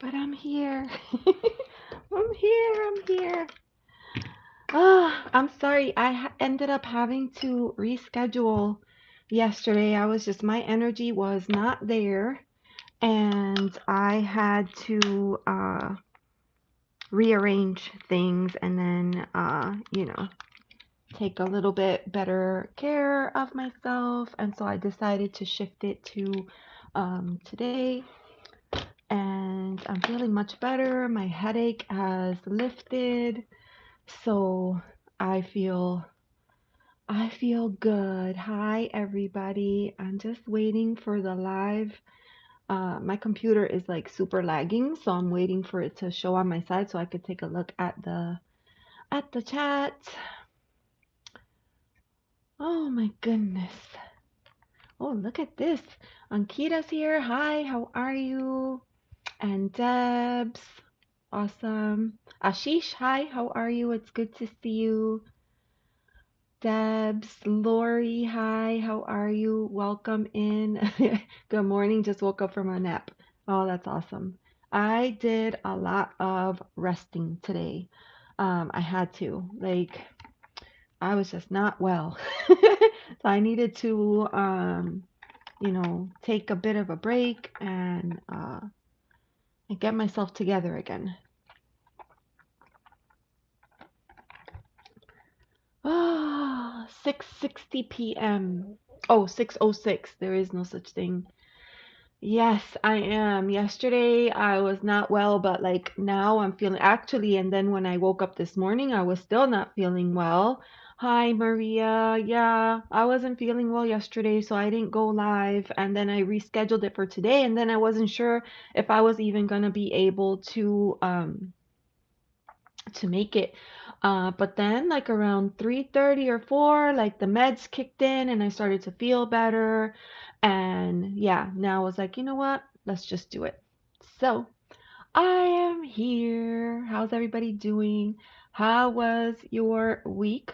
but I'm here. I'm here. I'm here. Ah, I'm sorry. Ended up having to reschedule yesterday. My energy was not there, and I had to rearrange things and then, take a little bit better care of myself. And so I decided to shift it to today, and I'm feeling much better. My headache has lifted, so I feel I feel good. Hi everybody. I'm just waiting for the live. My computer is like super lagging, so I'm waiting for it to show on my side so I could take a look at the chat. Oh my goodness. Oh, look at this. Ankita's here. Hi, how are you? And Debs. Awesome. Ashish, hi, how are you? It's good to see you. Debs, Lori, hi, how are you? Welcome in. Good morning. Just woke up from a nap. Oh, that's awesome. I did a lot of resting today. I had to. Like, I was just not well. So I needed to, take a bit of a break and get myself together again. Ah, 6:60 p.m. Oh, 6:06. There is no such thing. Yes, I am. Yesterday I was not well, but like now I'm feeling actually, and then when I woke up this morning, I was still not feeling well. Hi, Maria. Yeah, I wasn't feeling well yesterday, so I didn't go live, and then I rescheduled it for today, and then I wasn't sure if I was even gonna be able to make it. But then like around 3:30 or 4, like the meds kicked in and I started to feel better. And yeah, now I was like, you know what? Let's just do it. So I am here. How's everybody doing? How was your week?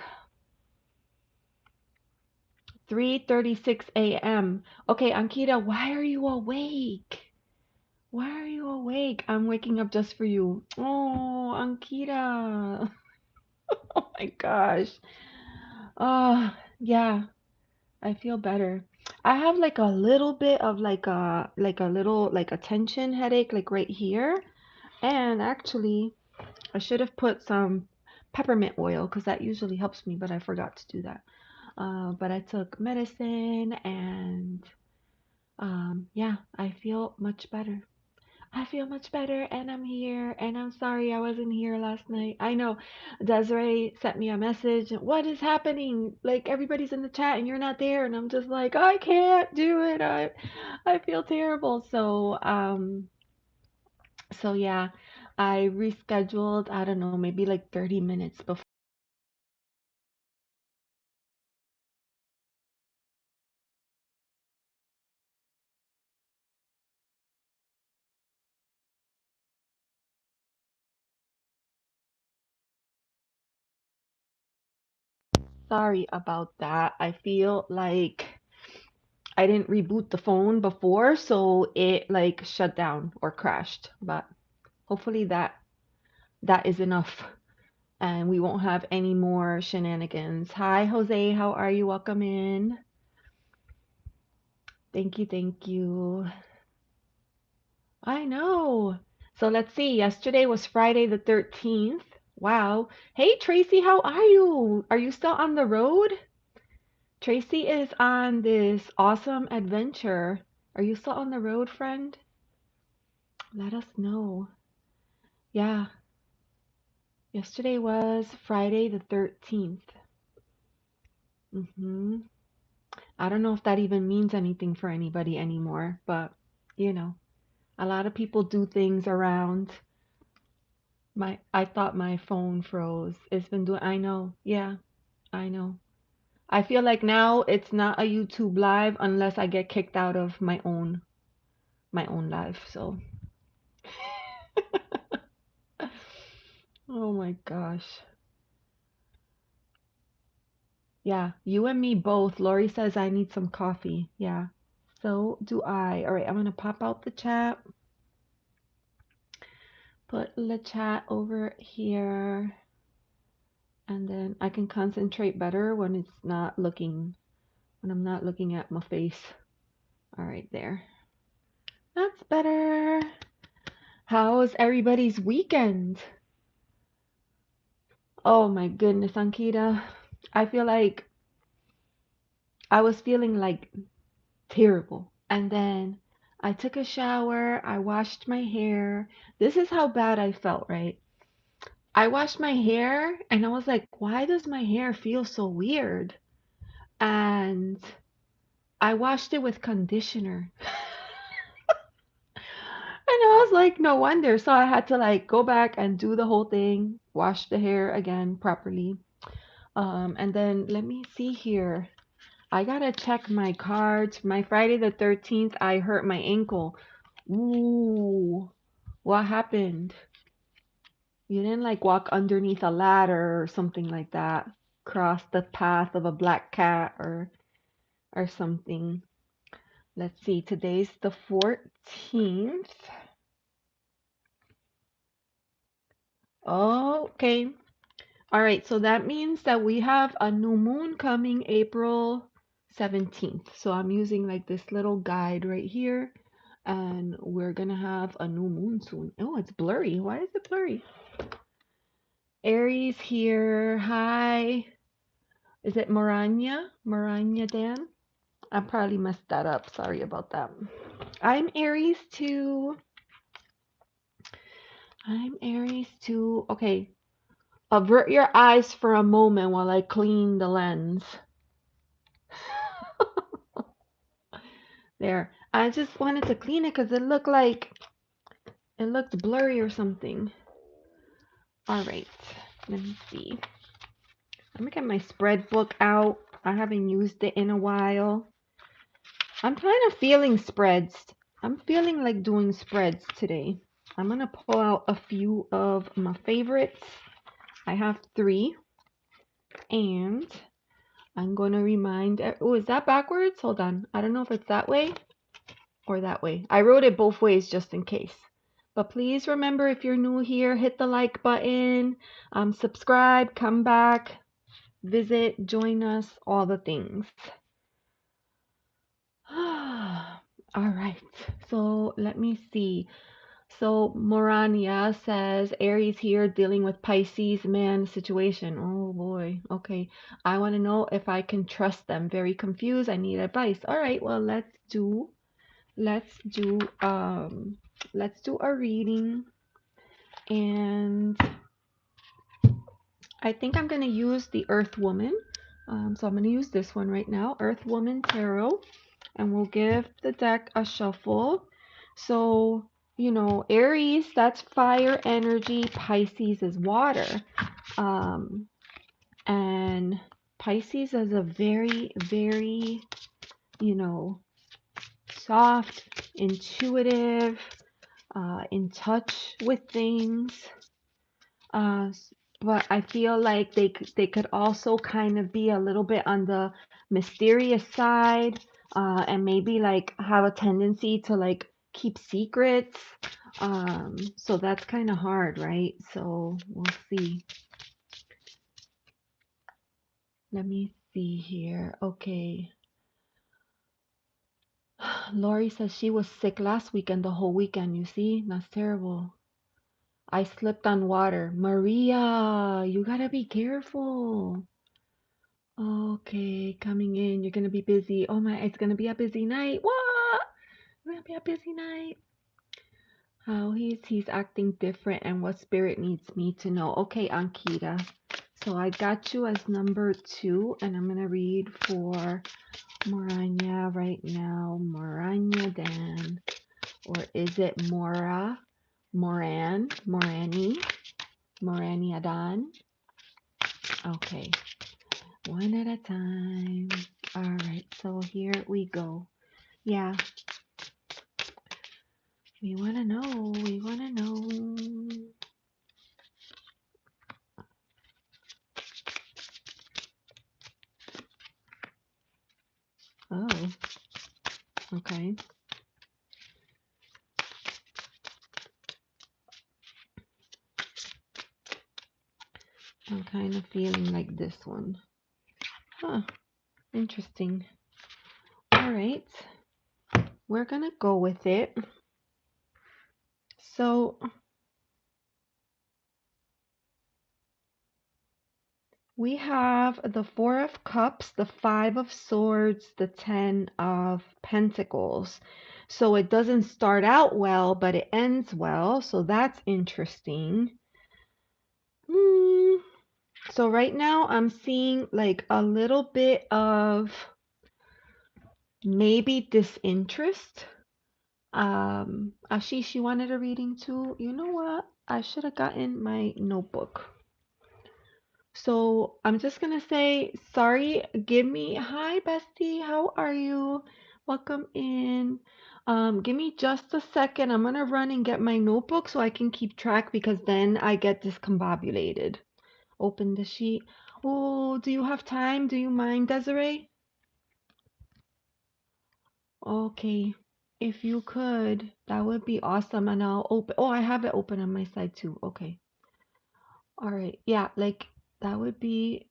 3:36 a.m. Okay, Ankita, why are you awake? Why are you awake? I'm waking up just for you. Oh, Ankita. Oh my gosh. Yeah, I feel better. I have like a little bit of like a little like a tension headache like right here. And actually, I should have put some peppermint oil because that usually helps me, but I forgot to do that. But I took medicine and yeah, I feel much better. I feel much better and I'm here and I'm sorry I wasn't here last night. I know Desiree sent me a message. What is happening? Like everybody's in the chat and you're not there and I'm just like I can't do it. I feel terrible. So yeah, I rescheduled, I don't know, maybe like 30 minutes before. Sorry about that. I feel like I didn't reboot the phone before, so it like shut down or crashed. But hopefully that is enough and we won't have any more shenanigans. Hi, Jose. How are you? Welcome in. Thank you. Thank you. I know. So let's see. Yesterday was Friday the 13th. Wow. Hey, Tracy, how are you? Are you still on the road? Tracy is on this awesome adventure. Are you still on the road, friend? Let us know. Yeah. Yesterday was Friday the 13th. Mm-hmm. I don't know if that even means anything for anybody anymore, but you know, a lot of people do things around I thought my phone froze. It's been doing, I know. Yeah, I know. I feel like now it's not a YouTube live unless I get kicked out of my own live. So, oh my gosh. Yeah, you and me both. Lori says I need some coffee. Yeah. So do I. All right, I'm gonna pop out the chat. put the chat over here, and then I can concentrate better when I'm not looking at my face. All right, there. That's better. How's everybody's weekend? Oh my goodness, Ankita. I feel like I was feeling like terrible. And then I took a shower, I washed my hair. This is how bad I felt, right? I washed my hair and I was like, why does my hair feel so weird? And I washed it with conditioner. And I was like, no wonder. So I had to like go back and do the whole thing, wash the hair again properly. And then let me see here. I gotta check my cards. My Friday the 13th, I hurt my ankle. Ooh, what happened? You didn't like walk underneath a ladder or something like that. Cross the path of a black cat or something. Let's see. Today's the 14th. Okay. All right, so that means that we have a new moon coming April 17th. So I'm using like this little guide right here, and we're gonna have a new moon soon. Oh, it's blurry. Why is it blurry? Aries here. Hi. Is it Moranyadan? I probably messed that up. Sorry about that. I'm Aries too. I'm Aries too. Okay. Avert your eyes for a moment while I clean the lens. There. I just wanted to clean it because it looked blurry or something. All right. Let me see. Let me get my spread book out. I haven't used it in a while. I'm kind of feeling spreads. I'm feeling like doing spreads today. I'm going to pull out a few of my favorites. I have 3. And I'm going to remind... Oh, is that backwards? Hold on. I don't know if it's that way or that way. I wrote it both ways just in case. But please remember, if you're new here, hit the like button, subscribe, come back, visit, join us, all the things. All right. So let me see. So Morania says, Aries here dealing with Pisces man situation. Oh boy. Okay. I want to know if I can trust them. Very confused. I need advice. All right. Well, let's do a reading, and I think I'm going to use the Earth Woman. So I'm going to use this one right now, Earth Woman Tarot, and we'll give the deck a shuffle. So, Aries, that's fire energy. Pisces is water. And Pisces is a very, very, soft, intuitive, in touch with things. But I feel like they could also kind of be a little bit on the mysterious side, and maybe like have a tendency to like keep secrets. So that's kind of hard, right? So we'll see. Let me see here. Okay. Lori says she was sick last weekend, the whole weekend. You see, that's terrible. I slipped on water. Maria, you gotta be careful. Okay, coming in. You're gonna be busy. Oh my, it's gonna be a busy night. What? It's gonna be a busy night. How he's acting different and what spirit needs me to know. Okay, Ankita. So I got you as number 2, and I'm gonna read for Moranya right now. Moranyadan. Or is it Mora? Morani? Moranyadan? Okay. One at a time. All right, so here we go. Yeah, we want to know. We want to know. Oh, okay. I'm kind of feeling like this one. Huh, interesting. All right, we're gonna go with it. So we have the Four of Cups, the Five of Swords, the Ten of Pentacles. So it doesn't start out well, but it ends well. So that's interesting. So right now I'm seeing like a little bit of maybe disinterest. Ashish, you wanted a reading too? You know what? I should have gotten my notebook. So I'm just gonna say sorry. Hi bestie, how are you? Welcome in. Give me just a second. I'm gonna run and get my notebook so I can keep track because then I get discombobulated. Open the sheet. Oh, do you have time? Do you mind, Desiree? Okay. If you could, that would be awesome. And I'll open. Oh, I have it open on my side too. Okay. All right. Yeah, like that would be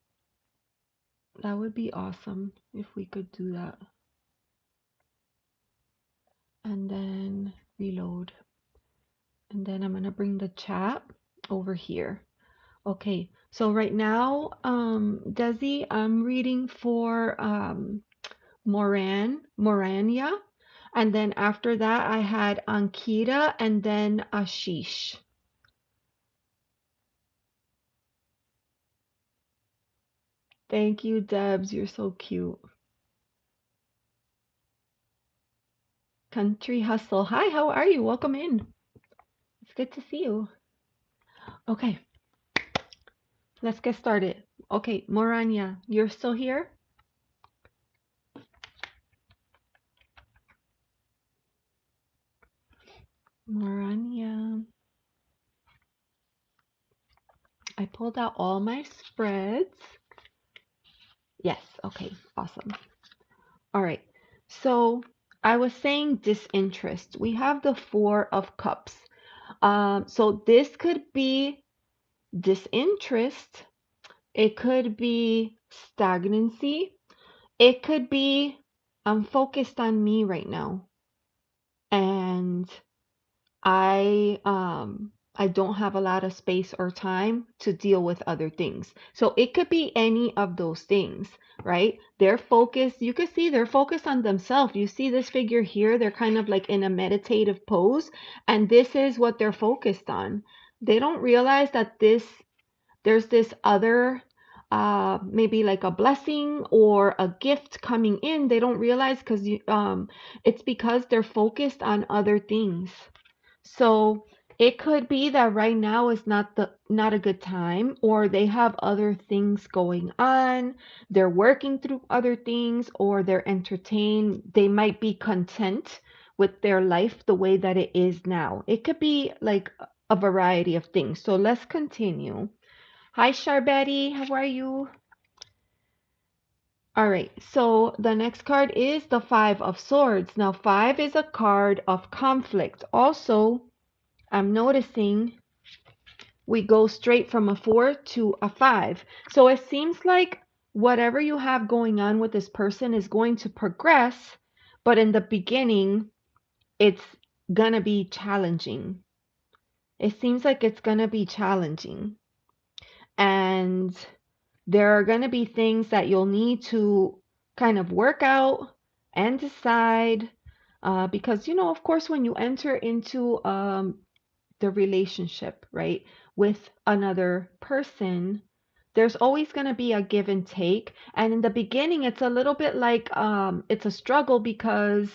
awesome if we could do that. And then reload. And then I'm gonna bring the chat over here. Okay. So right now, Desi, I'm reading for Moranya. And then after that, I had Ankita and then Ashish. Thank you, Debs. You're so cute. Country Hustle. Hi, how are you? Welcome in. It's good to see you. Okay, let's get started. Okay, Moranya, you're still here? Moranya. I pulled out all my spreads. Yes, okay, awesome. All right, so I was saying disinterest. We have the Four of Cups. So this could be disinterest. It could be stagnancy. It could be I'm focused on me right now and I don't have a lot of space or time to deal with other things. So it could be any of those things, right? They're focused, you can see they're focused on themselves. You see this figure here, they're kind of like in a meditative pose, and this is what they're focused on. They don't realize that there's this other maybe like a blessing or a gift coming in. They don't realize because it's because they're focused on other things. So it could be that right now is not a good time, or they have other things going on. They're working through other things, or they're entertained. They might be content with their life the way that it is now. It could be like a variety of things. So let's continue. Hi, Sharbetti. How are you? All right. So the next card is the Five of Swords. Now, five is a card of conflict. Also, I'm noticing we go straight from a four to a five. So it seems like whatever you have going on with this person is going to progress, but in the beginning, it's gonna be challenging. It seems like it's gonna be challenging. And there are going to be things that you'll need to kind of work out and decide because, of course, when you enter into the relationship, right, with another person, there's always going to be a give and take. And in the beginning, it's a little bit like it's a struggle because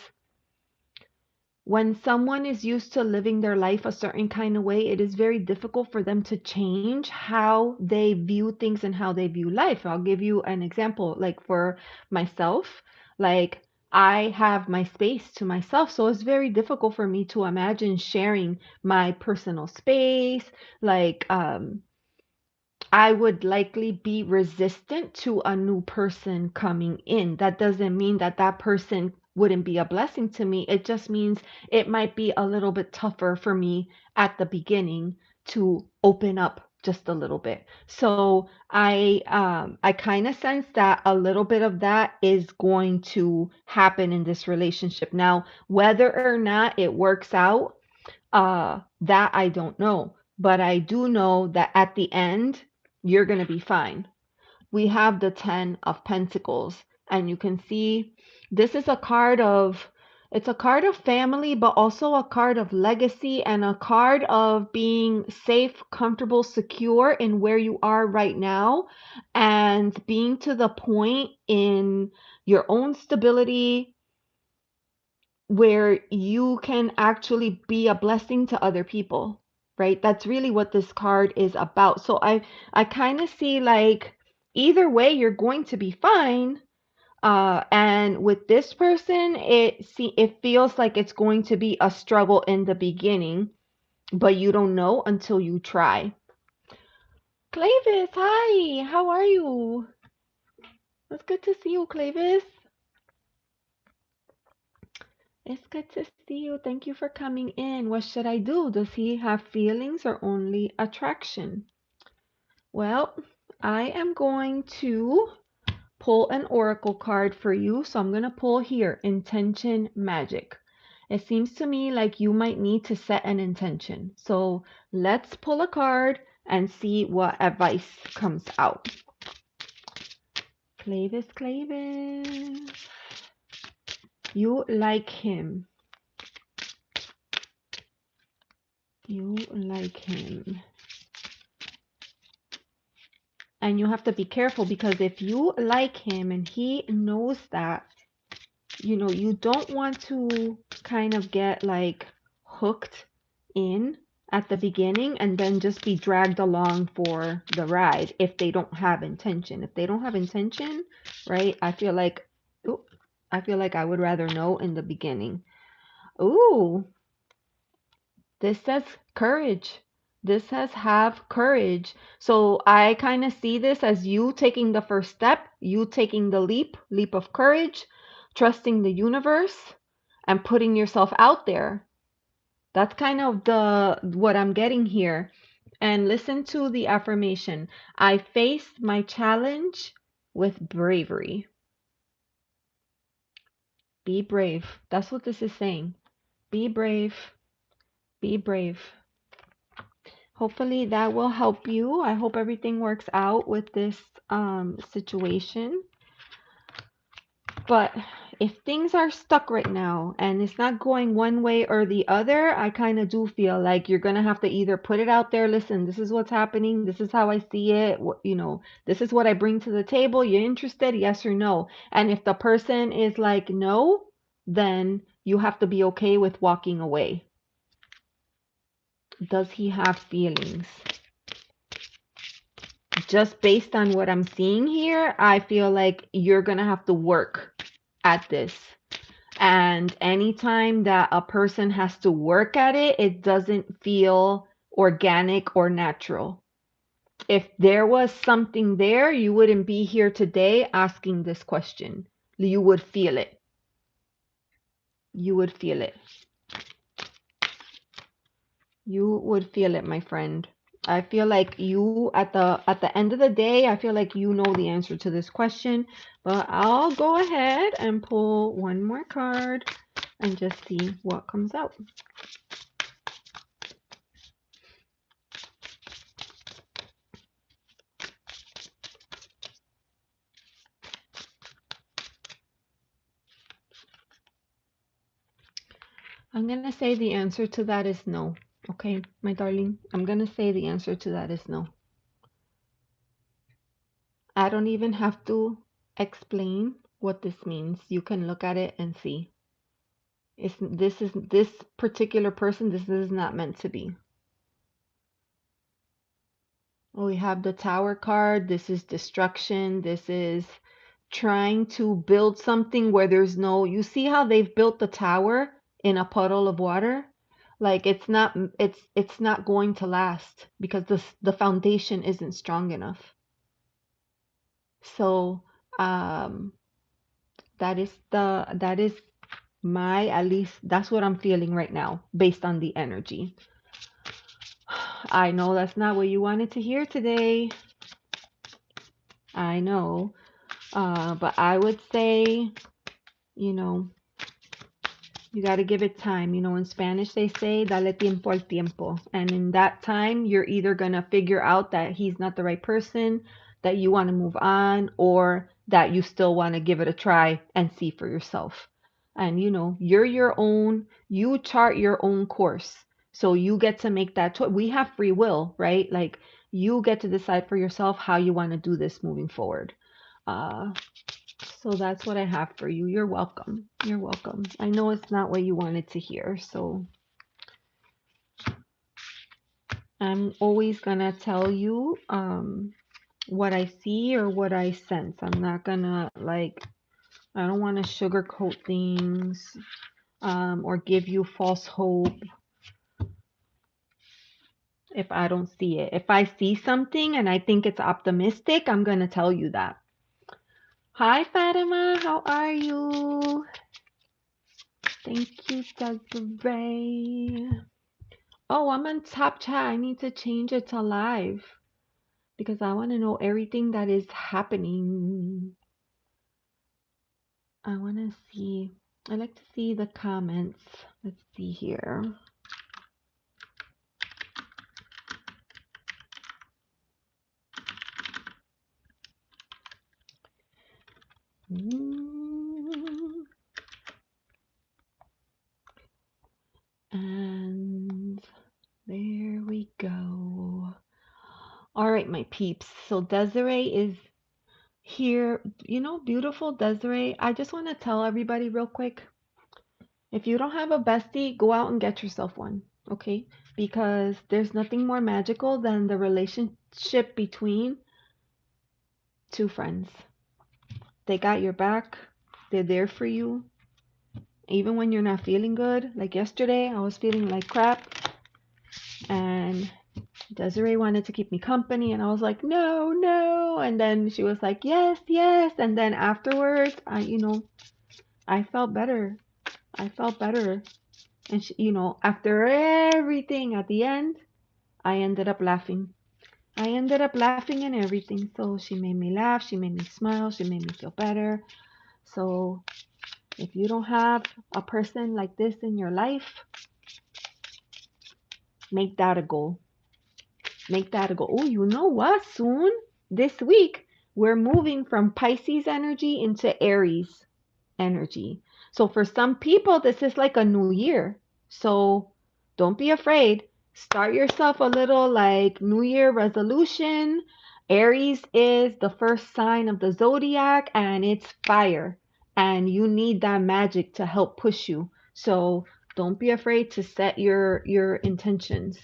when someone is used to living their life a certain kind of way, it is very difficult for them to change how they view things and how they view life. I'll give you an example. Like for myself, like I have my space to myself. So it's very difficult for me to imagine sharing my personal space. Like, I would likely be resistant to a new person coming in. That doesn't mean that that person wouldn't be a blessing to me. It just means it might be a little bit tougher for me at the beginning to open up just a little bit. So I kind of sense that a little bit of that is going to happen in this relationship. Now, whether or not it works out, that I don't know. But I do know that at the end, you're going to be fine. We have the 10 of Pentacles, and you can see this is a card of, it's a card of family, but also a card of legacy and a card of being safe, comfortable, secure in where you are right now, and being to the point in your own stability where you can actually be a blessing to other people, right? That's really what this card is about. So I kind of see like either way you're going to be fine. And with this person, it feels like it's going to be a struggle in the beginning, but you don't know until you try. Clavis, hi, how are you? It's good to see you, Clavis. It's good to see you. Thank you for coming in. What should I do? Does he have feelings or only attraction? Well, I am going to pull an oracle card for you. So I'm going to pull here, intention magic. It seems to me like you might need to set an intention. So let's pull a card and see what advice comes out. Clavis, Clavis. You like him. You like him. And you have to be careful because if you like him and he knows that, you don't want to kind of get like hooked in at the beginning and then just be dragged along for the ride if they don't have intention. If they don't have intention, right? I feel like I would rather know in the beginning. Ooh, this says courage. This says have courage. So I kind of see this as you taking the first step, you taking the leap of courage, trusting the universe and putting yourself out there. That's kind of the what I'm getting here. And listen to the affirmation. I faced my challenge with bravery. Be brave. That's what this is saying. Be brave. Be brave. Hopefully that will help you. I hope everything works out with this situation. But if things are stuck right now and it's not going one way or the other, I kind of do feel like you're going to have to either put it out there, listen, this is what's happening, this is how I see it, this is what I bring to the table. You're interested? Yes or no? And if the person is like no, then you have to be okay with walking away. Does he have feelings? Just based on what I'm seeing here, I feel like you're going to have to work at this. And anytime that a person has to work at it, it doesn't feel organic or natural. If there was something there, you wouldn't be here today asking this question. You would feel it. You would feel it. You would feel it, my friend. I feel like you at the end of the day, I feel like you know the answer to this question, but I'll go ahead and pull one more card and just see what comes out. I'm going to say the answer to that is no. Okay, my darling, I'm going to say the answer to that is no. I don't even have to explain what this means. You can look at it and see. This particular person, this is not meant to be. We have the Tower card. This is destruction. This is trying to build something where there's no, you see how they've built the tower in a puddle of water? Like it's not going to last because the foundation isn't strong enough. So that is my, at least that's what I'm feeling right now based on the energy. I know that's not what you wanted to hear today. I know. But I would say, you know, you got to give it time. You know, in Spanish they say, dale tiempo al tiempo. And in that time, you're either going to figure out that he's not the right person, that you want to move on, or that you still want to give it a try and see for yourself. And, you know, you're your own, you chart your own course. So you get to make that choice. We have free will, right? Like, you get to decide for yourself how you want to do this moving forward. Uh, so that's what I have for you. You're welcome. You're welcome. I know it's not what you wanted to hear, so I'm always gonna tell you what I see or what I sense. I'm not gonna like I don't want to sugarcoat things or give you false hope if I don't see it. If I see something and I think it's optimistic, I'm gonna tell you that. Hi Fatima, how are you? Thank you, Desiree. Oh, I'm on top chat. I need to change it to live because I want to know everything that is happening. I want to see. I like to see the comments. Let's see here. And there we go. All right, my peeps. So Desiree is here. You know, beautiful Desiree. I just want to tell everybody real quick. If you don't have a bestie, go out and get yourself one, okay? Because there's nothing more magical than the relationship between two friends. They got your back, they're there for you, even when you're not feeling good. Like yesterday, I was feeling like crap, and Desiree wanted to keep me company, and I was like, no, no. And then she was like, yes, yes. And then afterwards, I felt better. I felt better. And after everything at the end, I ended up laughing. I ended up laughing and everything. So she made me laugh. She made me smile. She made me feel better. So if you don't have a person like this in your life, make that a goal. Make that a goal. Oh, you know what? Soon, this week, we're moving from Pisces energy into Aries energy. So for some people, this is like a new year. So don't be afraid. Start yourself a little like New Year resolution. Aries is the first sign of the zodiac and it's fire. And you need that magic to help push you. So don't be afraid to set your intentions.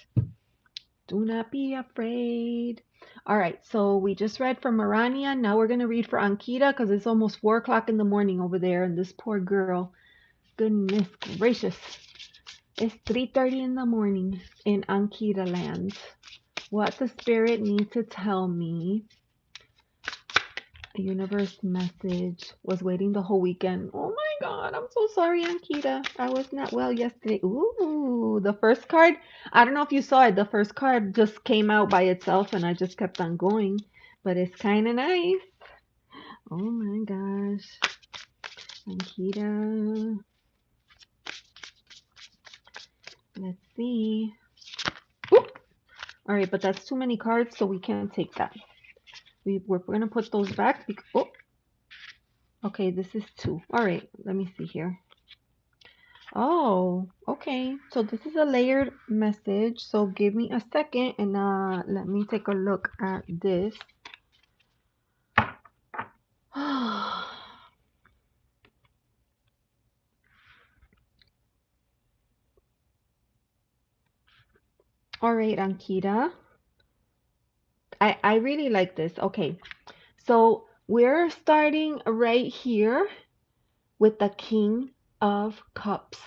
Do not be afraid. All right, so we just read for Moranyadan. Now we're going to read for Ankita because it's almost 4 o'clock in the morning over there. And this poor girl, goodness gracious. It's 3:30 in the morning in Ankita land. What the spirit needs to tell me. A universe message. Was waiting the whole weekend. Oh my God, I'm so sorry, Ankita. I was not well yesterday. Ooh, the first card. I don't know if you saw it. The first card just came out by itself and I just kept on going. But it's kind of nice. Oh my gosh. Ankita. Let's see. Ooh. All right, but that's too many cards, so we can't take that. We're going to put those back. Oh, okay, this is 2. All right, let me see here. Oh, okay. So this is a layered message. So give me a second and let me take a look at this. All right, Ankita. I really like this. Okay. So we're starting right here with the King of Cups.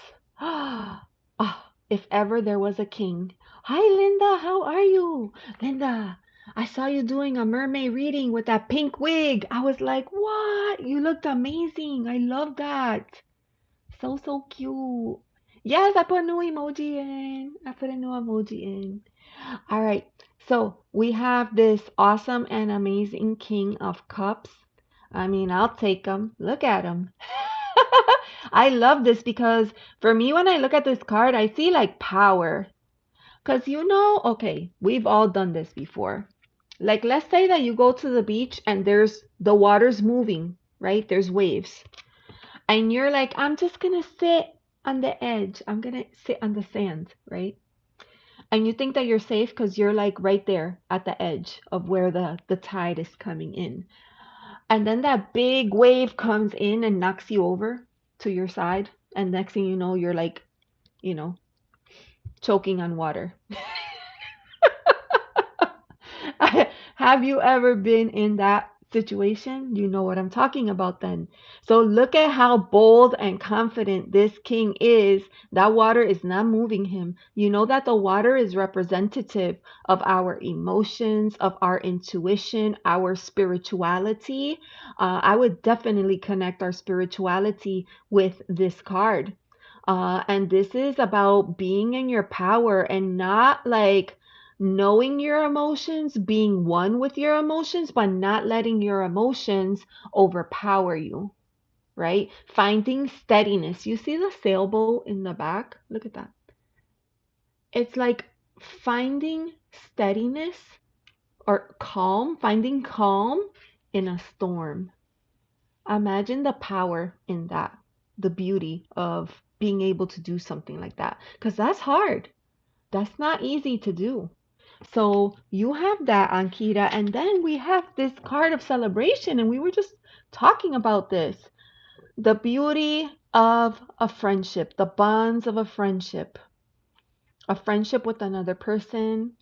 If ever there was a king. Hi, Linda. How are you? Linda, I saw you doing a mermaid reading with that pink wig. I was like, what? You looked amazing. I love that. So, so cute. Yes, I put a new emoji in. I put a new emoji in. All right. So we have this awesome and amazing King of Cups. I mean, I'll take him. Look at him. I love this because for me, when I look at this card, I see like power. Because okay, we've all done this before. Like, let's say that you go to the beach and the water's moving, right? There's waves. And you're like, I'm just gonna sit on the edge. I'm gonna sit on the sand, right? And you think that you're safe because you're like right there at the edge of where the tide is coming in. And then that big wave comes in and knocks you over to your side. And next thing you know, you're like, you know, choking on water. Have you ever been in that situation? You know what I'm talking about then. So look at how bold and confident this king is. That water is not moving him. You know that the water is representative of our emotions, of our intuition, our spirituality. I would definitely connect our spirituality with this card. And this is about being in your power and not like knowing your emotions, being one with your emotions, but not letting your emotions overpower you, right? Finding steadiness. You see the sailboat in the back? Look at that. It's like finding steadiness or calm, finding calm in a storm. Imagine the power in that, the beauty of being able to do something like that, because that's hard. That's not easy to do. So you have that, Ankita, and then we have this card of celebration, and we were just talking about this. The beauty of a friendship, the bonds of a friendship with another person.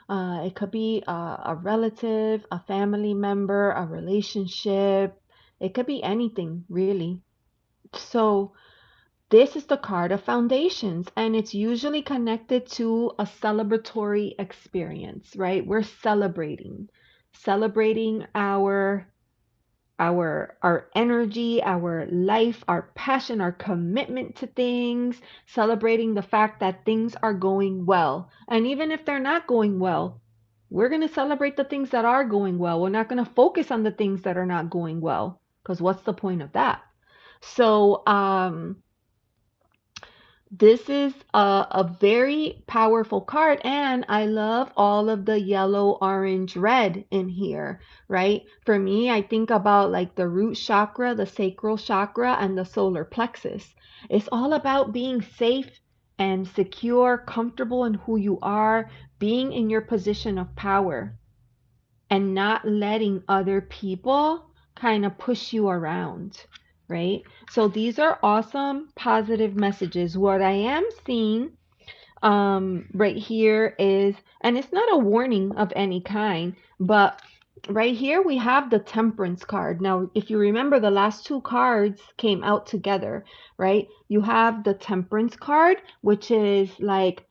It could be a relative, a family member, a relationship. It could be anything, really. So this is the card of foundations, and it's usually connected to a celebratory experience, right? We're celebrating our energy, our life, our passion, our commitment to things, celebrating the fact that things are going well. And even if they're not going well, we're going to celebrate the things that are going well. We're not going to focus on the things that are not going well, because what's the point of that? So, this is a very powerful card, and I love all of the yellow, orange, red in here, right? For me, I think about like the root chakra, the sacral chakra, and the solar plexus. It's all about being safe and secure, comfortable in who you are, being in your position of power, and not letting other people kind of push you around, right? So these are awesome positive messages. What I am seeing right here is, and it's not a warning of any kind, but right here we have the temperance card. Now if you remember, the last two cards came out together, right? You have the temperance card, which is like,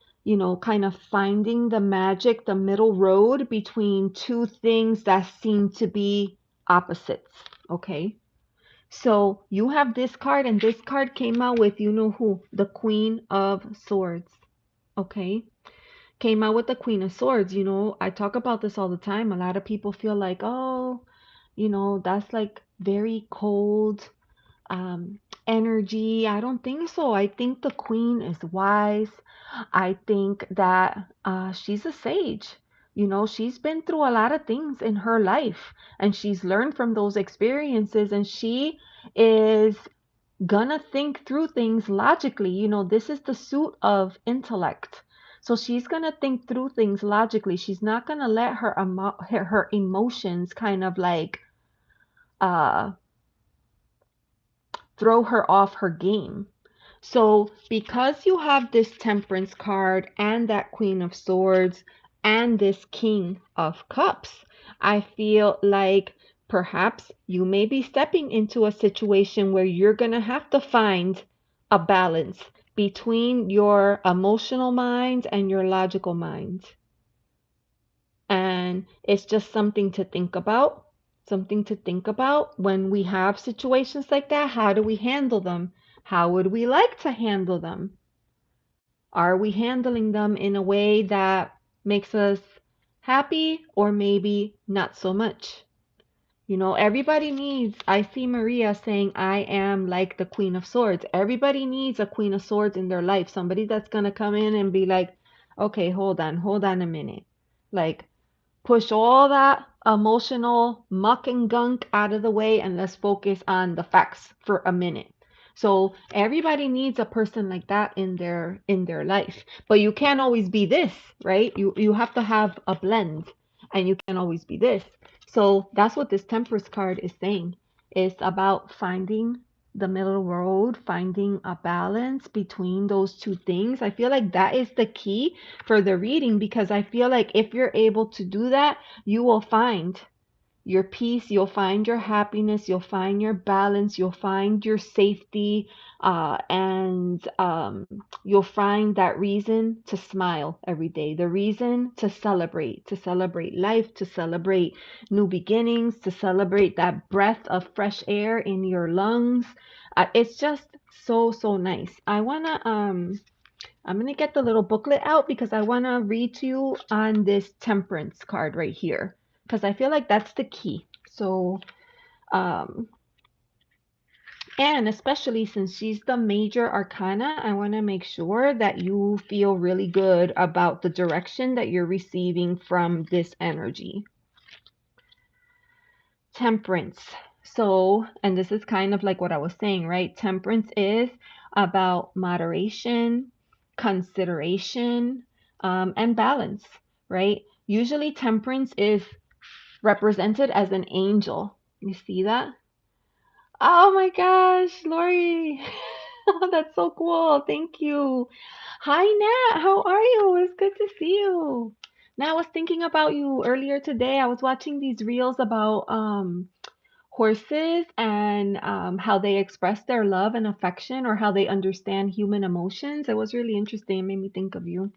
kind of finding the magic, the middle road between two things that seem to be opposites. Okay, so you have this card, and this card came out with, you know who, the Queen of Swords. Okay, came out with the Queen of Swords. I talk about this all the time. A lot of people feel like, oh, that's like very cold energy. I don't think so. I think the Queen is wise. I think that she's a sage. She's been through a lot of things in her life, and she's learned from those experiences, and she is gonna think through things logically. This is the suit of intellect. So she's gonna think through things logically. She's not gonna let her emotions kind of like uh throw her off her game. So because you have this Temperance card and that Queen of Swords and this King of Cups, I feel like perhaps you may be stepping into a situation where you're going to have to find a balance between your emotional mind and your logical mind. And it's just something to think about. Something to think about when we have situations like that. How do we handle them? How would we like to handle them? Are we handling them in a way that makes us happy or maybe not so much? You know, everybody needs, I see Maria saying, I am like the Queen of Swords. Everybody needs a Queen of Swords in their life. Somebody that's going to come in and be like, okay, hold on a minute. Like, push all that emotional muck and gunk out of the way and let's focus on the facts for a minute. So everybody needs a person like that in their life. But you can't always be this, right? You have to have a blend and you can't always be this. So that's what this Temperance card is saying. It's about finding the middle road, finding a balance between those two things. I feel like that is the key for the reading because I feel like if you're able to do that, you will find your peace, you'll find your happiness, you'll find your balance, you'll find your safety, and you'll find that reason to smile every day, the reason to celebrate life, to celebrate new beginnings, to celebrate that breath of fresh air in your lungs. It's just so nice. I'm going to get the little booklet out because I want to read to you on this temperance card right here because I feel like that's the key. So, um, and especially since she's the major arcana, I want to make sure that you feel really good about the direction that you're receiving from this energy. Temperance. So, and this is kind of like what I was saying, right? Temperance is about moderation, consideration, and balance, right? Usually, temperance is represented as an angel. You see that? Oh my gosh, Lori. Oh, that's so cool. Thank you. Hi, Nat. How are you? It's good to see you. Nat, I was thinking about you earlier today. I was watching these reels about horses and how they express their love and affection or how they understand human emotions. It was really interesting. It made me think of you.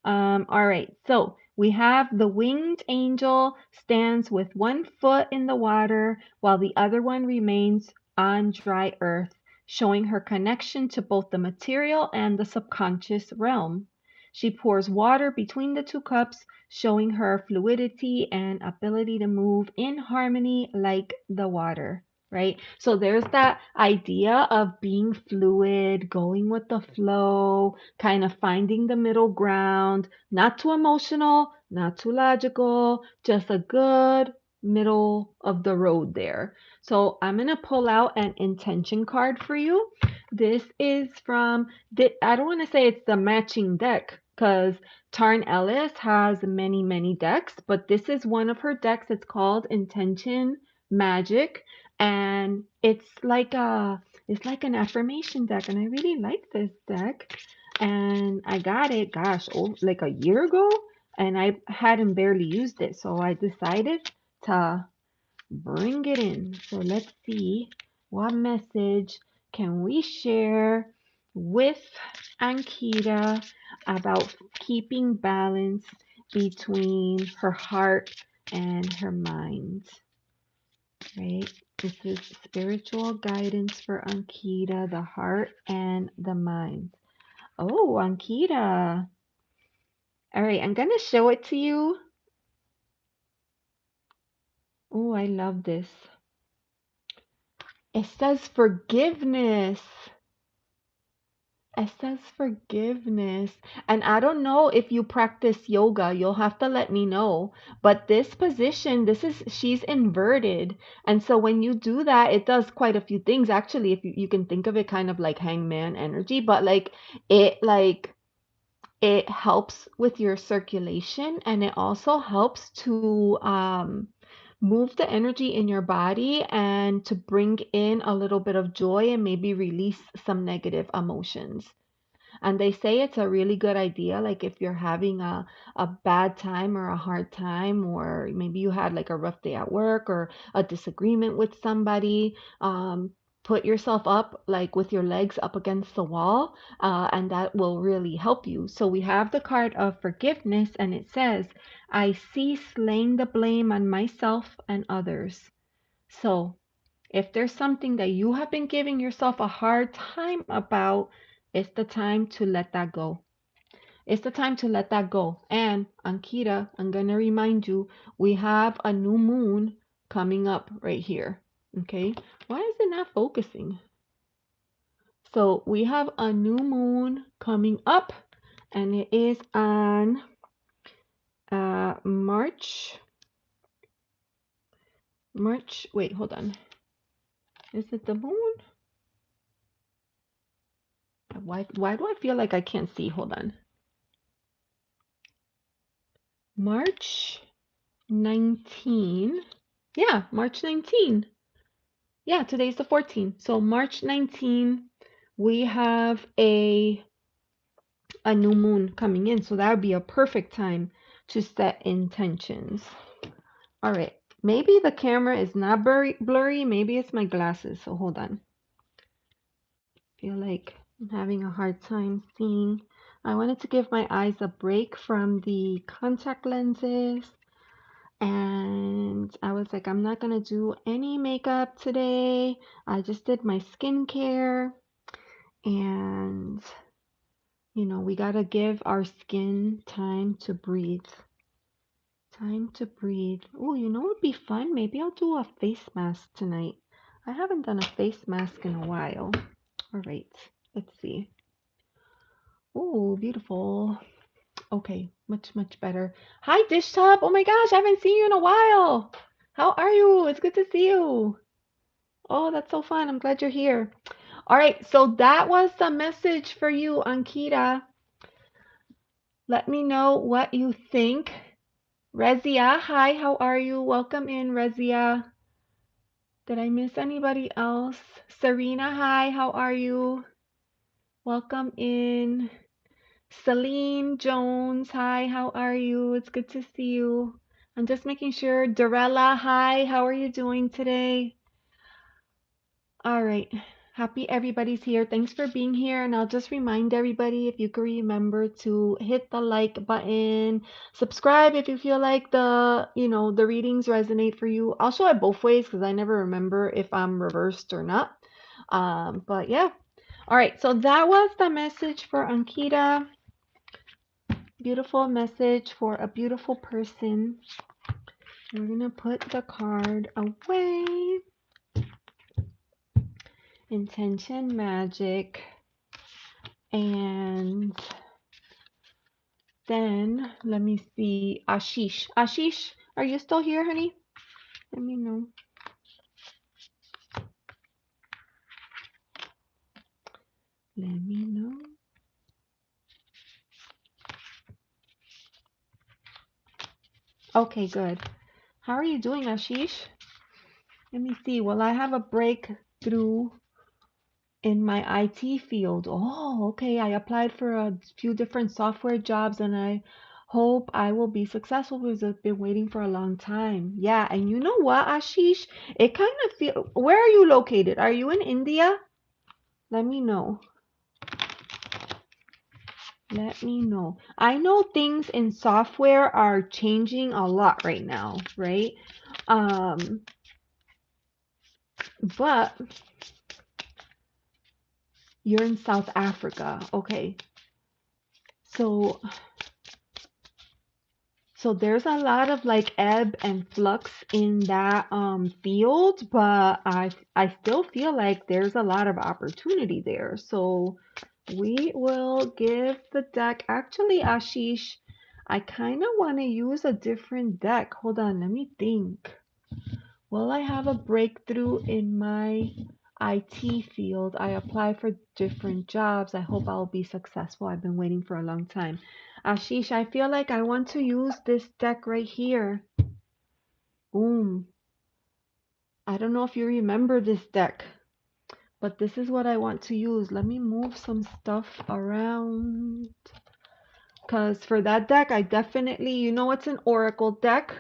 All right, so we have the winged angel stands with one foot in the water while the other one remains on dry earth, showing her connection to both the material and the subconscious realm. She pours water between the two cups, showing her fluidity and ability to move in harmony like the water. Right? So there's that idea of being fluid, going with the flow, kind of finding the middle ground, not too emotional, not too logical, just a good middle of the road there. So I'm going to pull out an intention card for you. This is from, I don't want to say it's the matching deck because Tarn Ellis has many decks, but this is one of her decks. It's called Intention Magic, and it's like an affirmation deck, and I really like this deck. And I got it, gosh, like a year ago, and I hadn't barely used it, so I decided to bring it in. So let's see what message can we share with Ankita about keeping balance between her heart and her mind, right? This is spiritual guidance for Ankita, the heart and the mind. Oh, Ankita. All right, I'm going to show it to you. Oh, I love this. It says forgiveness. It says forgiveness. And I don't know if you practice yoga, you'll have to let me know. But this position, she's inverted. And so when you do that, it does quite a few things. Actually, if you can think of it kind of like hangman energy, but it helps with your circulation and it also helps to move the energy in your body and to bring in a little bit of joy and maybe release some negative emotions. And they say it's a really good idea, like if you're having a bad time or a hard time, or maybe you had like a rough day at work or a disagreement with somebody, put yourself up like with your legs up against the wall, and that will really help you. So we have the card of forgiveness, and it says, I cease laying the blame on myself and others. So if there's something that you have been giving yourself a hard time about, It's the time to let that go. It's the time to let that go. And Ankita, I'm going to remind you, we have a new moon coming up right here. Okay? Why is it not focusing? So we have a new moon coming up, and it is on March. Wait, hold on. Is it the moon? Why do I feel like I can't see? Hold on. March 19. Yeah, March 19. Yeah, today's the 14th. So March 19, we have a new moon coming in. So that would be a perfect time to set intentions. All right. Maybe the camera is not blurry. Maybe it's my glasses. So hold on. Feel like I'm having a hard time seeing. I wanted to give my eyes a break from the contact lenses. And I was like, I'm not going to do any makeup today. I just did my skincare. And, you know, we got to give our skin time to breathe. Time to breathe. Oh, you know what would be fun? Maybe I'll do a face mask tonight. I haven't done a face mask in a while. All right, let's see. Oh, beautiful. Okay, much better. Hi, Dish Tub. Oh my gosh, I haven't seen you in a while. How are you? It's good to see you. Oh, that's so fun. I'm glad you're here. All right, so that was the message for you, Ankita. Let me know what you think. Rezia, hi, how are you? Welcome in, Rezia. Did I miss anybody else? Serena, hi, how are you? Welcome in. Celine Jones, hi, how are you? It's good to see you. I'm just making sure. Dorella, hi, how are you doing today? All right. Happy everybody's here. Thanks for being here. And I'll just remind everybody if you can remember to hit the like button, subscribe if you feel like the readings resonate for you. I'll show it both ways because I never remember if I'm reversed or not. But yeah. All right. So that was the message for Ankita. Beautiful message for a beautiful person. We're going to put the card away. Intention magic. And then let me see. Ashish. Ashish, are you still here, honey? Let me know. Let me know. Okay, good. How are you doing, Ashish? Let me see. Well, I have a breakthrough in my IT field. Oh, okay. I applied for a few different software jobs and I hope I will be successful because I've been waiting for a long time. Yeah, and you know what, Ashish? It kind of feel. Where are you located? Are you in India? Let me know. Let me know. I know things in software are changing a lot right now, right? But you're in South Africa. Okay. So there's a lot of like ebb and flux in that field, but I still feel like there's a lot of opportunity there. So we will give the deck. Actually, Ashish, I kind of want to use a different deck. Hold on, let me think. Will I have a breakthrough in my IT field? I apply for different jobs. I hope I'll be successful. I've been waiting for a long time. Ashish, I feel like I want to use this deck right here. Boom. I don't know if you remember this deck, but this is what I want to use. Let me move some stuff around. Because for that deck, I definitely, it's an oracle deck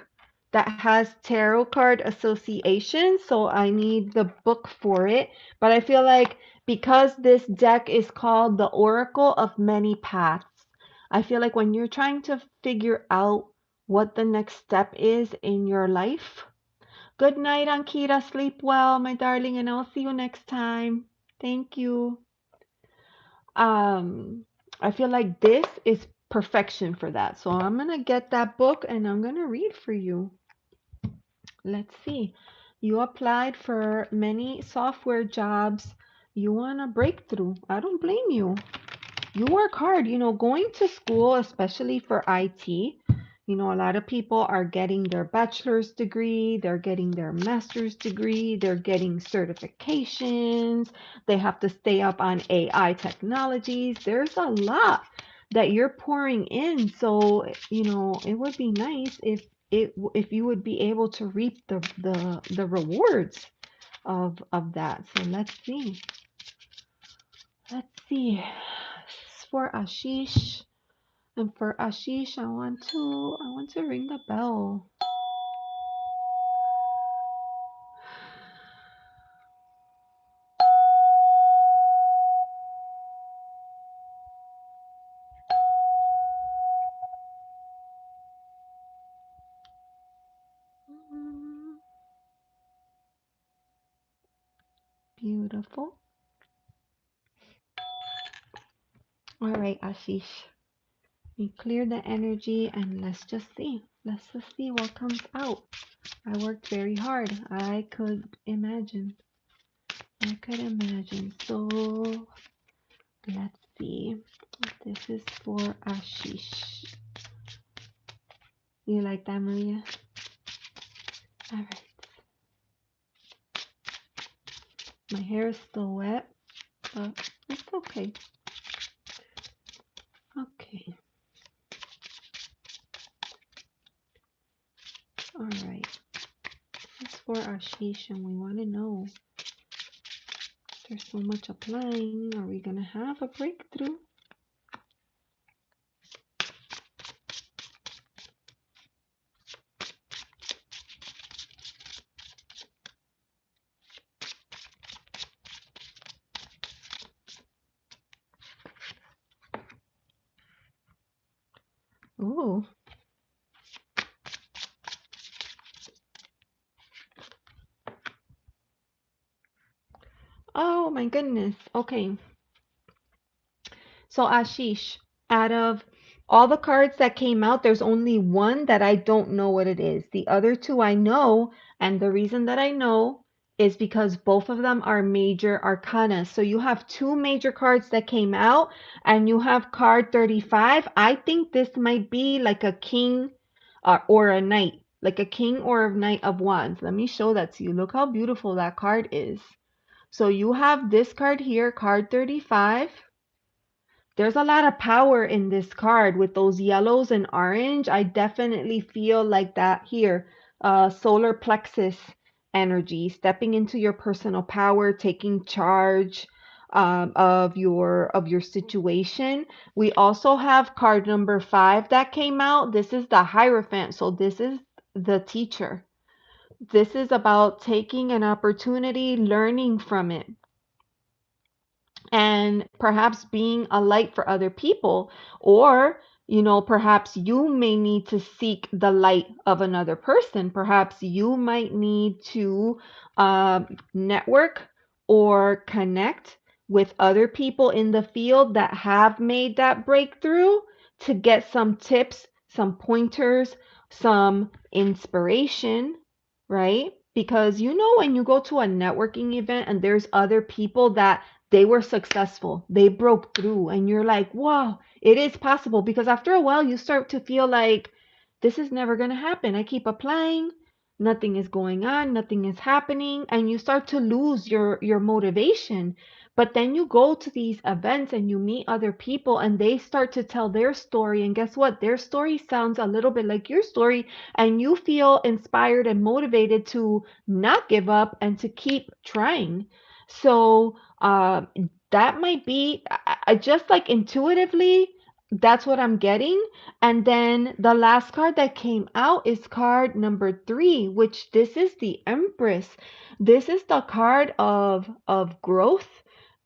that has tarot card association. So I need the book for it. But I feel like because this deck is called the Oracle of Many Paths, I feel like when you're trying to figure out what the next step is in your life. Good night, Ankita. Sleep well, my darling, and I'll see you next time. Thank you. Um, I feel like this is perfection for that. So I'm gonna get that book and I'm gonna read for you. Let's see. You applied for many software jobs. You want a breakthrough. I don't blame you. You work hard, going to school, especially for IT. A lot of people are getting their bachelor's degree, they're getting their master's degree, they're getting certifications, they have to stay up on AI technologies. There's a lot that you're pouring in. So, it would be nice if you would be able to reap the rewards of that. So let's see. Let's see. For Ashish. And for Ashish, I want to ring the bell. Mm, Beautiful. All right, Ashish. We clear the energy and let's just see. Let's just see what comes out. I worked very hard. I could imagine. I could imagine. So let's see. This is for Ashish. You like that, Maria? All right. My hair is still wet, but it's okay. Okay. All right. It's for Ashish, and we want to know, there's so much applying. Are we going to have a breakthrough? Ooh. Oh my goodness. Okay. So Ashish, out of all the cards that came out, there's only one that I don't know what it is. The other two I know, and the reason that I know is because both of them are major arcana. So you have two major cards that came out, and you have card 35. I think this might be like a king or a knight, like a king or a knight of wands. Let me show that to you. Look how beautiful that card is. So you have this card here, card 35. There's a lot of power in this card with those yellows and orange. I definitely feel like that here. Solar plexus energy, stepping into your personal power, taking charge of your situation. We also have card number 5 that came out. This is the Hierophant. So this is the teacher. This is about taking an opportunity, learning from it, and perhaps being a light for other people. Or perhaps you may need to seek the light of another person. Perhaps you might need to network or connect with other people in the field that have made that breakthrough to get some tips, some pointers, some inspiration, right? Because when you go to a networking event and there's other people that they were successful, they broke through, and you're like, wow, it is possible. Because after a while you start to feel like this is never going to happen. I keep applying, nothing is going on, nothing is happening, and you start to lose your motivation. But then you go to these events and you meet other people and they start to tell their story, and guess what, their story sounds a little bit like your story, and you feel inspired and motivated to not give up and to keep trying. So that might be, just like intuitively, that's what I'm getting. And then the last card that came out is card number 3, which this is the Empress. This is the card of growth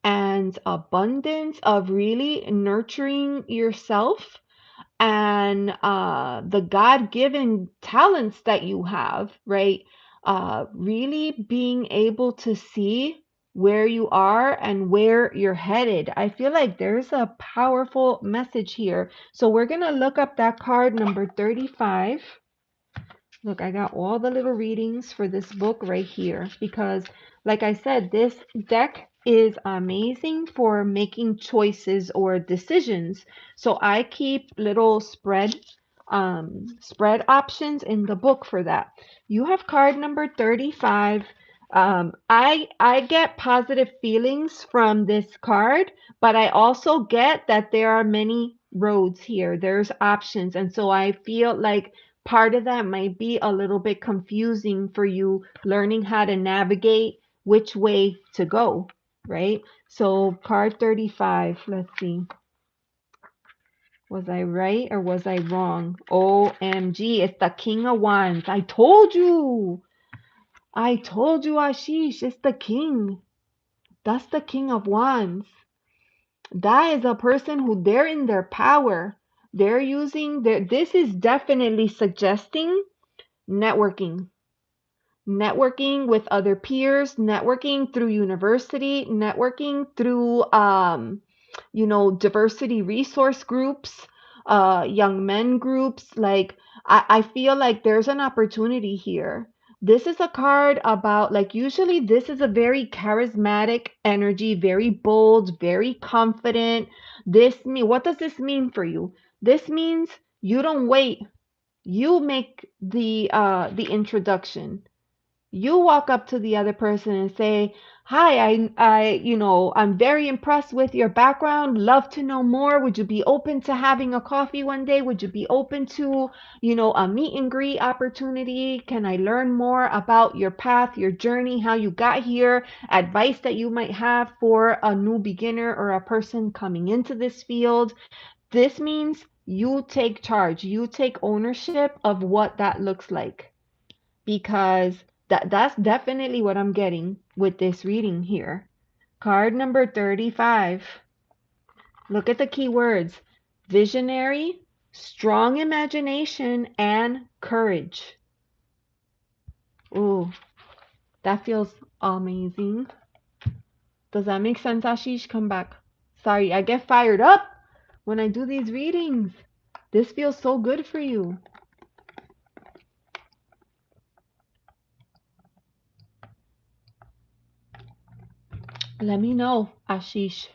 and abundance, of really nurturing yourself and the God-given talents that you have, right? Really being able to see where you are and where you're headed. I feel like there's a powerful message here. So we're going to look up that card number 35. Look, I got all the little readings for this book right here because, like I said, this deck is amazing for making choices or decisions. So I keep little spread options in the book for that. You have card number 35. I get positive feelings from this card, but I also get that there are many roads here. There's options, and so I feel like part of that might be a little bit confusing for you learning how to navigate which way to go, right? So card 35, let's see. Was I right or was I wrong? OMG, it's the King of Wands. I told you. I told you, Ashish, it's the king. That's the King of Wands. That is a person who they're in their power. They're using their, this is definitely suggesting networking. Networking with other peers, networking through university, networking through diversity resource groups, young men groups. Like I feel like there's an opportunity here. This is a card about, like, usually this is a very charismatic energy, very bold, very confident. What does this mean for you? This means you don't wait. You make the introduction. You walk up to the other person and say, "Hi, I'm very impressed with your background. Love to know more. Would you be open to having a coffee one day? Would you be open to, a meet and greet opportunity? Can I learn more about your path, your journey, how you got here, advice that you might have for a new beginner or a person coming into this field?" This means you take charge. You take ownership of what that looks like, because that's definitely what I'm getting with this reading here. Card number 35. Look at the keywords: visionary, strong imagination, and courage. Ooh, that feels amazing. Does that make sense, Ashish? Come back. Sorry, I get fired up when I do these readings. This feels so good for you. Let me know, Ashish.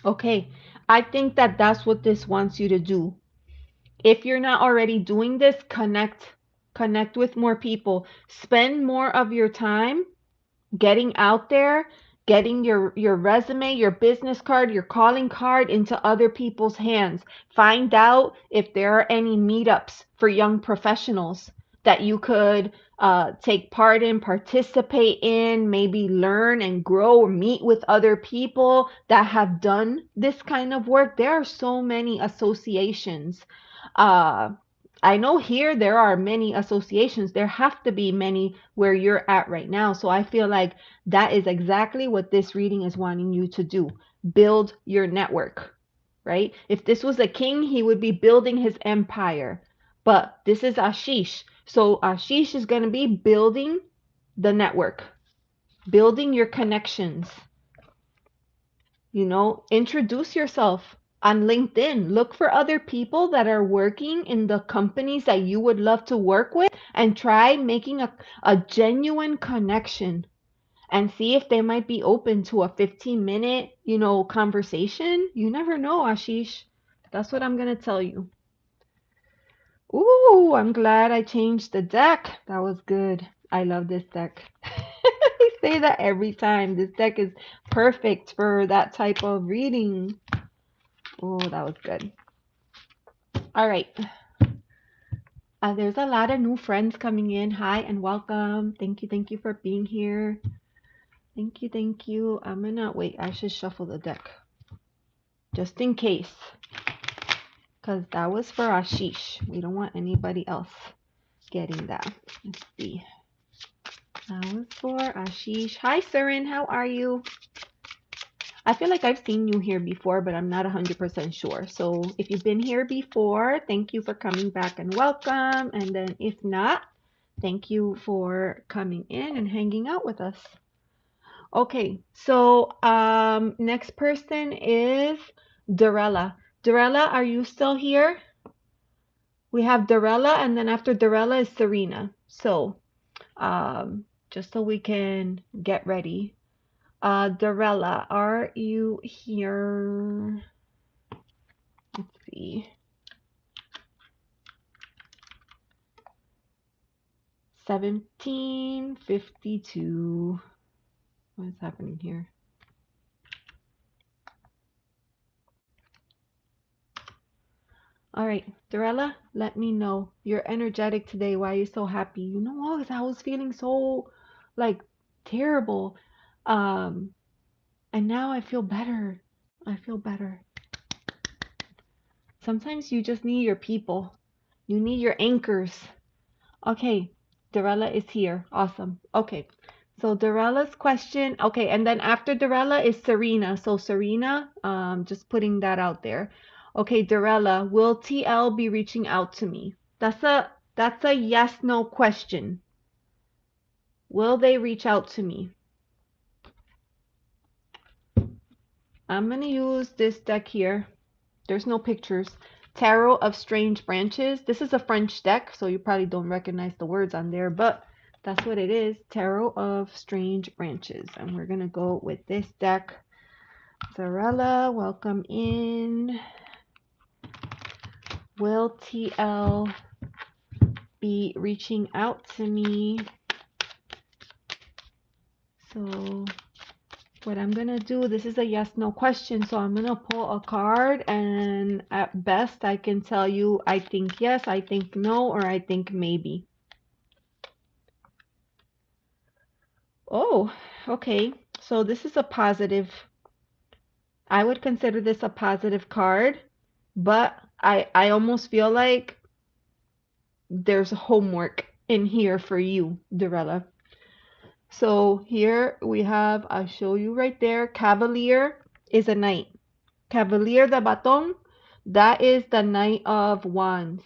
Okay, I think that that's what this wants you to do. If you're not already doing this, connect with more people. Spend more of your time getting out there, getting your resume, your business card, your calling card into other people's hands. Find out if there are any meetups for young professionals that you could take part in, participate in, maybe learn and grow or meet with other people that have done this kind of work. There are so many associations. Uh, I know here there are many associations. There have to be many where you're at right now. So I feel like that is exactly what this reading is wanting you to do. Build your network, right? If this was a king, he would be building his empire. But this is Ashish. So Ashish is going to be building the network, building your connections. Introduce yourself on LinkedIn. Look for other people that are working in the companies that you would love to work with and try making a genuine connection and see if they might be open to a 15-minute, conversation. You never know, Ashish. That's what I'm going to tell you. Ooh, I'm glad I changed the deck. That was good. I love this deck. I say that every time. This deck is perfect for that type of reading. Oh, that was good. All right. There's a lot of new friends coming in. Hi and welcome. Thank you for being here. Thank you, thank you. I'm gonna wait. I should shuffle the deck just in case, because that was for Ashish. We don't want anybody else getting that. Let's see. That was for Ashish. Hi, Suren. How are you? I feel like I've seen you here before, but I'm not 100% sure. So if you've been here before, thank you for coming back and welcome. And then if not, thank you for coming in and hanging out with us. Okay, so next person is Dorella. Dorella, are you still here? We have Dorella, and then after Dorella is Serena. So, just so we can get ready. Dorella, are you here? Let's see. 17:52. What is happening here? All right, Dorella, let me know. You're energetic today. Why are you so happy? You know what? I was feeling so like terrible. Um, and now I feel better. I feel better. Sometimes you just need your people. You need your anchors. Okay, Dorella is here. Awesome. Okay. So Dorella's question. Okay, and then after Dorella is Serena. So Serena, just putting that out there. Okay, Dorella, will TL be reaching out to me? That's a yes no question. Will they reach out to me? I'm gonna use this deck here. There's no pictures. Tarot of Strange Branches. This is a French deck, so you probably don't recognize the words on there, but that's what it is. Tarot of Strange Branches. And we're going to go with this deck. Dorella, welcome in. Will TL be reaching out to me? So what I'm going to do, this is a yes no question, so I'm going to pull a card, and at best I can tell you I think yes, I think no, or I think maybe. Oh, okay. So this is a positive. I would consider this a positive card, but I almost feel like there's homework in here for you, Dorella. So here we have, I'll show you right there, Cavalier is a knight. Cavalier de Baton, that is the Knight of Wands.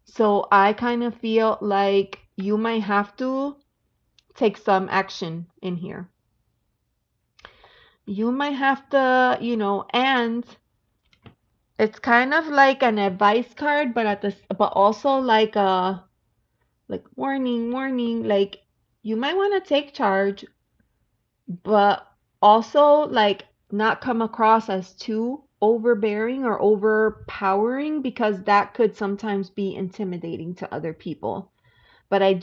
So I kind of feel like you might have to take some action in here. You might have to, and it's kind of like an advice card, but but also like a warning, warning, like you might want to take charge, but also like not come across as too overbearing or overpowering, because that could sometimes be intimidating to other people. But a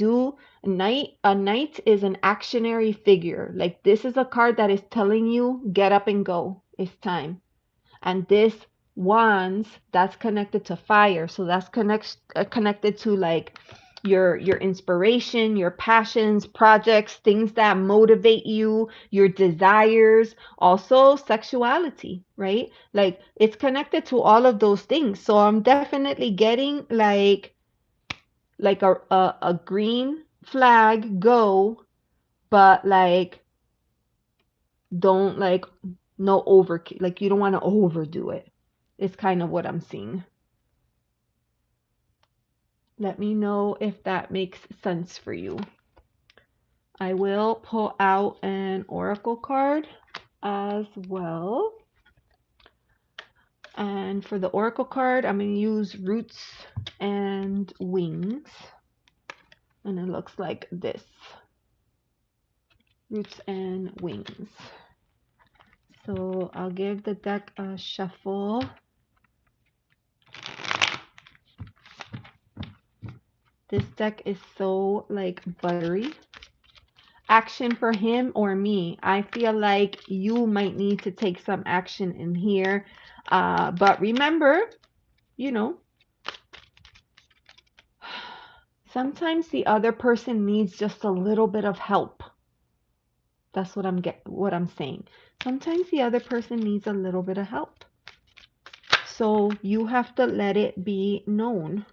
knight is an actionary figure. Like this is a card that is telling you get up and go. It's time. And this wands, that's connected to fire, so that's connected to like your inspiration, your passions, projects, things that motivate you, your desires, also sexuality, right? Like it's connected to all of those things. So I'm definitely getting like a green flag, go, but like don't like no over, like you don't want to overdo it. It's kind of what I'm seeing. Let me know if that makes sense for you. I will pull out an oracle card as well. And for the oracle card, I'm going to use Roots and Wings. And it looks like this. Roots and Wings. So I'll give the deck a shuffle. This deck is so like buttery. Action for him or me. I feel like you might need to take some action in here. But remember, you know, sometimes the other person needs just a little bit of help. That's what I'm saying. Sometimes the other person needs a little bit of help. So you have to let it be known.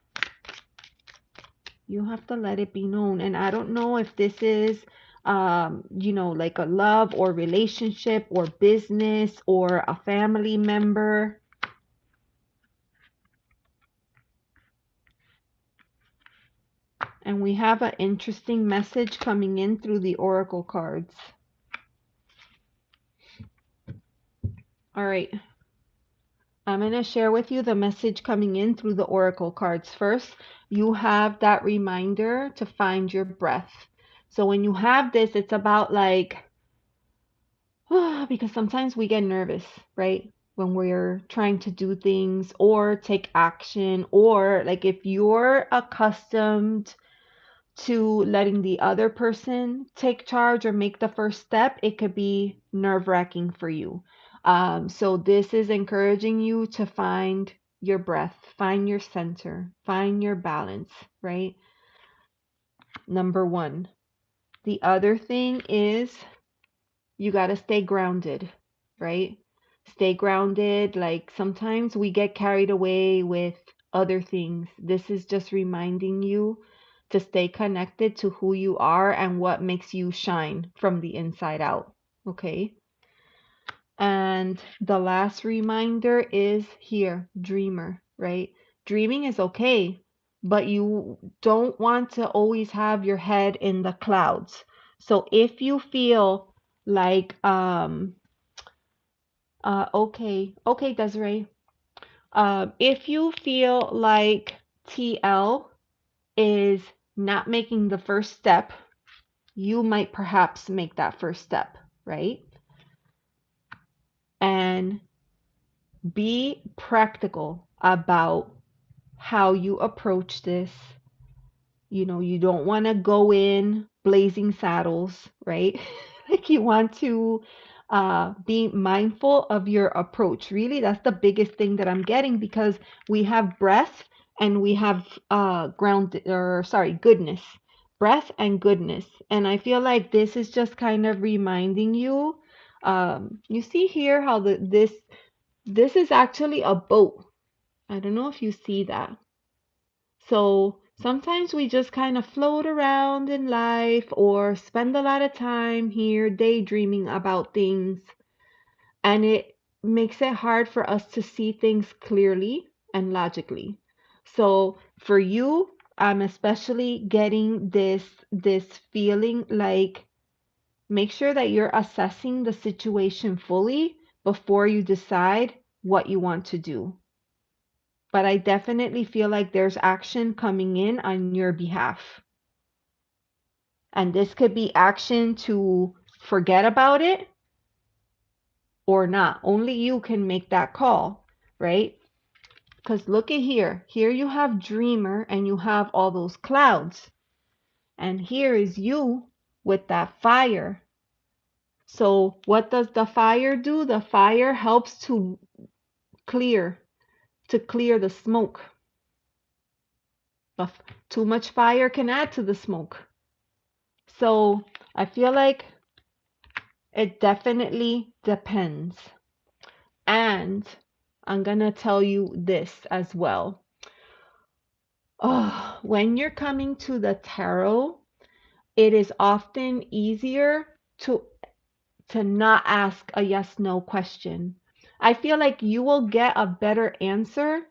You have to let it be known. And I don't know if this is, like a love or relationship or business or a family member. And we have an interesting message coming in through the oracle cards. All right. I'm going to share with you the message coming in through the oracle cards. First, you have that reminder to find your breath. So when you have this, it's about like, because sometimes we get nervous, right? When we're trying to do things or take action, or like if you're accustomed to letting the other person take charge or make the first step, it could be nerve-wracking for you. So this is encouraging you to find your breath, find your center, find your balance, right? Number one. The other thing is you got to stay grounded, right? Stay grounded. Like sometimes we get carried away with other things. This is just reminding you to stay connected to who you are and what makes you shine from the inside out. Okay. And the last reminder is here, dreamer, right? Dreaming is okay, but you don't want to always have your head in the clouds. So if you feel like okay, Desiree. If you feel like TL is not making the first step, you might perhaps make that first step, right? And be practical about how you approach this. You know, you don't want to go in blazing saddles, right? Like you want to be mindful of your approach. Really, that's the biggest thing that I'm getting because we have breath and we have goodness. Breath and goodness. And I feel like this is just kind of reminding you. You see here how this is actually a boat. I don't know if you see that. So sometimes we just kind of float around in life or spend a lot of time here daydreaming about things, and it makes it hard for us to see things clearly and logically. So for you, I'm especially getting this feeling like make sure that you're assessing the situation fully before you decide what you want to do. But I definitely feel like there's action coming in on your behalf. And this could be action to forget about it or not. Only you can make that call, right? Because look at here. Here you have dreamer and you have all those clouds. And here is you with that fire. So what does the fire do? The fire helps clear, to clear the smoke. Too much fire can add to the smoke. So I feel like it definitely depends. And I'm going to tell you this as well. Oh, when you're coming to the tarot, it is often easier to not ask a yes no question. I feel like you will get a better answer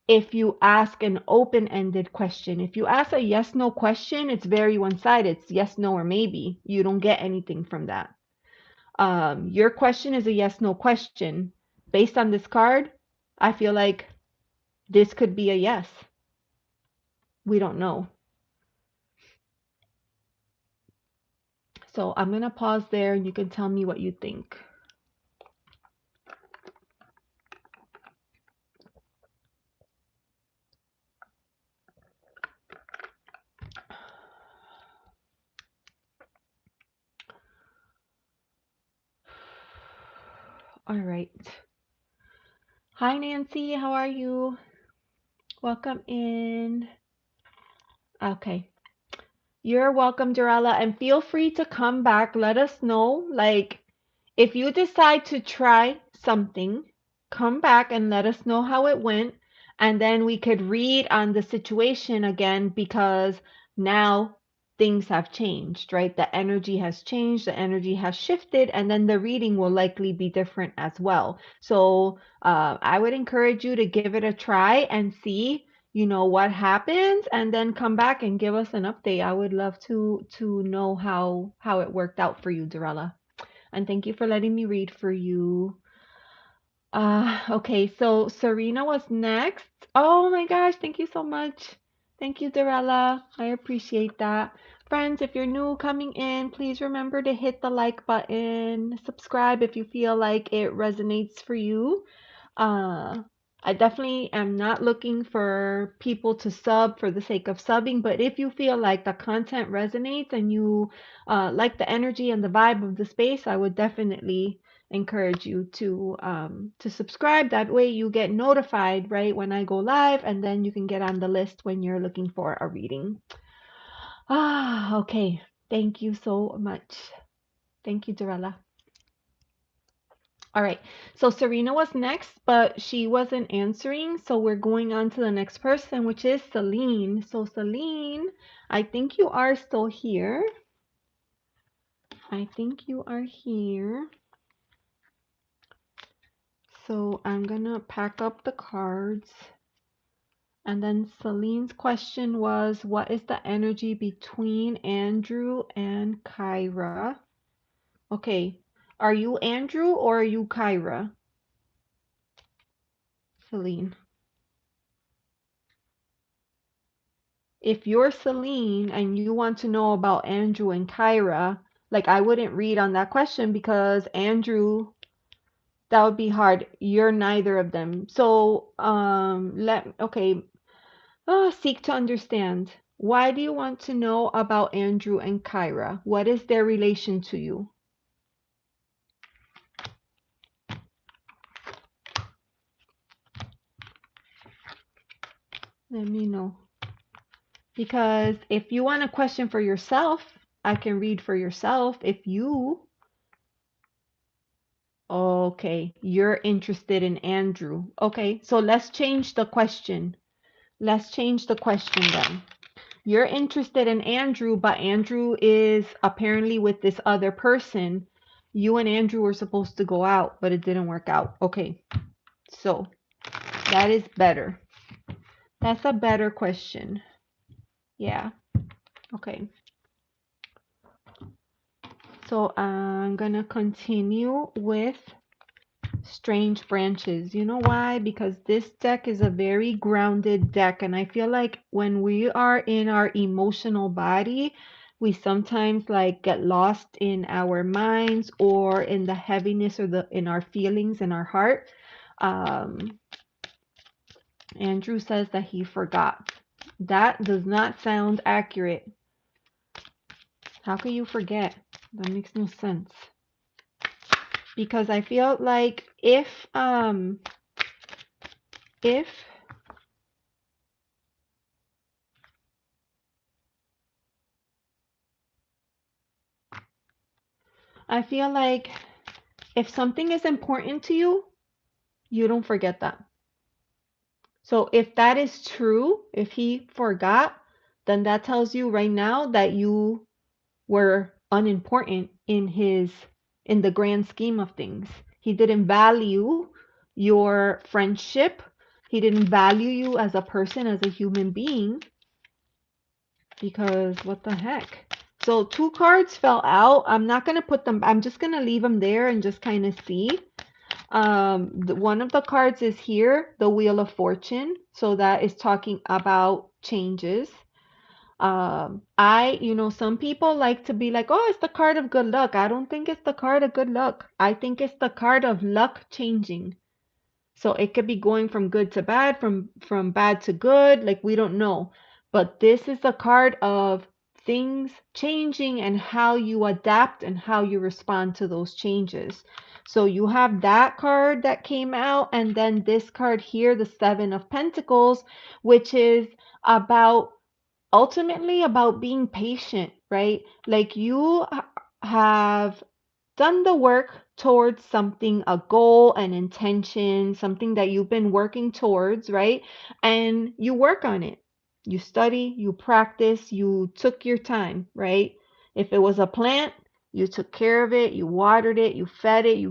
if you ask an open-ended question. If you ask a yes no question, it's very one-sided. It's yes no or maybe. You don't get anything from that. Your question is a yes no question. Based on this card, I feel like this could be a yes. We don't know. So I'm going to pause there and you can tell me what you think. All right. Hi, Nancy. How are you? Welcome in. Okay. You're welcome, Dorella. And feel free to come back. Let us know. Like, if you decide to try something, come back and let us know how it went. And then we could read on the situation again because now things have changed, right? The energy has changed, the energy has shifted, and then the reading will likely be different as well. So I would encourage you to give it a try and see what happens and then come back and give us an update. I would love to know how it worked out for you, Dorella. And thank you for letting me read for you. Okay, so Serena was next. Oh my gosh, thank you so much. Thank you, Dorella. I appreciate that. Friends, if you're new coming in, please remember to hit the like button, subscribe if you feel like it resonates for you. Uh, I definitely am not looking for people to sub for the sake of subbing, but if you feel like the content resonates and you like the energy and the vibe of the space, I would definitely encourage you to subscribe. That way you get notified right when I go live, and then you can get on the list when you're looking for a reading. Okay. Thank you so much. Thank you, Dorella. All right. So Serena was next, but she wasn't answering. So we're going on to the next person, which is Celine. So Celine, I think you are still here. I think you are here. So I'm gonna pack up the cards. And then Celine's question was, what is the energy between Andrew and Kyra? Okay. Are you Andrew or are you Kyra? Celine. If you're Celine and you want to know about Andrew and Kyra, like I wouldn't read on that question because Andrew, that would be hard. You're neither of them. So, seek to understand. Why do you want to know about Andrew and Kyra? What is their relation to you? Let me know. Because if you want a question for yourself, I can read for yourself. If you Okay, you're interested in Andrew. Okay, so let's change the question. Let's change the question then. You're interested in Andrew, but Andrew is apparently with this other person. You and Andrew were supposed to go out, but it didn't work out. Okay, so that is better. That's a better question. Yeah, okay. So I'm gonna continue with strange branches. You know why? Because this deck is a very grounded deck, and I feel like when we are in our emotional body, we sometimes like get lost in our minds or in the heaviness or the in our feelings in our heart. Um, Andrew says that he forgot. That does not sound accurate. How can you forget? That makes no sense. Because I feel like if I feel like if something is important to you, you don't forget that. So if that is true, if he forgot, then that tells you right now that you were unimportant in the grand scheme of things. He didn't value your friendship. He didn't value you as a person, as a human being, because what the heck? So two cards fell out. I'm not going to put them, I'm just going to leave them there and just kind of see. One of the cards is here, the Wheel of Fortune. So that is talking about changes. Some people like to be like, oh, it's the card of good luck. I don't think it's the card of good luck. I think it's the card of luck changing. So it could be going from good to bad, from bad to good, like we don't know. But this is a card of things changing and how you adapt and how you respond to those changes. So you have that card that came out, and then this card here, the Seven of Pentacles, which is about ultimately about being patient, right? Like you have done the work towards something, a goal, an intention, something that you've been working towards, right? And you work on it. You study, you practice, you took your time, right? If it was a plant, you took care of it, you watered it, you fed it,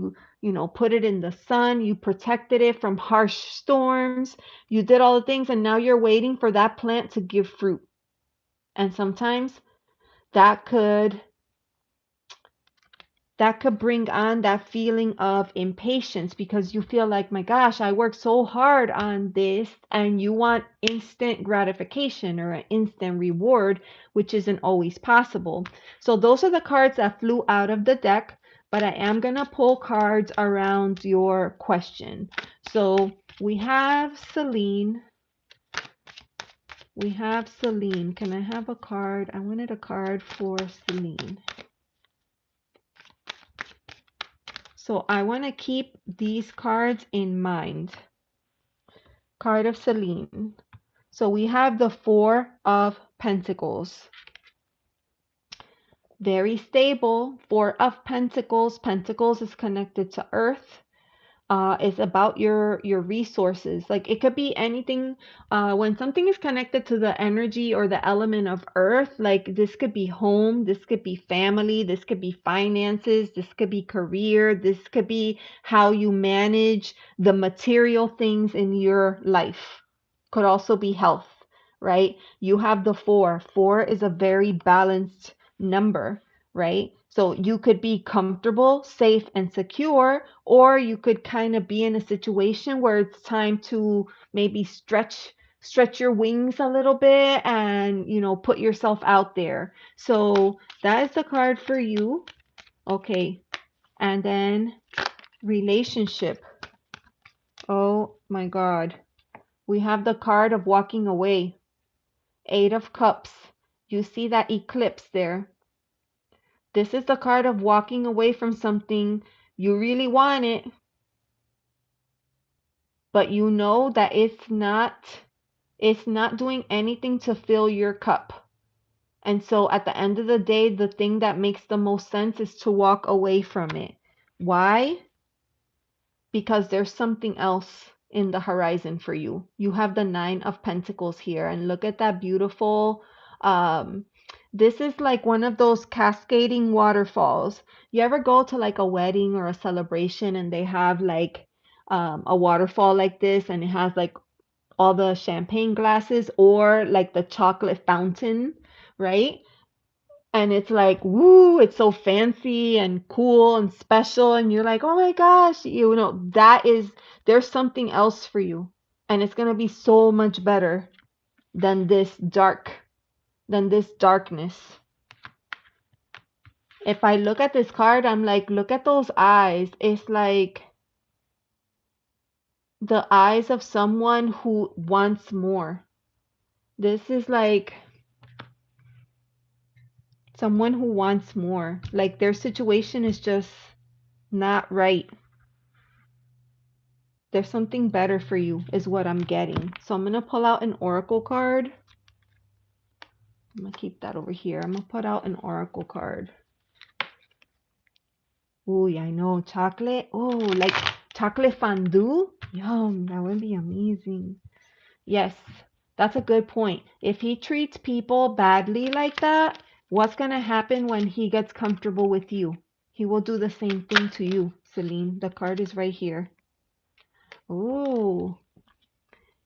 put it in the sun, you protected it from harsh storms, you did all the things, and now you're waiting for that plant to give fruit. And sometimes that could that could bring on that feeling of impatience because you feel like, my gosh, I worked so hard on this, and you want instant gratification or an instant reward, which isn't always possible. So those are the cards that flew out of the deck, but I am going to pull cards around your question. So we have Celine. We have Celine. Can I have a card? I wanted a card for Celine. So I want to keep these cards in mind. Card of Celine. So we have the Four of Pentacles. Very stable. Four of Pentacles. Pentacles is connected to Earth. Is about your resources. Like it could be anything. When something is connected to the energy or the element of earth, like this could be home, this could be family, this could be finances, this could be career, this could be how you manage the material things in your life. Could also be health, right? You have the four. Four is a very balanced number, right? So you could be comfortable, safe, and secure, or you could kind of be in a situation where it's time to maybe stretch your wings a little bit and, put yourself out there. So that is the card for you. Okay. And then relationship. Oh my God. We have the card of walking away. Eight of Cups. You see that eclipse there? This is the card of walking away from something you really wanted, but you know that it's not doing anything to fill your cup. And so at the end of the day, the thing that makes the most sense is to walk away from it. Why? Because there's something else in the horizon for you. You have the Nine of Pentacles here, and look at that beautiful this is like one of those cascading waterfalls. You ever go to like a wedding or a celebration and they have like a waterfall like this, and it has like all the champagne glasses or like the chocolate fountain, right? And it's like, woo, it's so fancy and cool and special, and you're like, oh my gosh, there's something else for you, and it's going to be so much better than this darkness. If I look at this card, I'm like, look at those eyes. It's like the eyes of someone who wants more. This is like someone who wants more. Like their situation is just not right. There's something better for you, is what I'm getting. So I'm going to pull out an oracle card. I'm going to keep that over here. I'm going to put out an oracle card. Oh, yeah, I know. Chocolate. Oh, like chocolate fondue. Yum, that would be amazing. Yes, that's a good point. If he treats people badly like that, what's going to happen when he gets comfortable with you? He will do the same thing to you, Celine. The card is right here. Oh,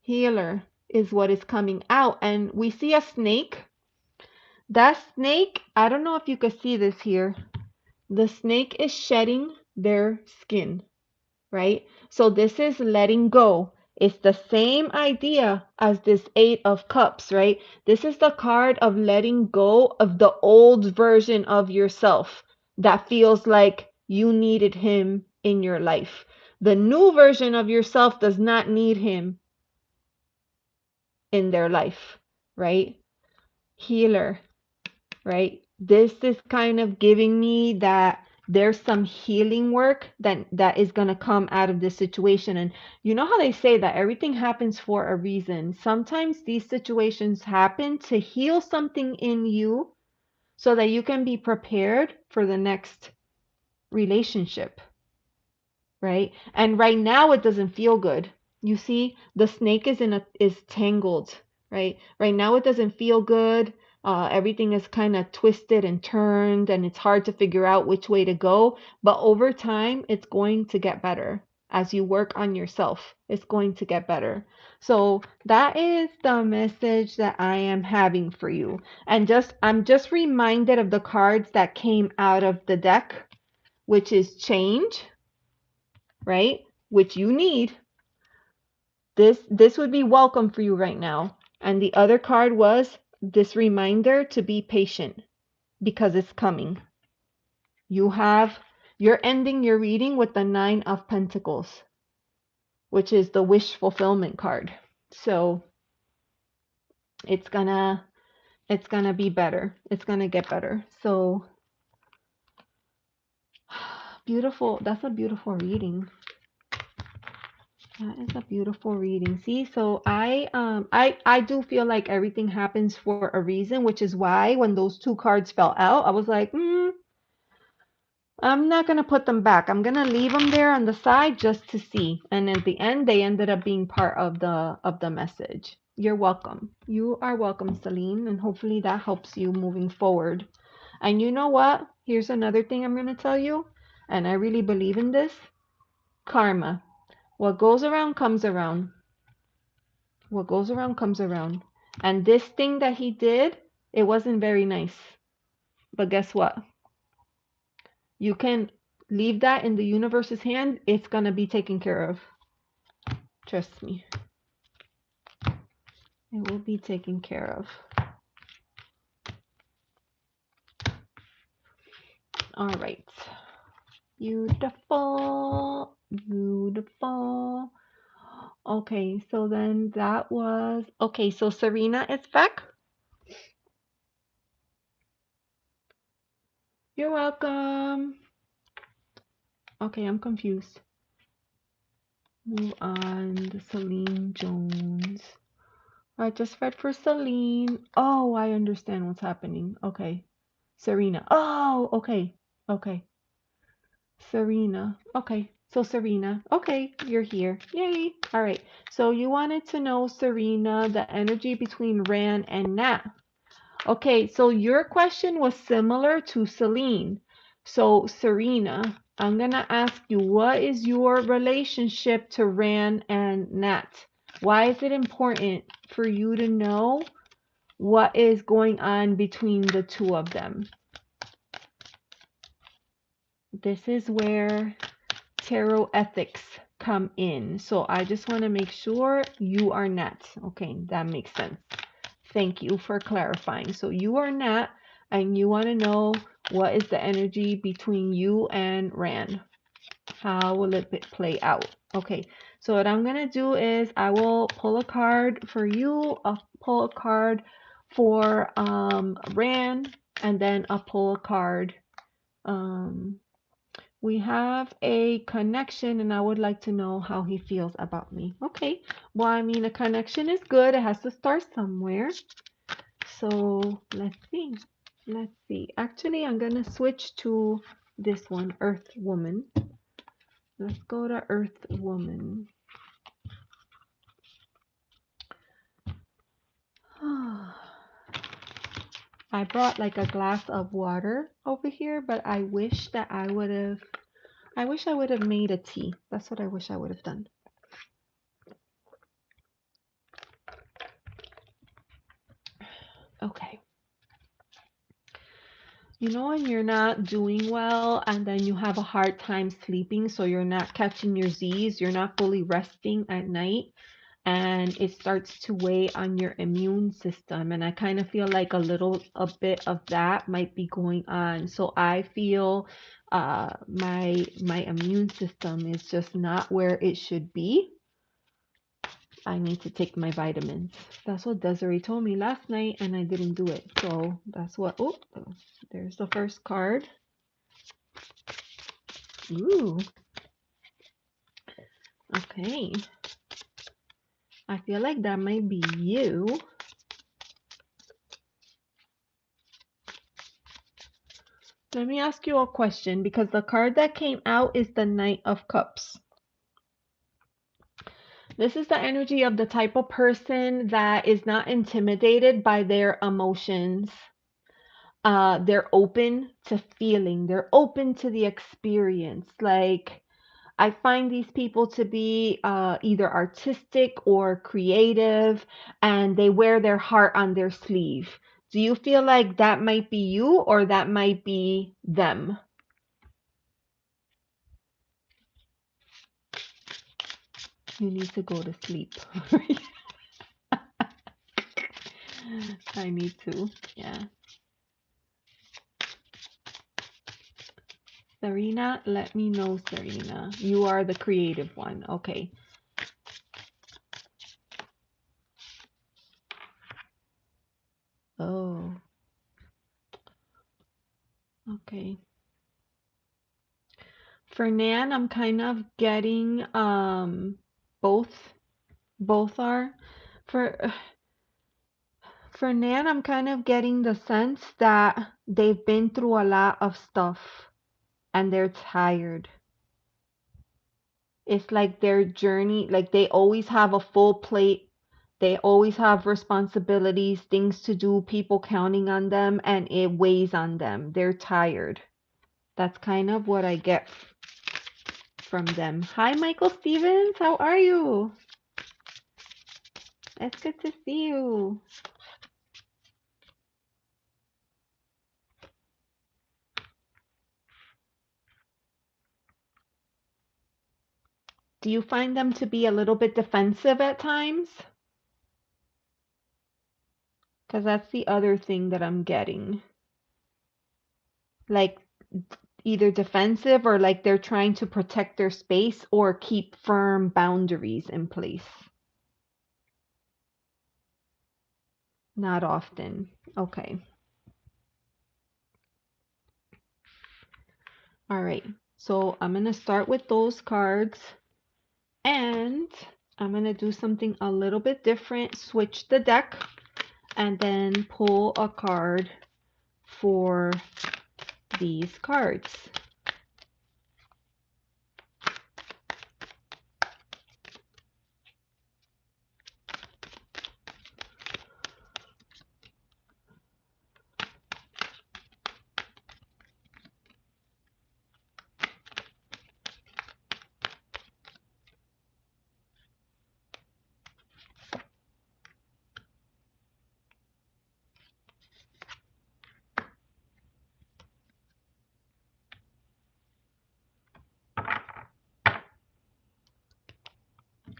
healer is what is coming out. And we see a snake. That snake, I don't know if you can see this here. The snake is shedding their skin, right? So this is letting go. It's the same idea as this Eight of Cups, right? This is the card of letting go of the old version of yourself that feels like you needed him in your life. The new version of yourself does not need him in their life, right? Healer, right? This is kind of giving me that there's some healing work that is going to come out of this situation. And you know how they say that everything happens for a reason. Sometimes these situations happen to heal something in you so that you can be prepared for the next relationship, right? And right now it doesn't feel good. You see, the snake is tangled, right? Right now it doesn't feel good. Everything is kind of twisted and turned, and it's hard to figure out which way to go. But over time, it's going to get better. As you work on yourself, it's going to get better. So that is the message that I am having for you. And I'm just reminded of the cards that came out of the deck which is change, right? Which you need. This would be welcome for you right now. And the other card was this reminder to be patient because it's coming. You're ending your reading with the 9 of Pentacles, which is the wish fulfillment card. So it's gonna be better. It's gonna get better. So beautiful. That's a beautiful reading. That is a beautiful reading. See, so I do feel like everything happens for a reason, which is why when those 2 cards fell out, I was like, I'm not gonna put them back. I'm gonna leave them there on the side just to see. And at the end, they ended up being part of the message. You're welcome. You are welcome, Celine, and hopefully that helps you moving forward. And you know what? Here's another thing I'm gonna tell you, and I really believe in this. Karma. What goes around comes around. What goes around comes around. And this thing that he did, it wasn't very nice. But guess what? You can leave that in the universe's hand. It's going to be taken care of. Trust me. It will be taken care of. All right. Beautiful. Beautiful. Okay, so then that was... Okay, so Serena is back. You're welcome. Okay, I'm confused. Move on to Celine Jones. I just read for Celine. Oh, I understand what's happening. Okay. Serena. Oh, okay. Okay. Serena. Okay. So Serena. Okay, you're here. Yay. All right. So you wanted to know, Serena, the energy between Ran and Nat. Okay, so your question was similar to Celine. So Serena, I'm going to ask you, what is your relationship to Ran and Nat? Why is it important for you to know what is going on between the 2 of them? This is where tarot ethics come in. So I just want to make sure you are Nat. Okay, that makes sense. Thank you for clarifying. So you are Nat, and you want to know what is the energy between you and Ran. How will it play out? Okay, so what I'm going to do is I will pull a card for you, I'll pull a card for Ran, and then I'll pull a card. We have a connection, and I would like to know how he feels about me. Okay, well, I mean, a connection is good. It has to start somewhere. So let's see. Let's see. Actually, I'm going to switch to this one, Earth Woman. Let's go to Earth Woman. I brought like a glass of water over here, but I wish that I would have made a tea. That's what I wish I would have done. Okay. You know when you're not doing well and then you have a hard time sleeping, so you're not catching your Z's, you're not fully resting at night, and it starts to weigh on your immune system. And I kind of feel like a bit of that might be going on. So I feel my immune system is just not where it should be. I need to take my vitamins. That's what Desiree told me last night, and I didn't do it. So that's what... Oh, there's the first card. Ooh. Okay. I feel like that might be you. Let me ask you a question, because the card that came out is the Knight of Cups. This is the energy of the type of person that is not intimidated by their emotions. They're open to feeling. They're open to the experience. Like, I find these people to be either artistic or creative, and they wear their heart on their sleeve. Do you feel like that might be you, or that might be them? You need to go to sleep. I need to. Yeah. Serena, let me know, Serena. You are the creative one. Okay. Oh, okay. For Nan, I'm kind of getting both both are for for Nan, I'm kind of getting the sense that they've been through a lot of stuff and they're tired. It's like their journey, like they always have a full plate. They always have responsibilities, things to do, people counting on them, and it weighs on them. They're tired. That's kind of what I get from them. Hi, Michael Stevens. How are you? It's good to see you. Do you find them to be a little bit defensive at times? Because that's the other thing that I'm getting. Like either defensive or like they're trying to protect their space or keep firm boundaries in place. Not often. Okay. All right. So I'm going to start with those cards and I'm going to do something a little bit different. Switch the deck and then pull a card for these cards.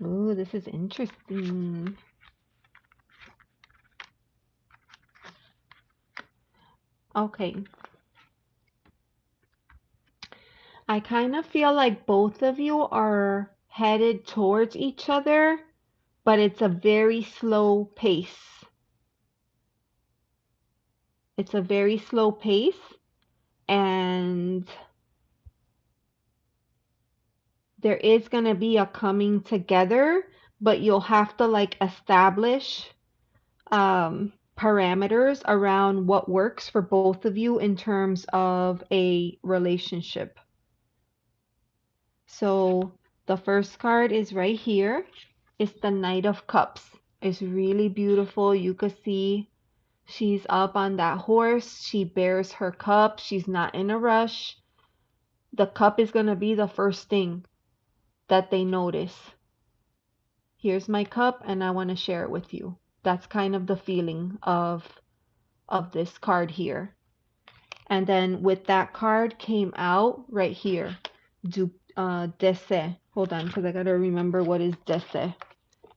Ooh, this is interesting. Okay. I kind of feel like both of you are headed towards each other, but it's a very slow pace. It's a very slow pace, and there is going to be a coming together, but you'll have to like establish parameters around what works for both of you in terms of a relationship. So the first card is right here. It's the Knight of Cups. It's really beautiful. You could see she's up on that horse. She bears her cup. She's not in a rush. The cup is going to be the first thing that they notice. Here's my cup and I want to share it with you. That's kind of the feeling of this card here. And then with that card came out right here. Desse. Hold on, because I got to remember what is Desse.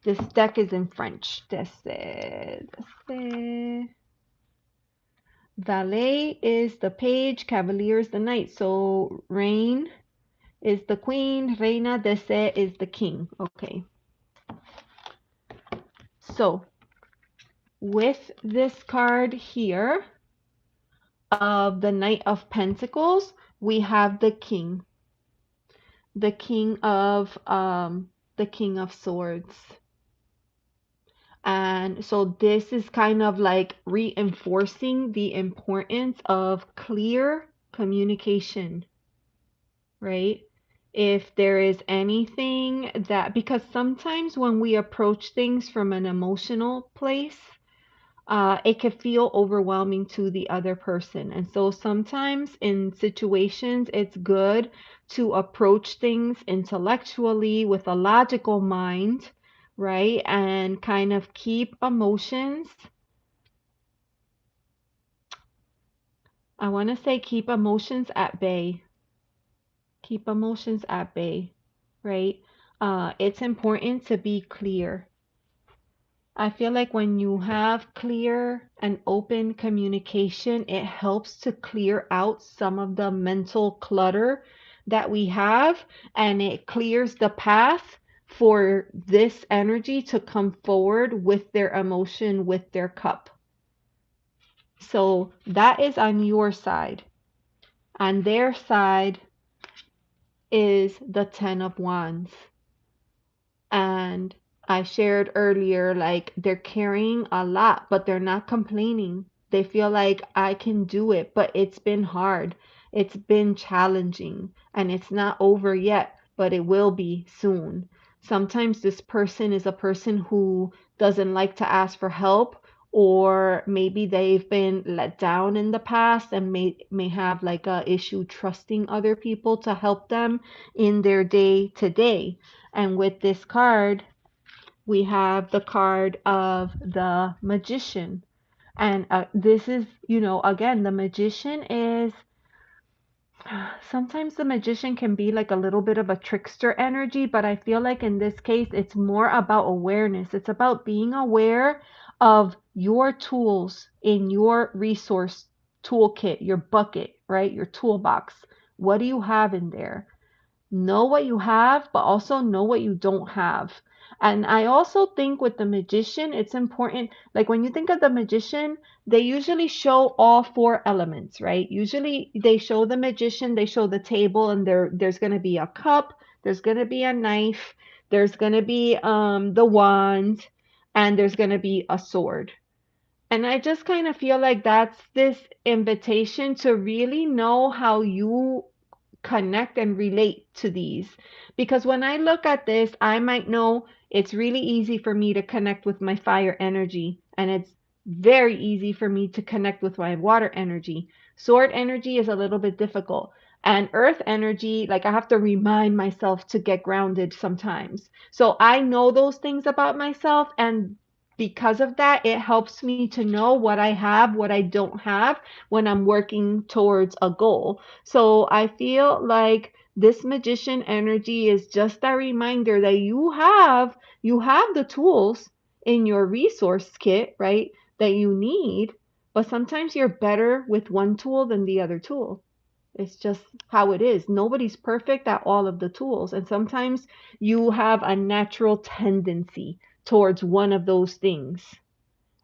This deck is in French. Desse. Valet is the page, Cavalier is the knight. So Reign is the queen, Reina Desse is the king. Okay. So with this card here of the Knight of Pentacles, we have the king. The king of swords. And so this is kind of like reinforcing the importance of clear communication, right? If there is anything that, because sometimes when we approach things from an emotional place, it could feel overwhelming to the other person. And so sometimes in situations, it's good to approach things intellectually with a logical mind, right? And kind of keep emotions. I want to say keep emotions at bay. Keep emotions at bay, right? It's important to be clear. I feel like when you have clear and open communication, it helps to clear out some of the mental clutter that we have, and it clears the path for this energy to come forward with their emotion, with their cup. So that is on your side. On their side is the Ten of Wands. And I shared earlier, like they're carrying a lot, but they're not complaining. They feel like I can do it, but it's been hard. It's been challenging, and it's not over yet, but it will be soon. Sometimes this person is a person who doesn't like to ask for help, or maybe they've been let down in the past and may have like a issue trusting other people to help them in their day to day. And with this card, we have the card of the magician. And this is, again, the magician is sometimes the magician can be like a little bit of a trickster energy, but I feel like in this case, it's more about awareness. It's about being aware of your tools in your resource toolkit, your bucket, right? Your toolbox. What do you have in there? Know what you have, but also know what you don't have. And I also think with the magician, it's important, like when you think of the magician, they usually show all four elements, right? Usually they show the magician, they show the table, and there's going to be a cup, there's going to be a knife, there's going to be the wand, and there's going to be a sword. And I just kind of feel like that's this invitation to really know how you connect and relate to these. Because when I look at this, I might know it's really easy for me to connect with my fire energy, and it's very easy for me to connect with my water energy. Sword energy is a little bit difficult. And earth energy, like I have to remind myself to get grounded sometimes. So I know those things about myself, and because of that, it helps me to know what I have, what I don't have when I'm working towards a goal. So I feel like this magician energy is just a reminder that you have the tools in your resource kit, right? That you need, but sometimes you're better with one tool than the other tool. It's just how it is. Nobody's perfect at all of the tools, and sometimes you have a natural tendency towards one of those things,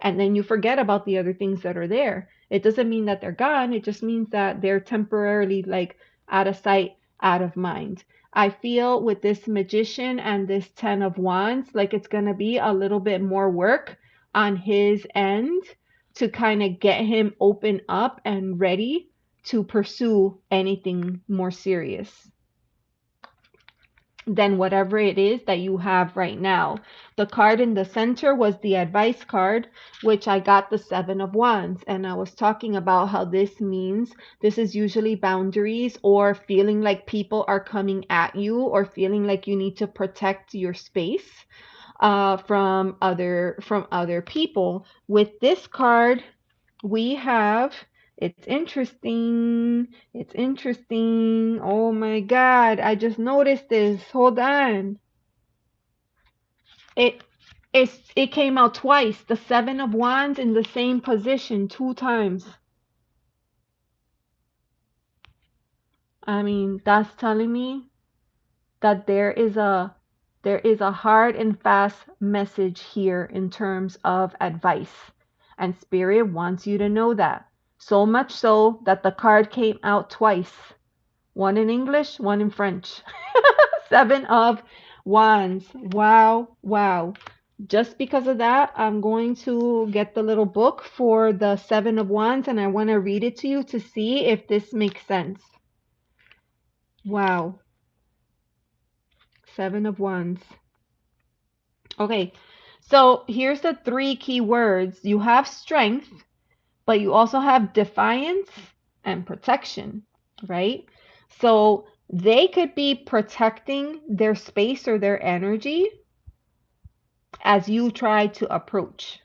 and then you forget about the other things that are there. It doesn't mean that they're gone. It just means that they're temporarily like out of sight, out of mind. I feel with this magician and this 10 of wands, like it's going to be a little bit more work on his end to kind of get him open up and ready to pursue anything more serious than whatever it is that you have right now. The card in the center was the advice card, which I got the Seven of Wands. And I was talking about how this means this is usually boundaries or feeling like people are coming at you or feeling like you need to protect your space from other people. With this card, we have it's interesting. It's interesting. Oh my God. I just noticed this. Hold on. It it came out twice. The Seven of Wands in the same position two times. I mean, that's telling me that there is a hard and fast message here in terms of advice. And Spirit wants you to know that. So much so that the card came out twice. One in English, one in French. Seven of Wands. Wow, wow. Just because of that, I'm going to get the little book for the Seven of Wands and I want to read it to you to see if this makes sense. Wow. Seven of Wands. Okay, so here's the three key words. You have strength, but you also have defiance and protection, right? So they could be protecting their space or their energy as you try to approach.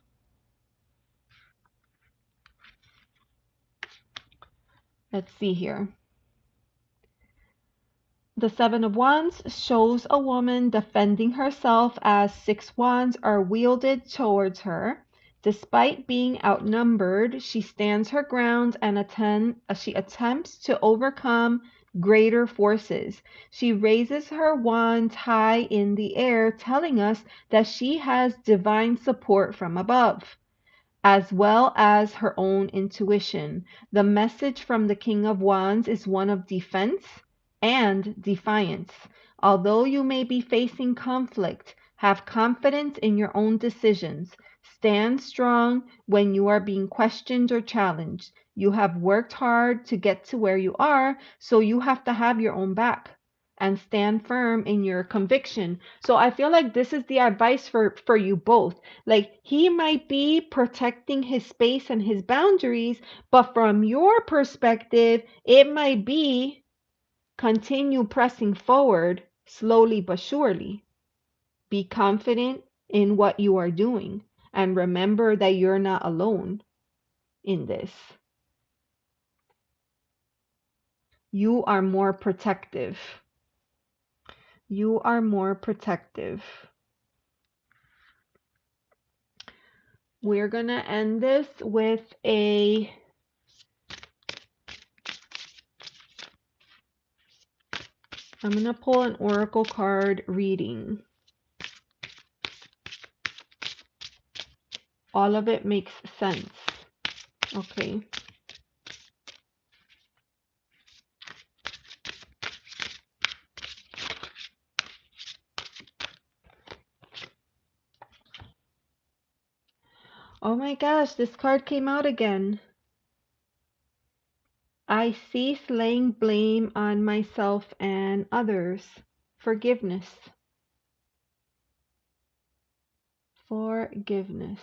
Let's see here. The Seven of Wands shows a woman defending herself as six wands are wielded towards her. Despite being outnumbered, she stands her ground and she attempts to overcome greater forces. She raises her wand high in the air, telling us that she has divine support from above, as well as her own intuition. The message from the King of Wands is one of defense and defiance. Although you may be facing conflict, have confidence in your own decisions. Stand strong when you are being questioned or challenged. You have worked hard to get to where you are, so you have to have your own back and stand firm in your conviction. So I feel like this is the advice for you both. Like, he might be protecting his space and his boundaries, but from your perspective, it might be continue pressing forward slowly but surely. Be confident in what you are doing and remember that you're not alone in this. You are more protective. You are more protective. We're going to end this with I'm going to pull an oracle card reading. All of it makes sense. Okay. Oh my gosh, this card came out again. I cease laying blame on myself and others. Forgiveness. Forgiveness.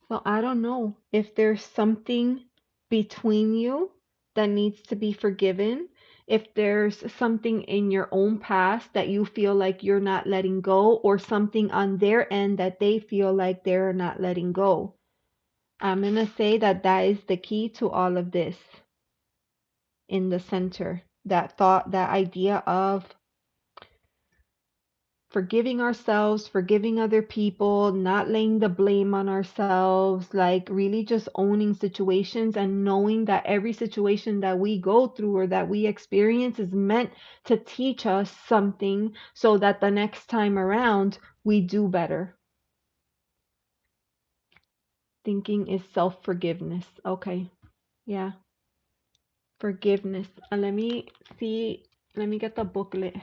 So I don't know if there's something between you that needs to be forgiven. If there's something in your own past that you feel like you're not letting go, or something on their end that they feel like they're not letting go. I'm going to say that that is the key to all of this in the center. That thought, that idea of forgiving ourselves, forgiving other people, not laying the blame on ourselves, like really just owning situations and knowing that every situation that we go through or that we experience is meant to teach us something so that the next time around we do better. Thinking is self-forgiveness. Okay. Yeah. Forgiveness. And let me get the booklet,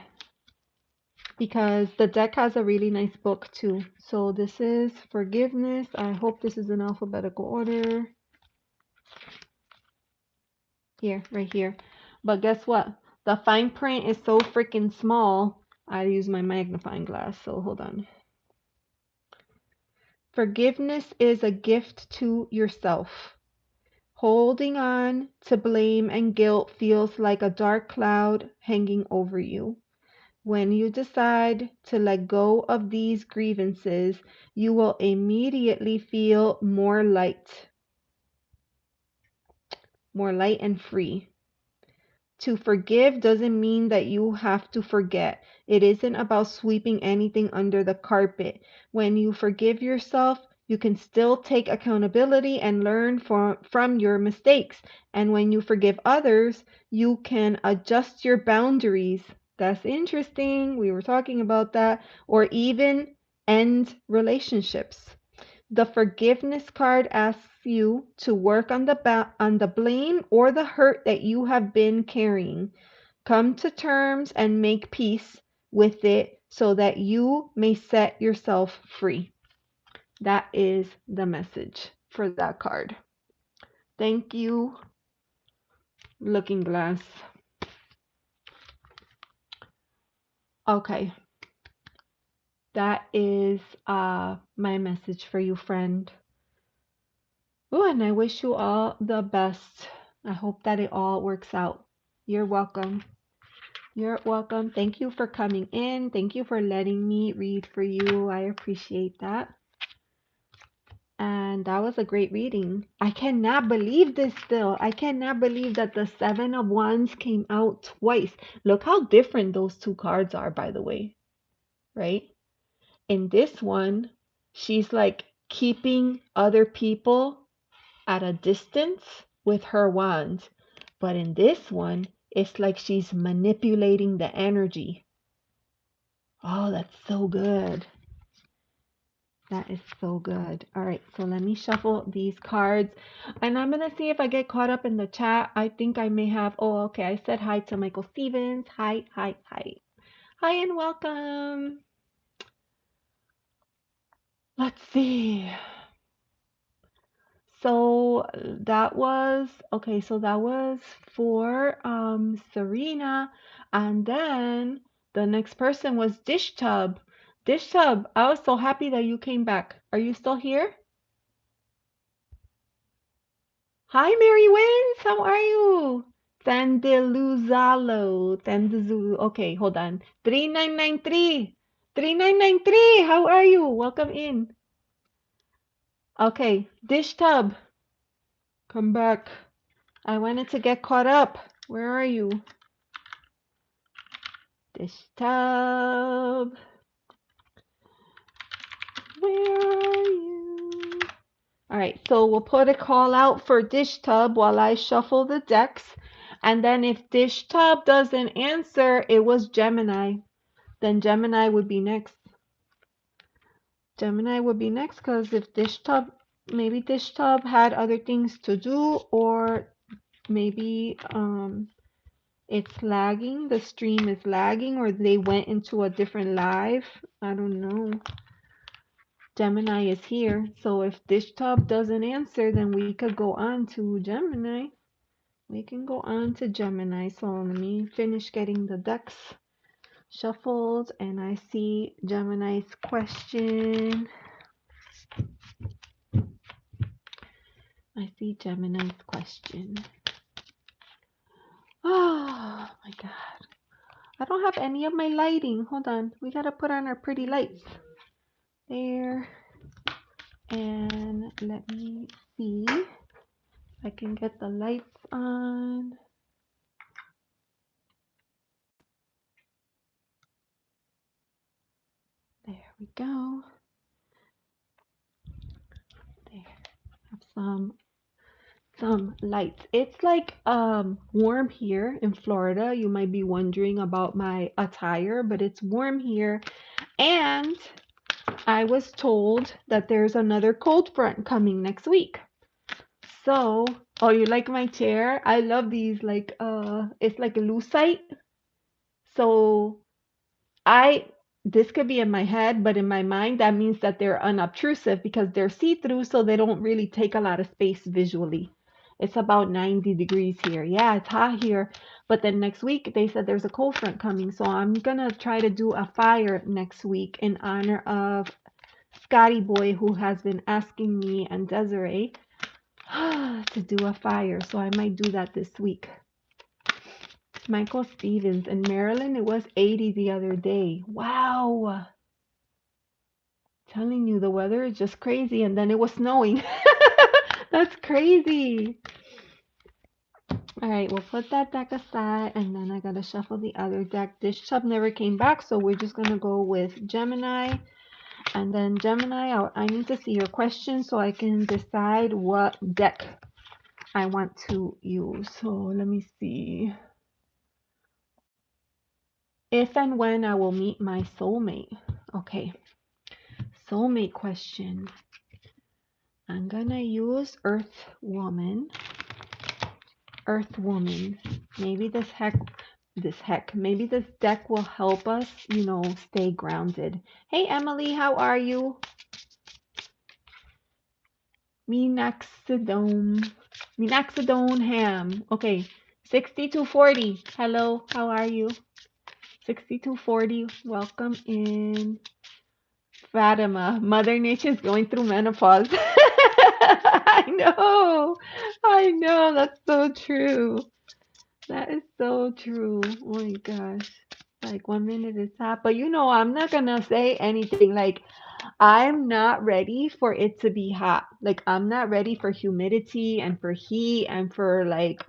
because the deck has a really nice book too. So this is forgiveness. I hope this is in alphabetical order. Here, right here. But guess what? The fine print is so freaking small. I use my magnifying glass, so hold on. Forgiveness is a gift to yourself. Holding on to blame and guilt feels like a dark cloud hanging over you. When you decide to let go of these grievances, you will immediately feel more light and free. To forgive doesn't mean that you have to forget. It isn't about sweeping anything under the carpet. When you forgive yourself, you can still take accountability and learn from your mistakes. And when you forgive others, you can adjust your boundaries. That's interesting. We were talking about that. Or even end relationships. The forgiveness card asks you to work on the blame or the hurt that you have been carrying. Come to terms and make peace with it so that you may set yourself free. That is the message for that card. Thank you, Looking Glass. Okay. That is my message for you, friend. Oh, and I wish you all the best. I hope that it all works out. You're welcome. You're welcome. Thank you for coming in. Thank you for letting me read for you. I appreciate that. And that was a great reading. I cannot believe this still. I cannot believe that the Seven of Wands came out twice. Look how different those two cards are, by the way, right? In this one, she's like keeping other people at a distance with her wand. But in this one, it's like she's manipulating the energy. Oh, that's so good. That is so good. All right, so let me shuffle these cards. And I'm going to see if I get caught up in the chat. I think I may have. Oh, okay. I said hi to Michael Stevens. Hi, hi, hi. Hi and welcome. Let's see. So that was okay, so that was for Serena, and then the next person was Dish Tub. Dish Tub, I was so happy that you came back. Are you still here? Hi Mary Wins, how are you? Tandeluzalo, Tandezulu. Okay, hold on. 3993. 3993, how are you? Welcome in. Okay, Dish Tub, come back. I wanted to get caught up. Where are you? Dish tub. Where are you? All right, so we'll put a call out for Dish Tub while I shuffle the decks. And then if Dish Tub doesn't answer, it was Gemini. Then Gemini would be next. Gemini would be next because if Dish Tub, maybe Dish Tub had other things to do, or maybe it's lagging, the stream is lagging, or they went into a different live. I don't know. Gemini is here, so if Dish Tub doesn't answer, then we could go on to Gemini. We can go on to Gemini. So let me finish getting the decks shuffled, and I see Gemini's question. I see Gemini's question. Oh my god. I don't have any of my lighting. Hold on. We gotta put on our pretty lights. There. And let me see if I can get the lights on. There we go. There. Have some lights. It's like warm here in Florida. You might be wondering about my attire, but it's warm here. And I was told that there's another cold front coming next week. So, oh, you like my chair? I love these. Like, it's like a lucite. So I this could be in my head, but in my mind, that means that they're unobtrusive because they're see-through, so they don't really take a lot of space visually. It's about 90 degrees here. Yeah, it's hot here. But then next week, they said there's a cold front coming. So I'm going to try to do a fire next week in honor of Scotty Boy, who has been asking me and Desiree to do a fire. So I might do that this week. Michael Stevens. In Maryland, it was 80 the other day. Wow. Telling you, the weather is just crazy. And then it was snowing. That's crazy. All right, we'll put that deck aside. And then I got to shuffle the other deck. Dish Tub never came back. So we're just going to go with Gemini. And then Gemini, I need to see your question so I can decide what deck I want to use. So let me see. If and when I will meet my soulmate. Okay. Soulmate question. I'm gonna use Earth Woman. Earth Woman. Maybe maybe this deck will help us, stay grounded. Hey Emily, how are you? Minoxidone ham. Okay. 6240. Hello, how are you? 6240. Welcome in. Fatima, Mother Nature's going through menopause. I know, that's so true. That is so true. Oh my gosh. Like 1 minute is hot, but I'm not gonna say anything like, I'm not ready for it to be hot. Like I'm not ready for humidity and for heat and for like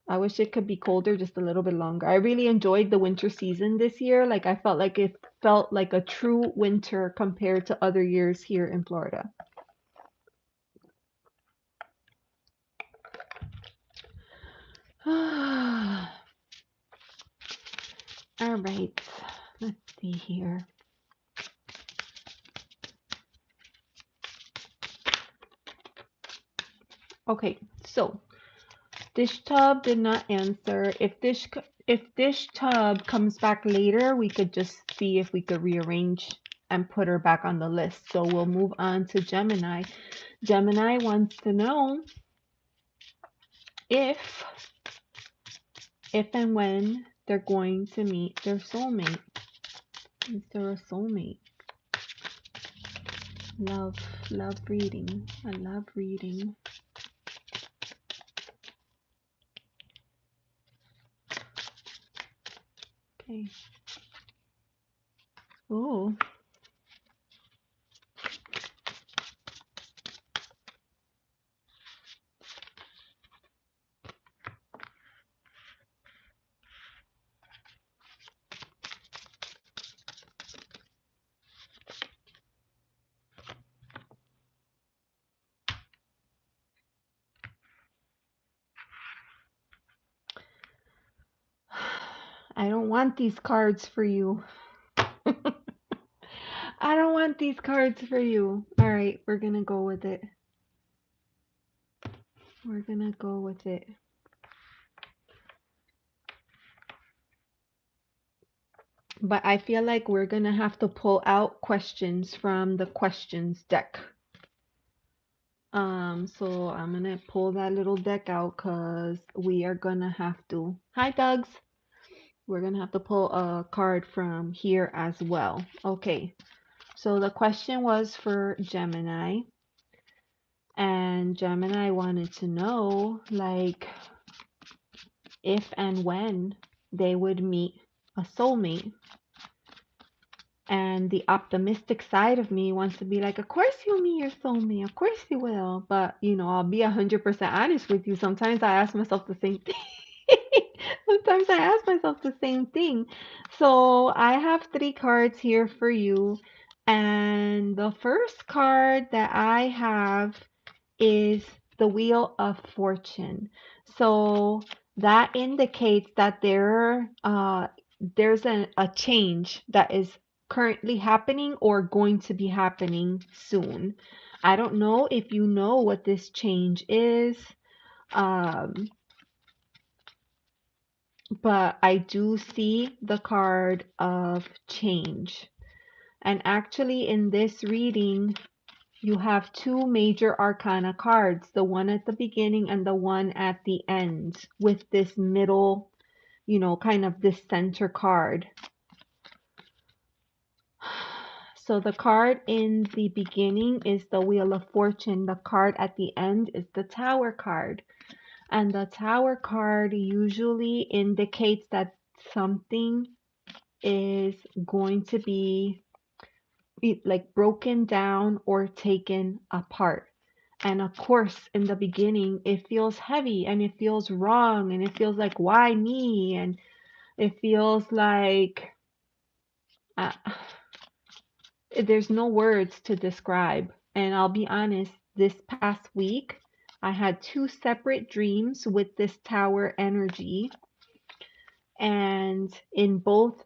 I wish it could be colder just a little bit longer. I really enjoyed the winter season this year. Like I felt like it felt like a true winter compared to other years here in Florida. All right. Let's see here. Okay, so dish tub did not answer. If dish tub comes back later, we could just see if we could rearrange and put her back on the list. So we'll move on to Gemini. Gemini wants to know if and when they're going to meet their soulmate. Is there a soulmate? Love, love reading. I love reading. Okay. Ooh. I don't want these cards for you. I don't want these cards for you. All right, we're gonna go with it. We're gonna go with it. But I feel like we're gonna have to pull out questions from the questions deck. So I'm gonna pull that little deck out because we are gonna have to. Hi, Doug's. We're gonna have to pull a card from here as well. Okay. So the question was for Gemini, and Gemini wanted to know, like, if and when they would meet a soulmate. And the optimistic side of me wants to be like, of course you'll meet your soulmate, of course you will. But, I'll be 100% honest with you. Sometimes I ask myself the same thing. Sometimes I ask myself the same thing. So I have 3 cards here for you. And the first card that I have is the Wheel of Fortune. So that indicates that there's a change that is currently happening or going to be happening soon. I don't know if you know what this change is, um, but I do see the card of change. And actually, in this reading, you have 2 major arcana cards, the one at the beginning and the one at the end, with this middle, kind of this center card. So the card in the beginning is the Wheel of Fortune. The card at the end is the Tower card. And the Tower card usually indicates that something is going to be like broken down or taken apart. And of course, in the beginning, it feels heavy and it feels wrong and it feels like, why me? And it feels like uh, there's no words to describe. And I'll be honest, this past week, I had 2 separate dreams with this tower energy. And in both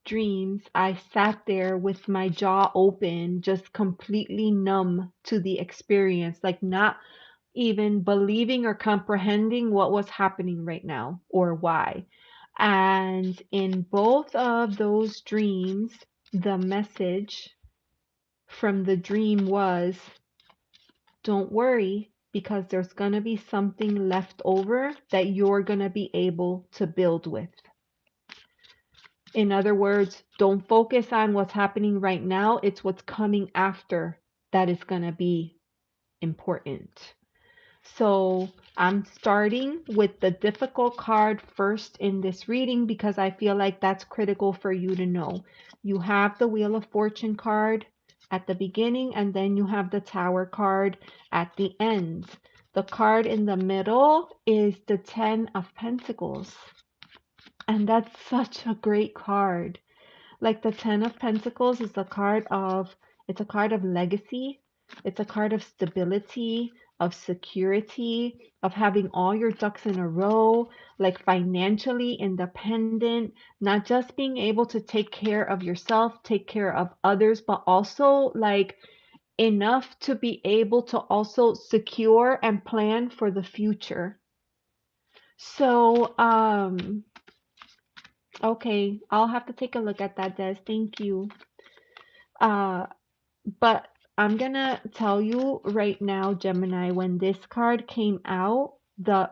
dreams, I sat there with my jaw open, just completely numb to the experience, like not even believing or comprehending what was happening right now or why. And in both of those dreams, the message from the dream was, don't worry, because there's going to be something left over that you're going to be able to build with. In other words, don't focus on what's happening right now. It's what's coming after that is going to be important. So I'm starting with the difficult card first in this reading because I feel like that's critical for you to know. You have the Wheel of Fortune card at the beginning, and then you have the Tower card at the end. The card in the middle is the Ten of Pentacles, and that's such a great card. Like the Ten of Pentacles is a card of, it's a card of legacy. It's a card of stability, of security, of having all your ducks in a row, like financially independent, not just being able to take care of yourself, take care of others, but also like enough to be able to also secure and plan for the future. So, okay, I'll have to take a look at that, Des. Thank you. Uh, But I'm gonna tell you right now, Gemini, when this card came out, the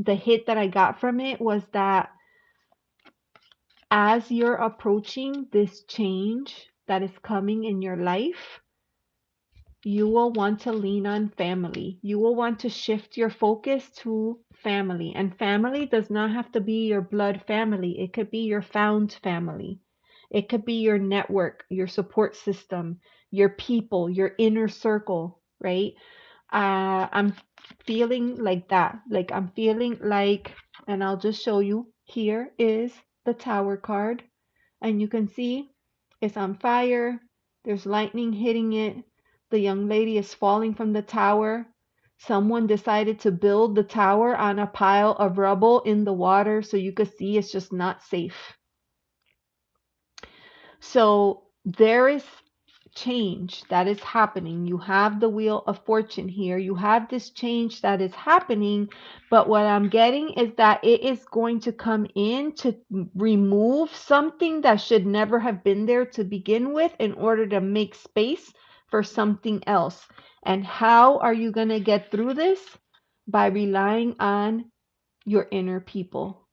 hit that I got from it was that as you're approaching this change that is coming in your life, you will want to lean on family. You will want to shift your focus to family. And family does not have to be your blood family. It could be your found family. It could be your network, your support system, your people, your inner circle, right? I'm feeling like that. Like I'm feeling like, and I'll just show you. Here is the Tower card, and you can see it's on fire. There's lightning hitting it. The young lady is falling from the tower. Someone decided to build the tower on a pile of rubble in the water, so you could see it's just not safe. So there is change that is happening. You have the Wheel of Fortune here. You have this change that is happening, but what I'm getting is that it is going to come in to remove something that should never have been there to begin with in order to make space for something else. And how are you going to get through this? By relying on your inner people.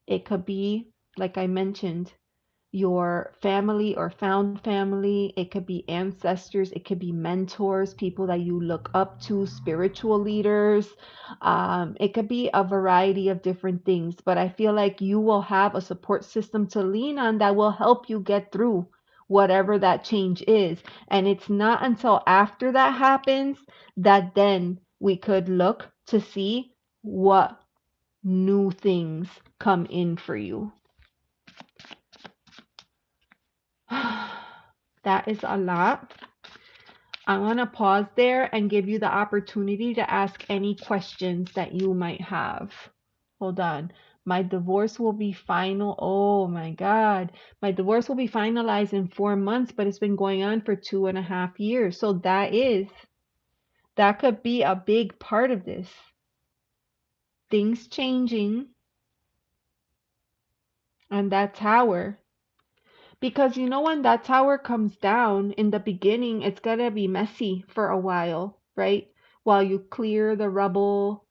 It could be, like I mentioned, your family or found family. It could be ancestors. It could be mentors, people that you look up to, spiritual leaders. It could be a variety of different things. But I feel like you will have a support system to lean on that will help you get through whatever that change is. And it's not until after that happens that then we could look to see what new things come in for you. That is a lot. I want to pause there and give you the opportunity to ask any questions that you might have. Hold on. My divorce will be final. Oh my God. My divorce will be finalized in 4 months, but it's been going on for 2.5 years. So that could be a big part of this. Things changing and that tower. Because you know, when that tower comes down in the beginning, it's gonna be messy for a while, right? While you clear the rubble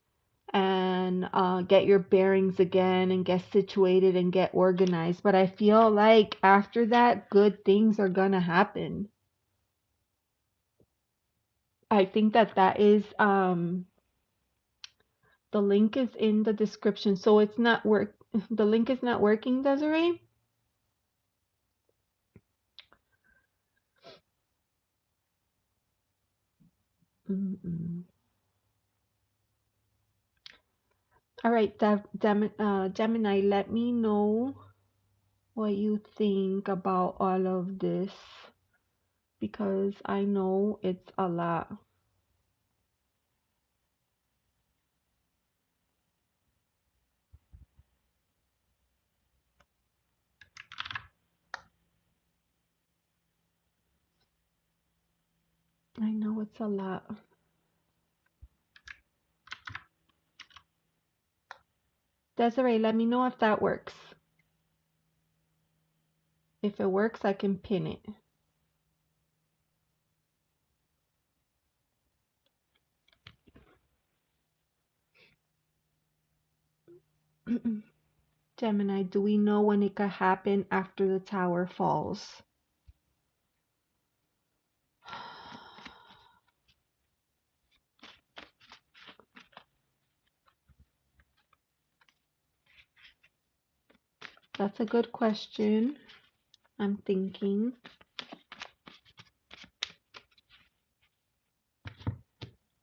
and get your bearings again and get situated and get organized. But I feel like after that, good things are gonna happen. I think that is the link is in the description. So it's not work. The link is not working, Desiree. Mm-mm. All right, Gemini, let me know what you think about all of this because I know it's a lot. I know it's a lot. Desiree, let me know if that works. If it works, I can pin it. Gemini, do we know when it could happen after the tower falls? That's a good question. I'm thinking.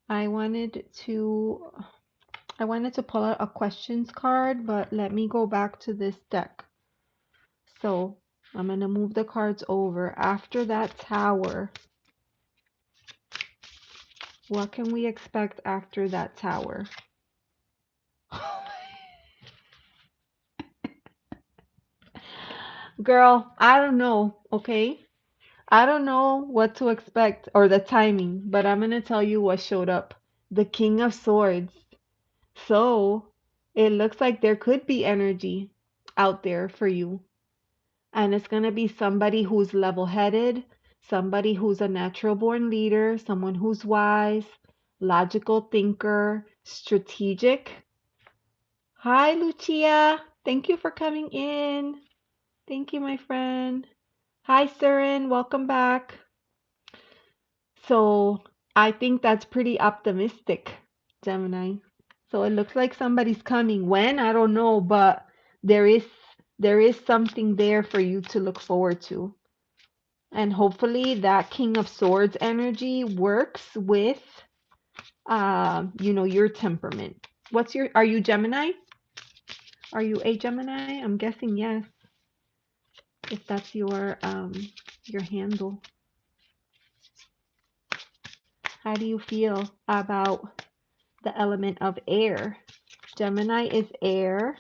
I wanted to I wanted to pull out a questions card, but let me go back to this deck. So I'm gonna move the cards over. After that tower, what can we expect after that tower? Girl, I don't know, okay? I don't know what to expect or the timing, but I'm gonna tell you what showed up. The King of Swords. So it looks like there could be energy out there for you. And it's gonna be somebody who's level-headed, somebody who's a natural born leader, someone who's wise, logical thinker, strategic. Hi, Lucia. Thank you for coming in. Thank you, my friend. Hi, Suren. Welcome back. So I think that's pretty optimistic, Gemini. So it looks like somebody's coming. When? I don't know, but there is there is something there for you to look forward to. And hopefully that King of Swords energy works with your temperament. Are you Gemini? Are you a Gemini? I'm guessing yes, if that's your handle. How do you feel about the element of air? Gemini is air.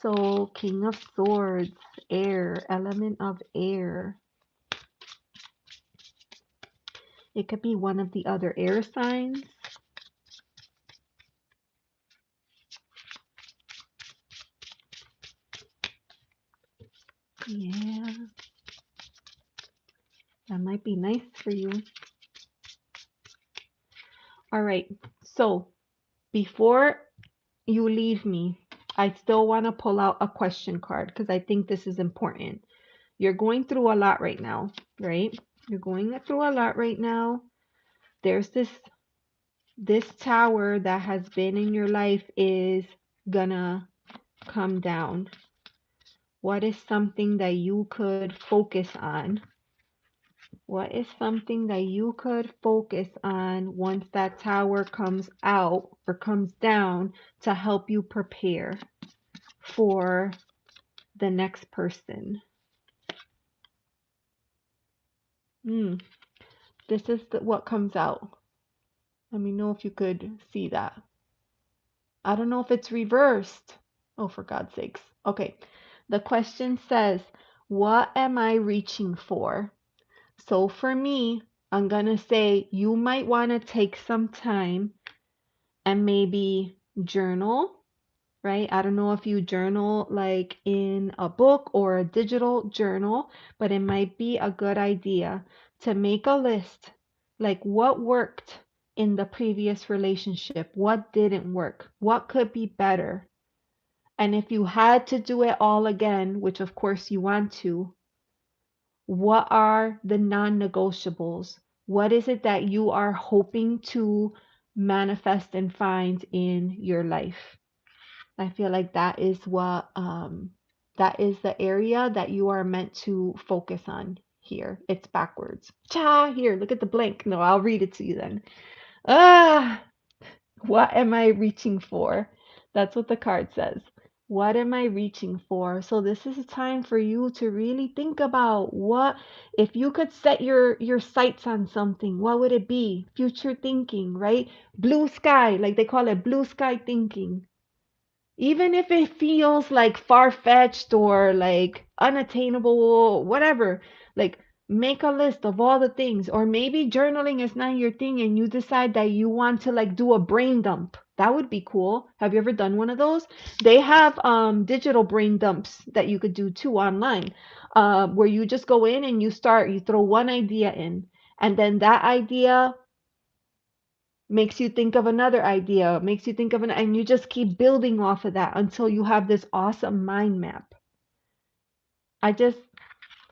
So King of Swords, air, element of air. It could be one of the other air signs. Yeah, that might be nice for you. All right, so before you leave me, I still want to pull out a question card because I think this is important. You're going through a lot right now, right? You're going through a lot right now. There's this tower that has been in your life is gonna come down. What is something that you could focus on? What is something that you could focus on once that tower comes out or comes down to help you prepare for the next person? Hmm. This is what comes out. Let me know if you could see that. I don't know if it's reversed. Oh, for God's sakes. Okay. The question says, what am I reaching for? So for me, I'm going to say you might want to take some time and maybe journal, right? I don't know if you journal like in a book or a digital journal, but it might be a good idea to make a list like what worked in the previous relationship, what didn't work, what could be better. And if you had to do it all again, which of course you want to, what are the non-negotiables? What is it that you are hoping to manifest and find in your life? I feel like that is the area that you are meant to focus on here. It's backwards. Cha, here, look at the blank. No, I'll read it to you then. Ah, what am I reaching for? That's what the card says. What am I reaching for? So this is a time for you to really think about what if you could set your sights on something, what would it be? Future thinking, right? Blue sky, like they call it blue sky thinking. Even if it feels like far-fetched or like unattainable, whatever, like make a list of all the things. Or maybe journaling is not your thing and you decide that you want to like do a brain dump. That would be cool. Have you ever done one of those? They have digital brain dumps that you could do too online, where you just go in and you throw one idea in, and then that idea makes you think of another idea, makes you think of and you just keep building off of that until you have this awesome mind map. I just,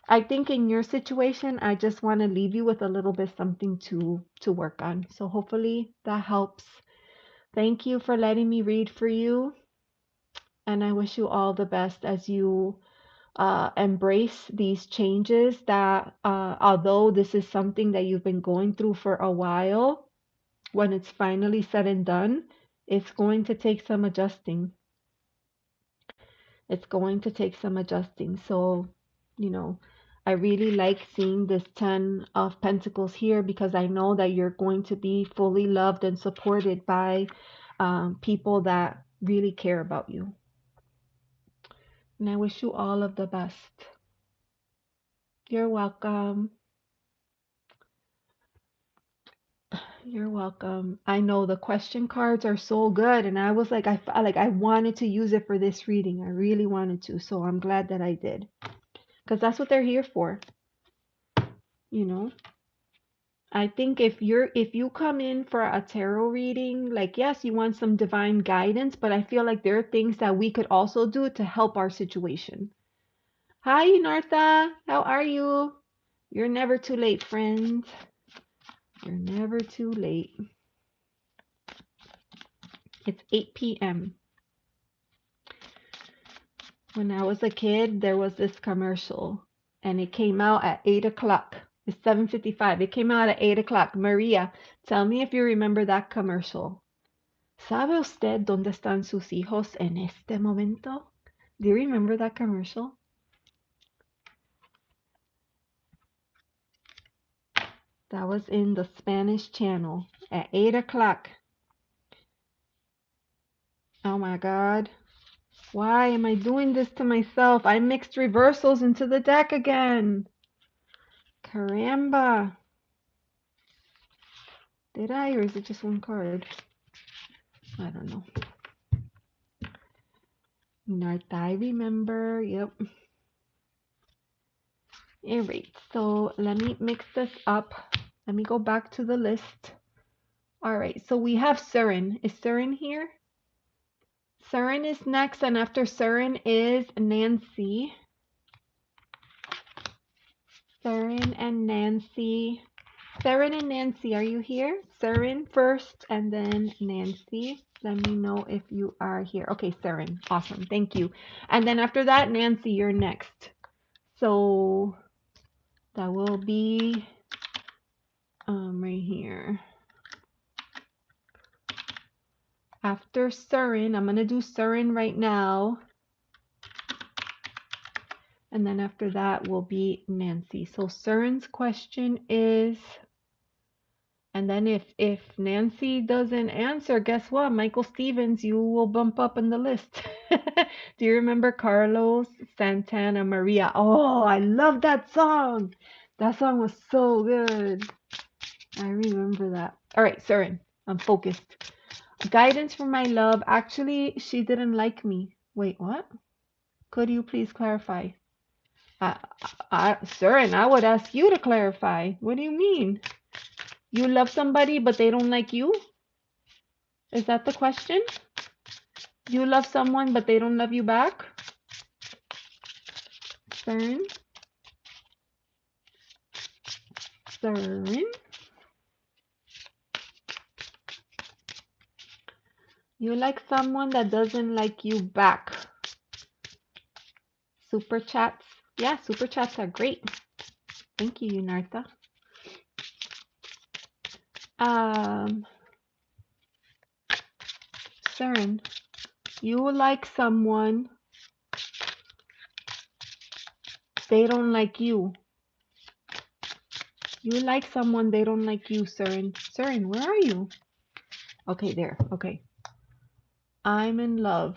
I think in your situation, I just want to leave you with a little bit something to work on. So hopefully that helps. Thank you for letting me read for you. And I wish you all the best as you embrace these changes that, although this is something that you've been going through for a while, when it's finally said and done, it's going to take some adjusting. It's going to take some adjusting. So, you know, I really like seeing this 10 of Pentacles here because I know that you're going to be fully loved and supported by people that really care about you. And I wish you all of the best. You're welcome. You're welcome. I know the question cards are so good, and I was like, I wanted to use it for this reading. I really wanted to, so I'm glad that I did, because that's what they're here for. You know, I think if you come in for a tarot reading, like yes, you want some divine guidance, but I feel like there are things that we could also do to help our situation. Hi, Eunartha. How are you? You're never too late, friends. You're never too late. It's 8 p.m. When I was a kid, there was this commercial, and it came out at 8 o'clock. It's 7:55. It came out at 8 o'clock. Maria, tell me if you remember that commercial. ¿Sabe usted dónde están sus hijos en este momento? Do you remember that commercial? That was in the Spanish channel at 8 o'clock. Oh my God. Why am I doing this to myself? I mixed reversals into the deck again. Caramba. Did I, or is it just one card? I don't know. Eunartha, I remember. Yep. All right. So let me mix this up. Let me go back to the list. All right. So we have Suren. Is Suren here? Suren is next, and after Suren is Nancy. Suren and Nancy. Suren and Nancy, are you here? Suren first, and then Nancy. Let me know if you are here. Okay, Suren. Awesome. Thank you. And then after that, Nancy, you're next. So that will be right here. After Suren, I'm going to do Suren right now. And then after that will be Nancy. So Suren's question is, and then if Nancy doesn't answer, guess what? Michael Stevens, you will bump up in the list. Do you remember Carlos Santana Maria? Oh, I love that song. That song was so good. I remember that. All right, Suren, I'm focused. Guidance for my love. Actually, she didn't like me. Wait, what? Could you please clarify? Suren, I would ask you to clarify. What do you mean? You love somebody, but they don't like you? Is that the question? You love someone, but they don't love you back? Suren? Suren? You like someone that doesn't like you back. Super chats. Yeah, super chats are great. Thank you, Eunartha. Suren, you like someone, they don't like you. You like someone, they don't like you, Suren. Suren, where are you? Okay, there. Okay. I'm in love.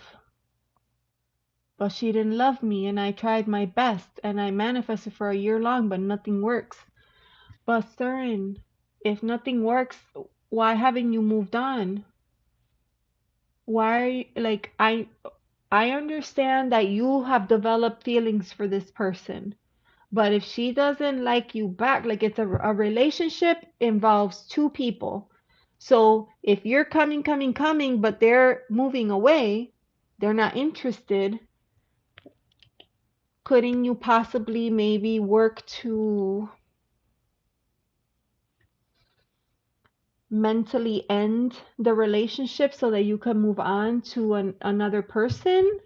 But she didn't love me, and I tried my best, and I manifested for a year long, but nothing works. But Suren, if nothing works, why haven't you moved on? Why, like, I understand that you have developed feelings for this person. But if she doesn't like you back, like it's a relationship involves two people. So if you're coming, but they're moving away, they're not interested, couldn't you possibly maybe work to mentally end the relationship so that you can move on to another person?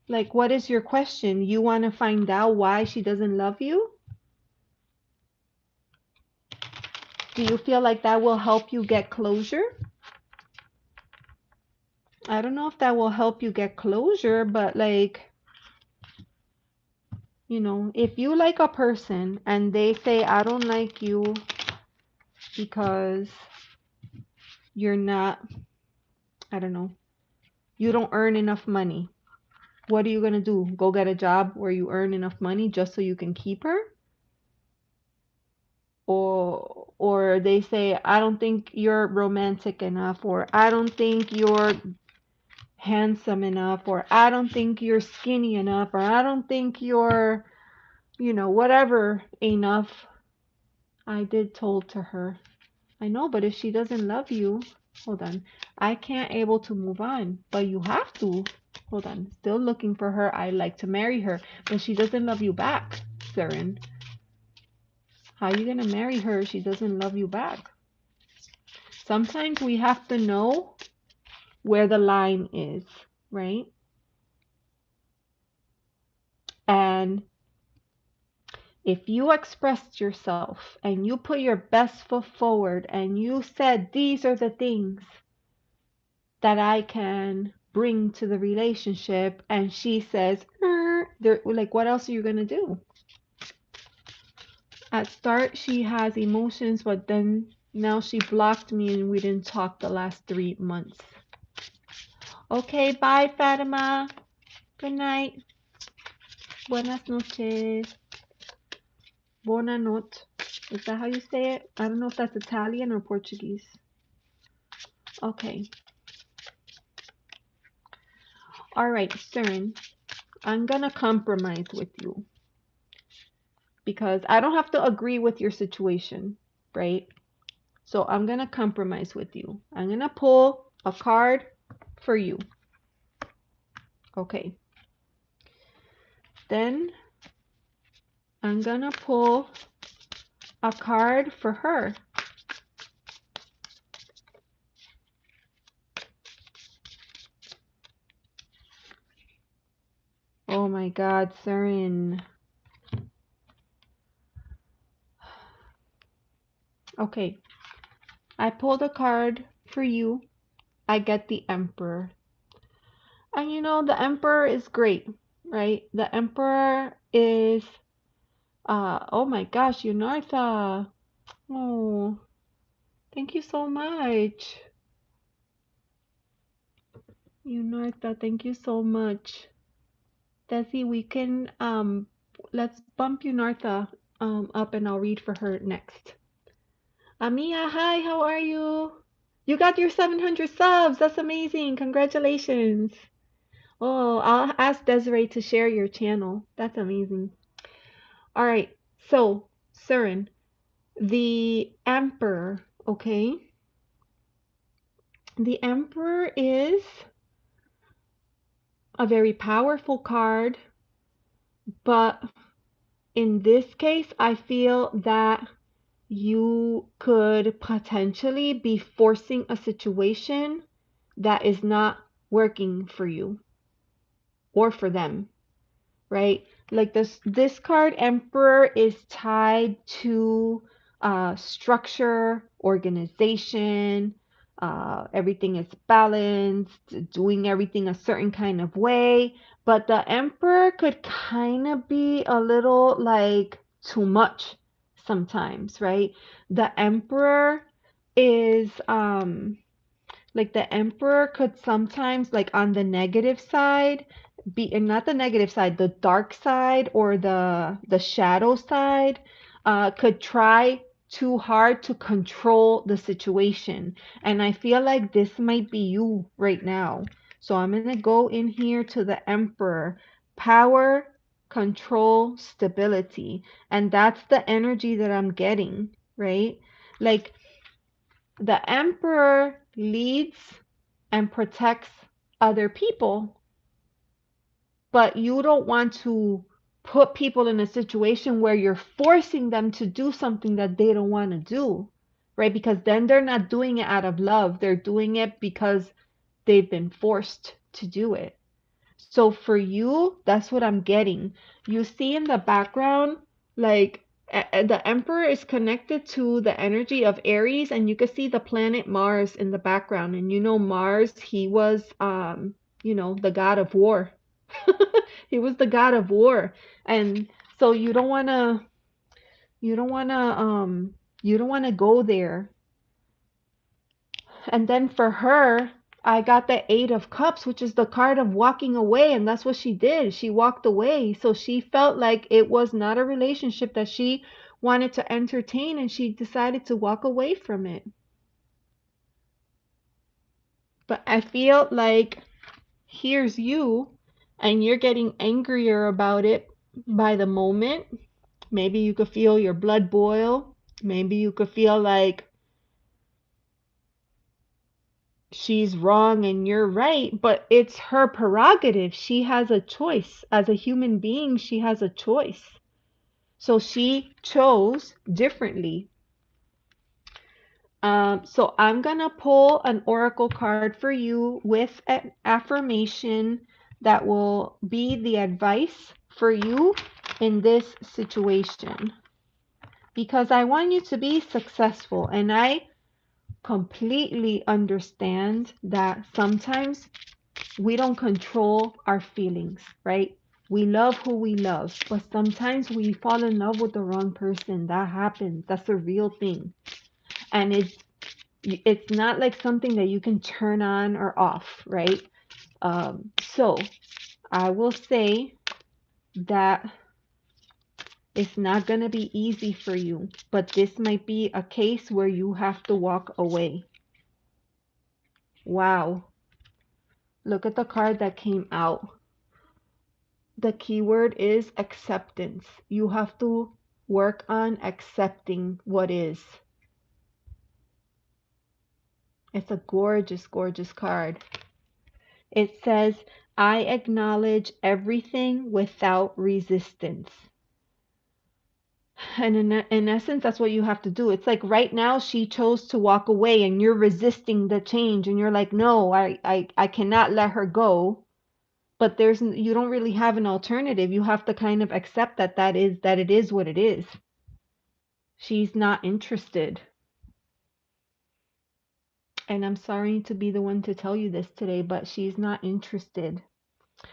Like, what is your question? You want to find out why she doesn't love you? Do you feel like that will help you get closure? I don't know if that will help you get closure, but like, if you like a person and they say, I don't like you because you're not, I don't know, you don't earn enough money. What are you going to do? Go get a job where you earn enough money just so you can keep her? Or they say, I don't think you're romantic enough, or I don't think you're handsome enough, or I don't think you're skinny enough, or I don't think you're, whatever enough. I did told to her. I know, but if she doesn't love you, hold on. I can't able to move on, but you have to. Hold on. Still looking for her. I like to marry her, but she doesn't love you back, Suren. How are you gonna marry her if she doesn't love you back? Sometimes we have to know where the line is, right? And if you expressed yourself and you put your best foot forward and you said, these are the things that I can bring to the relationship, and she says, like, what else are you going to do? At start, she has emotions, but then now she blocked me and we didn't talk the last 3 months. Okay, bye, Fatima. Good night. Buenas noches. Buona notte. Is that how you say it? I don't know if that's Italian or Portuguese. Okay. All right, Suren. I'm going to compromise with you because I don't have to agree with your situation, right? So I'm going to compromise with you. I'm going to pull a card for you. Okay. Then I'm going to pull a card for her. Oh my God, Suren. Okay. I pulled a card for you. I get the Emperor. And the Emperor is great, right? The Emperor is, oh my gosh, Eunartha. Oh, thank you so much. Eunartha, thank you so much. Desi, we can, let's bump Eunartha, up and I'll read for her next. Amia, hi, how are you? You got your 700 subs. That's amazing. Congratulations. Oh, I'll ask Desiree to share your channel. That's amazing. All right. So, Suren, the Emperor, okay? The Emperor is a very powerful card, but in this case, I feel that you could potentially be forcing a situation that is not working for you or for them, right? Like this card, Emperor, is tied to structure, organization, everything is balanced, doing everything a certain kind of way. But the Emperor could kind of be a little like too much sometimes, right? The Emperor is like the Emperor could sometimes, like, on the negative side, be, and not the negative side, the dark side or the shadow side, could try too hard to control the situation. And I feel like this might be you right now. So I'm gonna go in here to the Emperor. Power, control, stability. And that's the energy that I'm getting, right? Like, the Emperor leads and protects other people, but you don't want to put people in a situation where you're forcing them to do something that they don't want to do, right? Because then they're not doing it out of love, they're doing it because they've been forced to do it. So for you, that's what I'm getting. You see in the background, like the Emperor is connected to the energy of Aries, and you can see the planet Mars in the background. And you know, Mars, he was, the god of war. He was the god of war. And so you don't wanna, you don't wanna go there. And then for her, I got the Eight of Cups, which is the card of walking away. And that's what she did. She walked away. So she felt like it was not a relationship that she wanted to entertain, and she decided to walk away from it. But I feel like here's you, and you're getting angrier about it by the moment. Maybe you could feel your blood boil. Maybe you could feel like she's wrong and you're right, but it's her prerogative. She has a choice. As a human being, she has a choice. So she chose differently. So I'm going to pull an oracle card for you with an affirmation that will be the advice for you in this situation. Because I want you to be successful. And I completely understand that sometimes we don't control our feelings, right? We love who we love, but sometimes we fall in love with the wrong person. That happens. That's a real thing. And it's not like something that you can turn on or off, right? So I will say that it's not going to be easy for you, but this might be a case where you have to walk away. Wow. Look at the card that came out. The keyword is acceptance. You have to work on accepting what is. It's a gorgeous, gorgeous card. It says, I acknowledge everything without resistance. And in essence, that's what you have to do. It's like right now she chose to walk away and you're resisting the change and you're like, no, I cannot let her go. But you don't really have an alternative. You have to kind of accept that it is what it is. She's not interested. And I'm sorry to be the one to tell you this today, but she's not interested.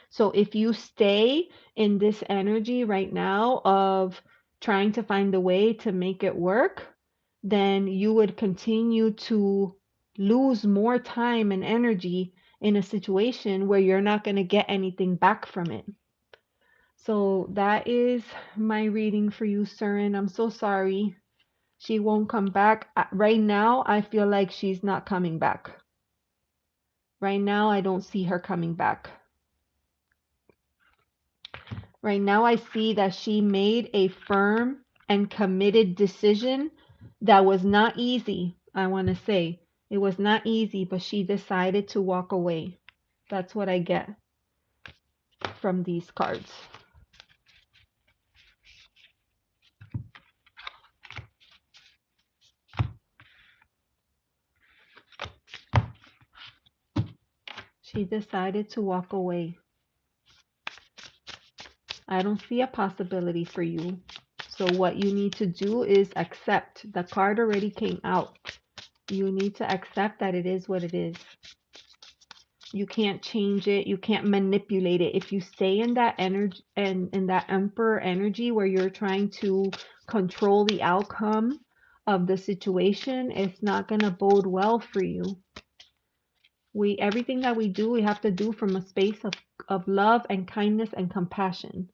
So if you stay in this energy right now of trying to find a way to make it work, then you would continue to lose more time and energy in a situation where you're not going to get anything back from it. So that is my reading for you, Suren. I'm so sorry. She won't come back. Right now, I feel like she's not coming back. Right now, I don't see her coming back. Right now, I see that she made a firm and committed decision that was not easy, I want to say. It was not easy, but she decided to walk away. That's what I get from these cards. She decided to walk away. I don't see a possibility for you. So what you need to do is accept. The card already came out. You need to accept that it is what it is. You can't change it. You can't manipulate it. If you stay in that energy and in that emperor energy where you're trying to control the outcome of the situation, it's not going to bode well for you. Everything that we do, we have to do from a space of love and kindness and compassion.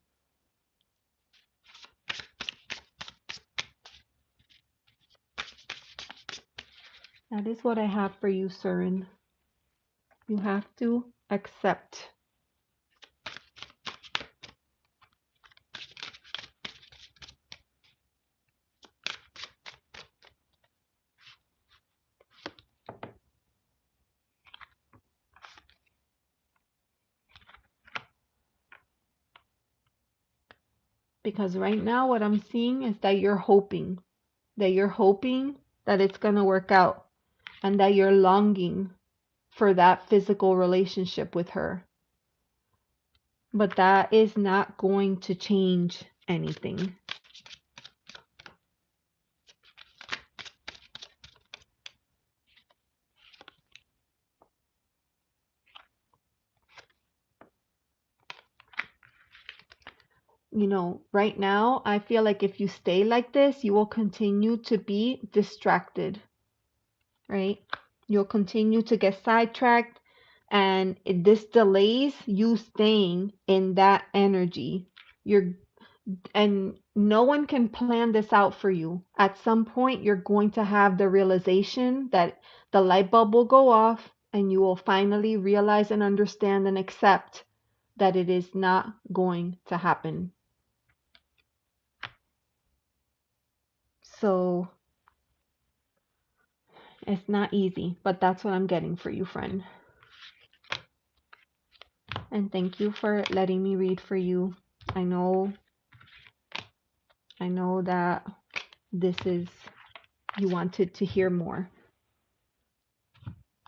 That is what I have for you, Suren. You have to accept. Because right now what I'm seeing is that you're hoping that it's going to work out and that you're longing for that physical relationship with her. but that is not going to change anything. You know, right now, I feel like if you stay like this, you will continue to be distracted, right? You'll continue to get sidetracked, and this delays you staying in that energy. You're and no one can plan this out for you. At some point, you're going to have the realization that the light bulb will go off, and you will finally realize and understand and accept that it is not going to happen. So it's not easy, but that's what I'm getting for you, friend. And thank you for letting me read for you. I know that this is, you wanted to hear more.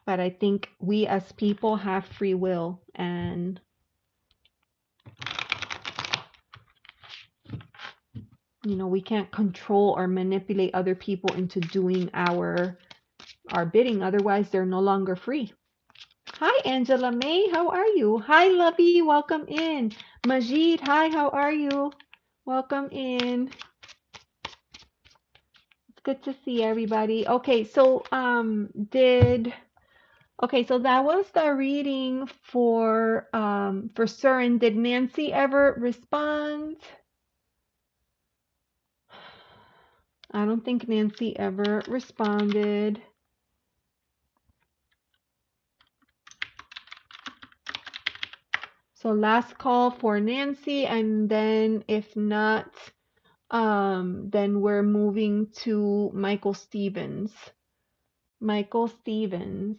But I think we as people have free will, and you know, we can't control or manipulate other people into doing our bidding. Otherwise, they're no longer free. Hi, Angela May. How are you? Hi, Lovey. Welcome in. Majid. Hi. How are you? Welcome in. It's good to see everybody. Okay, so so that was the reading for Suren. Did Nancy ever respond? I don't think Nancy ever responded. So last call for Nancy, and then if not, then we're moving to Michael Stevens. Michael Stevens.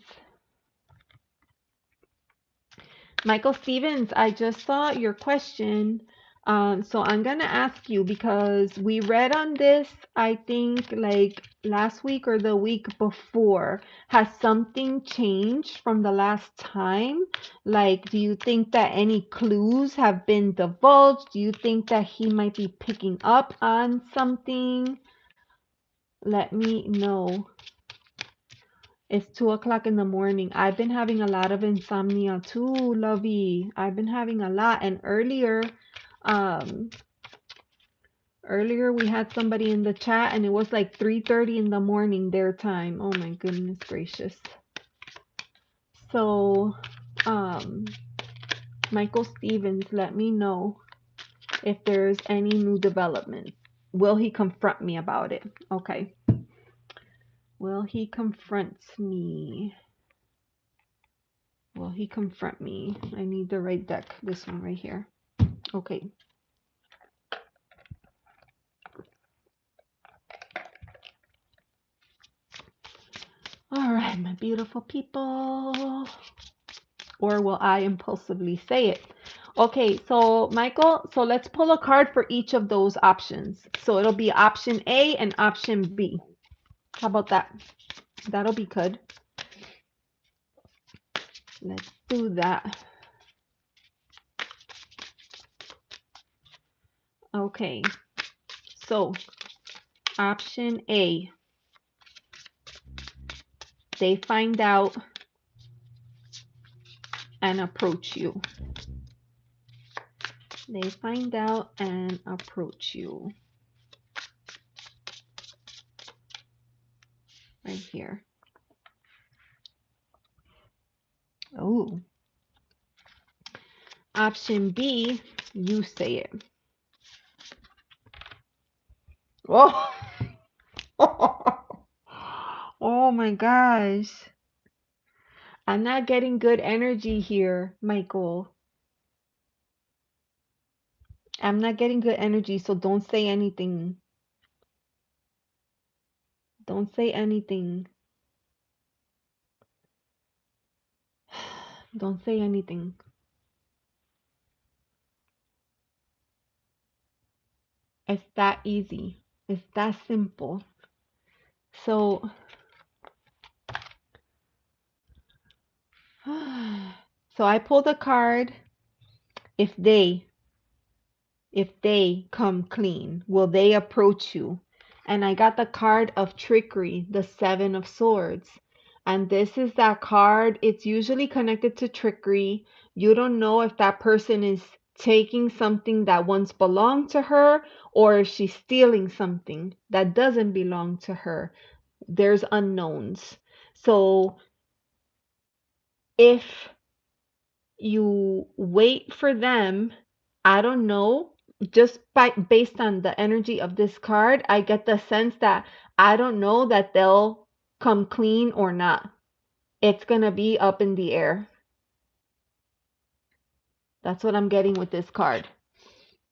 Michael Stevens, I just saw your question. So I'm gonna ask you, because we read on this, I think like last week or the week before. Has something changed from the last time? Like, do you think that any clues have been divulged? Do you think that he might be picking up on something? Let me know. It's 2 o'clock in the morning. I've been having a lot of insomnia too, Lovey. I've been having a lot. And um, earlier we had somebody in the chat, and it was like 3:30 in the morning their time. Oh my goodness gracious. So, um, Michael Stevens, let me know if there's any new developments. Will he confront me about it? Okay. Will he confront me? Will he confront me? I need the right deck. This one right here. Okay. All right, my beautiful people. Or will I impulsively say it? Okay, so Michael, so let's pull a card for each of those options. So it'll be option A and option B. How about that? That'll be good. Let's do that. Okay, so option A, they find out and approach you. They find out and approach you. Right here. Oh. Option B, you say it. Oh. Oh my gosh. I'm not getting good energy here, Michael. I'm not getting good energy, so don't say anything. Don't say anything. Don't say anything. It's that easy. It's that simple. So, so I pulled a card if they come clean? Will they approach you? And I got the card of trickery, the Seven of Swords. And this is that card. It's usually connected to trickery. You don't know if that person is taking something that once belonged to her or if she's stealing something that doesn't belong to her. There's unknowns. So if you wait for them, I don't know, just based on the energy of this card, I get the sense that I don't know that they'll come clean or not. It's gonna be up in the air. That's what I'm getting with this card.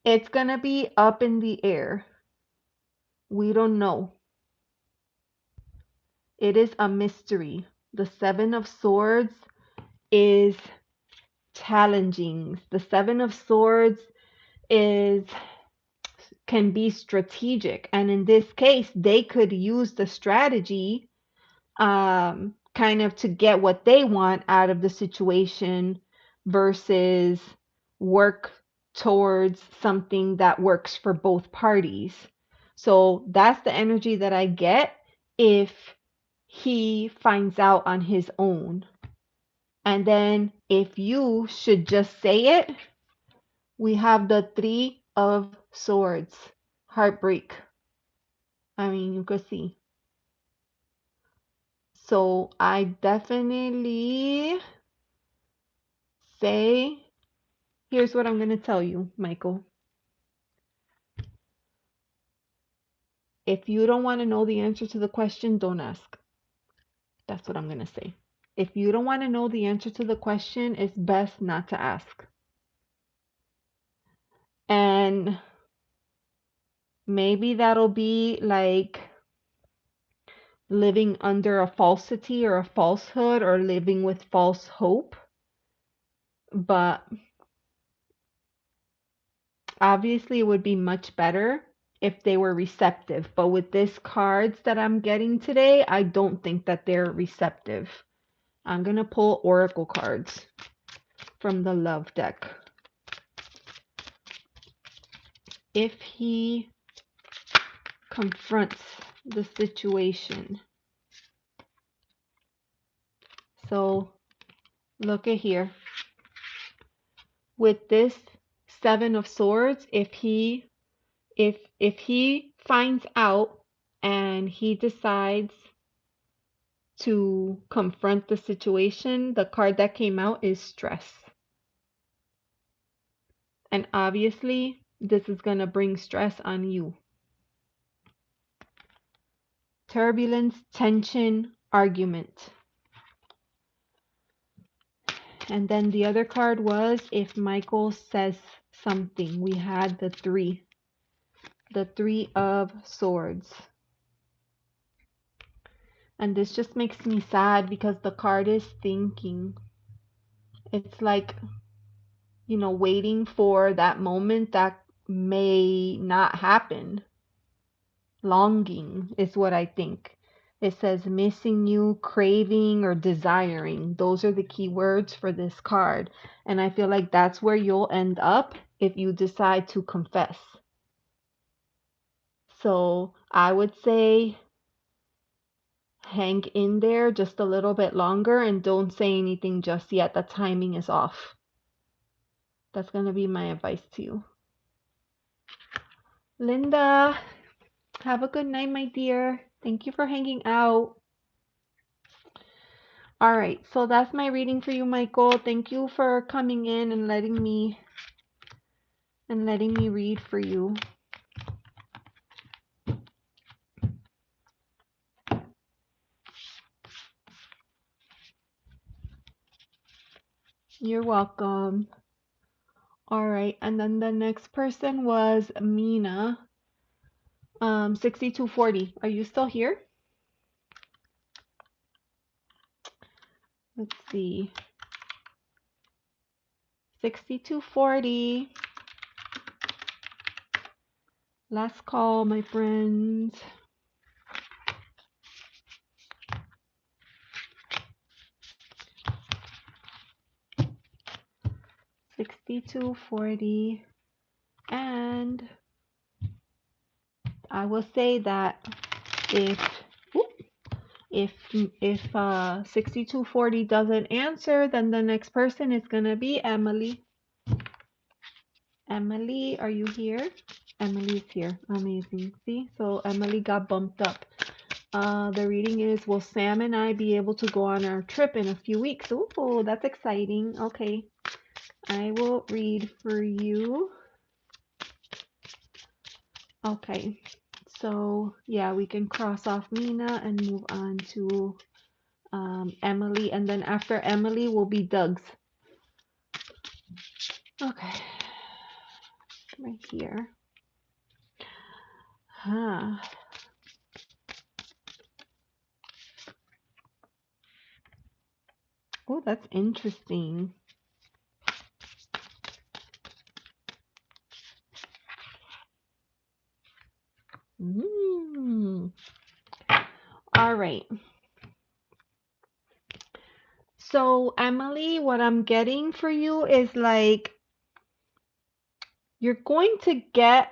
It's gonna be up in the air. We don't know. It is a mystery. The Seven of Swords is challenging. The Seven of Swords is can be strategic. And in this case, they could use the strategy kind of to get what they want out of the situation versus work towards something that works for both parties. So that's the energy that I get if he finds out on his own. And then if you should just say it, we have the Three of Swords. Heartbreak. I mean, you could see. So I definitely say, here's what I'm going to tell you, Michael. If you don't want to know the answer to the question, don't ask. That's what I'm going to say. If you don't want to know the answer to the question, it's best not to ask. And maybe that'll be like living under a falsity or a falsehood or living with false hope. But obviously, it would be much better if they were receptive. But with these cards that I'm getting today, I don't think that they're receptive. I'm going to pull oracle cards from the love deck. If he confronts the situation. So look at here. With this Seven of Swords, if he finds out and he decides to confront the situation, the card that came out is stress. And obviously, this is going to bring stress on you. Turbulence, tension, argument. And then the other card was if Michael says something. We had the Three of Swords. And this just makes me sad because the card is thinking. It's like, waiting for that moment that may not happen. Longing is what I think. It says missing you, craving, or desiring. Those are the key words for this card. And I feel like that's where you'll end up if you decide to confess. So I would say hang in there just a little bit longer and don't say anything just yet. The timing is off. That's going to be my advice to you. Linda, have a good night, my dear. Thank you for hanging out. All right, so that's my reading for you, Michael. Thank you for coming in and letting me read for you. You're welcome. All right, and then the next person was Mina. 6240. Are you still here? Let's see. 6240. Last call, my friends. 6240, and I will say that if if if 6240 doesn't answer, then the next person is gonna be Emily. Emily, are you here? Emily's here. Amazing. See, so Emily got bumped up. The reading is, will Sam and I be able to go on our trip in a few weeks? Ooh, that's exciting. Okay, I will read for you. Okay, so yeah, we can cross off Nina and move on to Emily, and then after Emily will be Doug's. Okay, right here. Huh. Oh, that's interesting. All right. So, Emily, what I'm getting for you is like you're going to get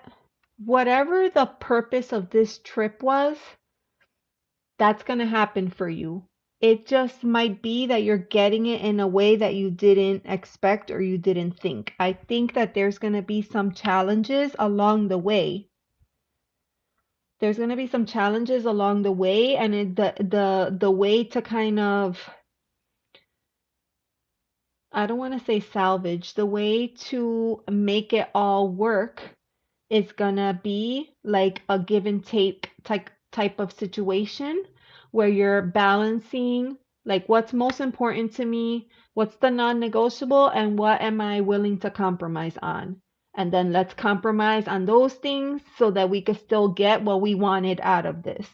whatever the purpose of this trip was, that's going to happen for you. It just might be that you're getting it in a way that you didn't expect or you didn't think. I think that there's going to be some challenges along the way. There's going to be some challenges along the way, and the way to kind of, I don't want to say salvage, the way to make it all work is gonna be like a give and take type of situation where you're balancing like what's most important to me, what's the non-negotiable, and what am I willing to compromise on. And then let's compromise on those things so that we could still get what we wanted out of this.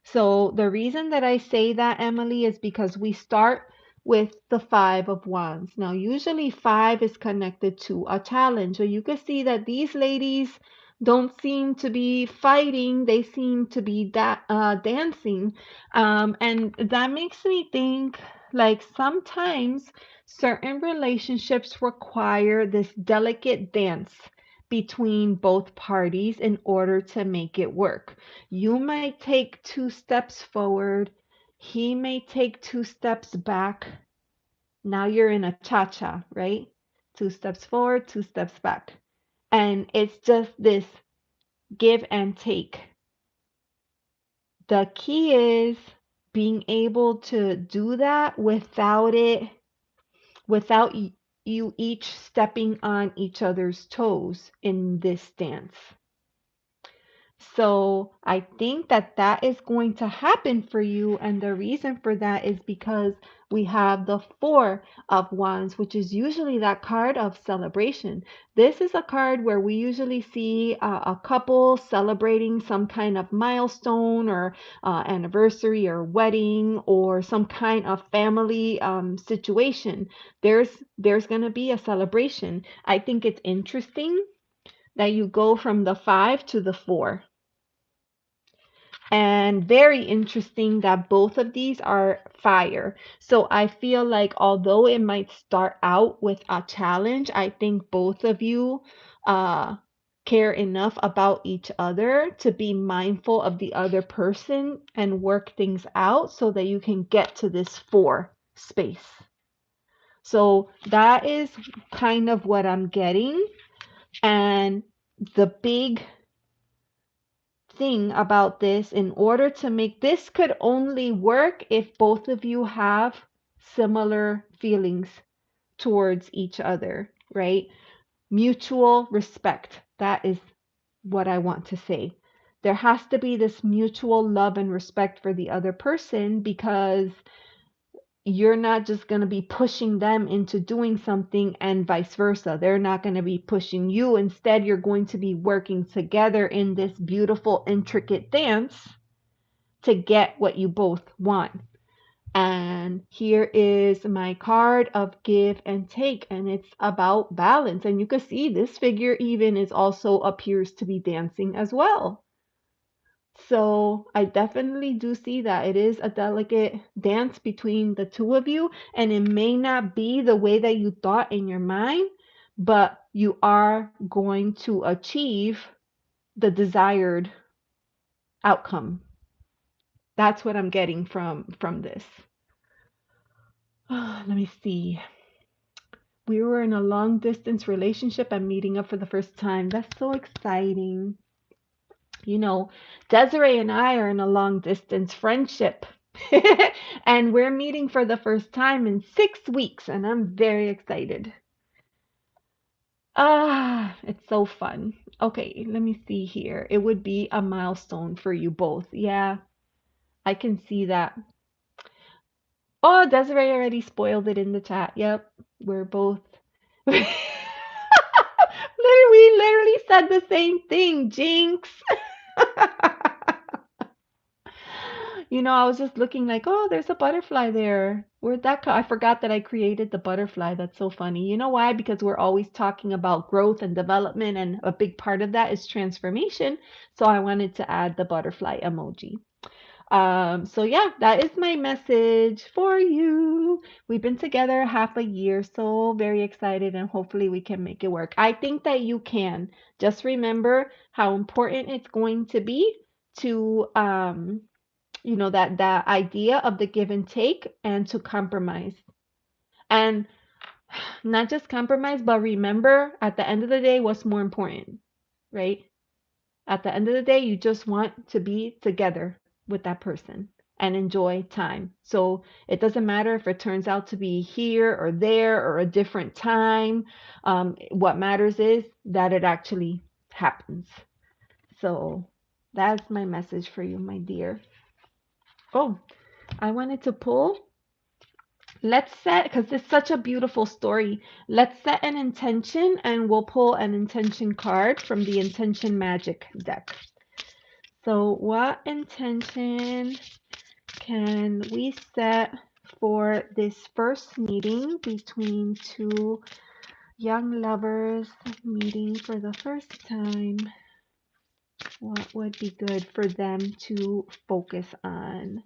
So the reason that I say that, Emily, is because we start with the Five of Wands. Now, usually five is connected to a challenge. So you can see that these ladies don't seem to be fighting, they seem to be dancing. And that makes me think like sometimes certain relationships require this delicate dance between both parties in order to make it work. You might take two steps forward, he may take two steps back. Now you're in a cha-cha, right? Two steps forward, two steps back. And it's just this give and take. The key is being able to do that without you each stepping on each other's toes in this dance. So I think that that is going to happen for you. And the reason for that is because we have the Four of Wands, which is usually that card of celebration. This is a card where we usually see a couple celebrating some kind of milestone or anniversary or wedding or some kind of family situation. There's going to be a celebration. I think it's interesting that you go from the five to the four. And very interesting that both of these are fire. So I feel like although it might start out with a challenge, I think both of you care enough about each other to be mindful of the other person and work things out so that you can get to this four space. So that is kind of what I'm getting. And the big thing about this, in order to make this, could only work if both of you have similar feelings towards each other, right? Mutual respect. That is what I want to say. There has to be this mutual love and respect for the other person, because you're not just going to be pushing them into doing something and vice versa. They're not going to be pushing you. Instead, you're going to be working together in this beautiful, intricate dance to get what you both want. And here is my card of give and take, and it's about balance. And you can see this figure even is also appears to be dancing as well. So I definitely do see that it is a delicate dance between the two of you, and it may not be the way that you thought in your mind, but you are going to achieve the desired outcome. That's what I'm getting from this. Let me see. We were in a long distance relationship and meeting up for the first time. That's so exciting. You know, Desiree and I are in a long distance friendship. And we're meeting for the first time in 6 weeks, and I'm very excited. Ah, it's so fun. Okay, let me see here. It would be a milestone for you both. Yeah, I can see that. Oh, Desiree already spoiled it in the chat. Yep, we're both. Literally, we literally said the same thing, Jinx. I was just looking like, oh, there's a butterfly there. Where'd that come? I forgot that I created the butterfly. That's so funny. You know why? Because we're always talking about growth and development, and a big part of that is transformation. So I wanted to add the butterfly emoji. So yeah, that is my message for you. We've been together half a year, so very excited, and hopefully we can make it work. I think that you can. Just remember how important it's going to be to that idea of the give and take, and to compromise. And not just compromise, but remember at the end of the day what's more important, right? At the end of the day, you just want to be together with that person and enjoy time. So it doesn't matter if it turns out to be here or there or a different time. What matters is that it actually happens. So that's my message for you, my dear. Oh, I wanted to pull. Let's set, because it's such a beautiful story. Let's set an intention, and we'll pull an intention card from the Intention Magic deck. So, what intention can we set for this first meeting between two young lovers meeting for the first time? What would be good for them to focus on?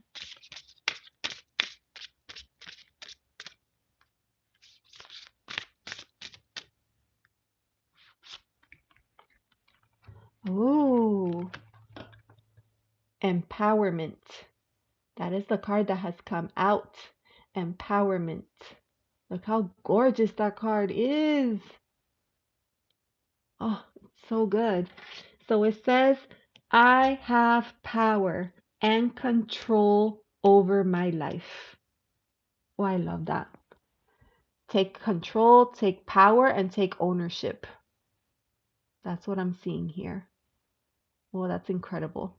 Ooh, empowerment. That is the card that has come out. Empowerment. Look how gorgeous that card is. Oh, it's so good. So it says, I have power and control over my life. Oh, I love that. Take control, take power, and take ownership. That's what I'm seeing here. Oh, that's incredible.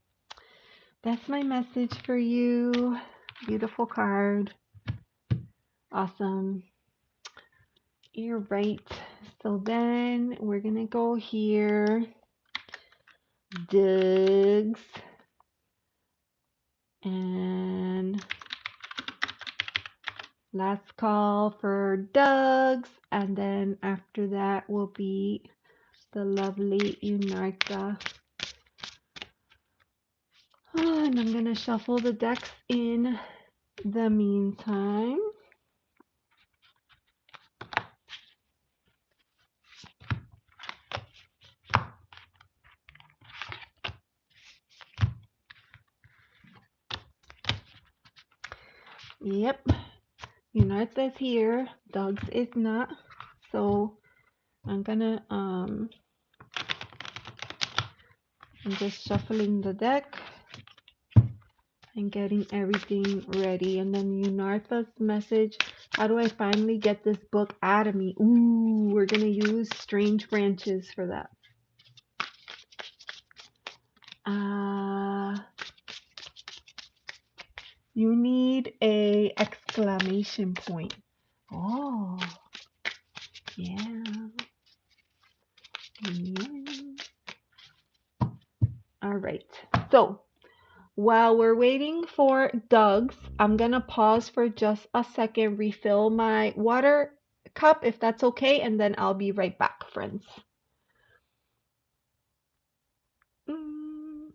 That's my message for you. Beautiful card. Awesome. You're right. So then we're going to go here. Digs. And last call for Doug's. And then after that will be the lovely Eunartha. Oh, and I'm going to shuffle the decks in the meantime. Yep, Eunartha is here. Doug's is not. So I'm gonna I'm just shuffling the deck and getting everything ready. And then Eunartha's message, how do I finally get this book out of me? Ooh, we're gonna use Strange Branches for that. You need a exclamation point. Oh, yeah. All right. So while we're waiting for Doug's, I'm gonna pause for just a second, refill my water cup if that's okay, and then I'll be right back, friends. Mm.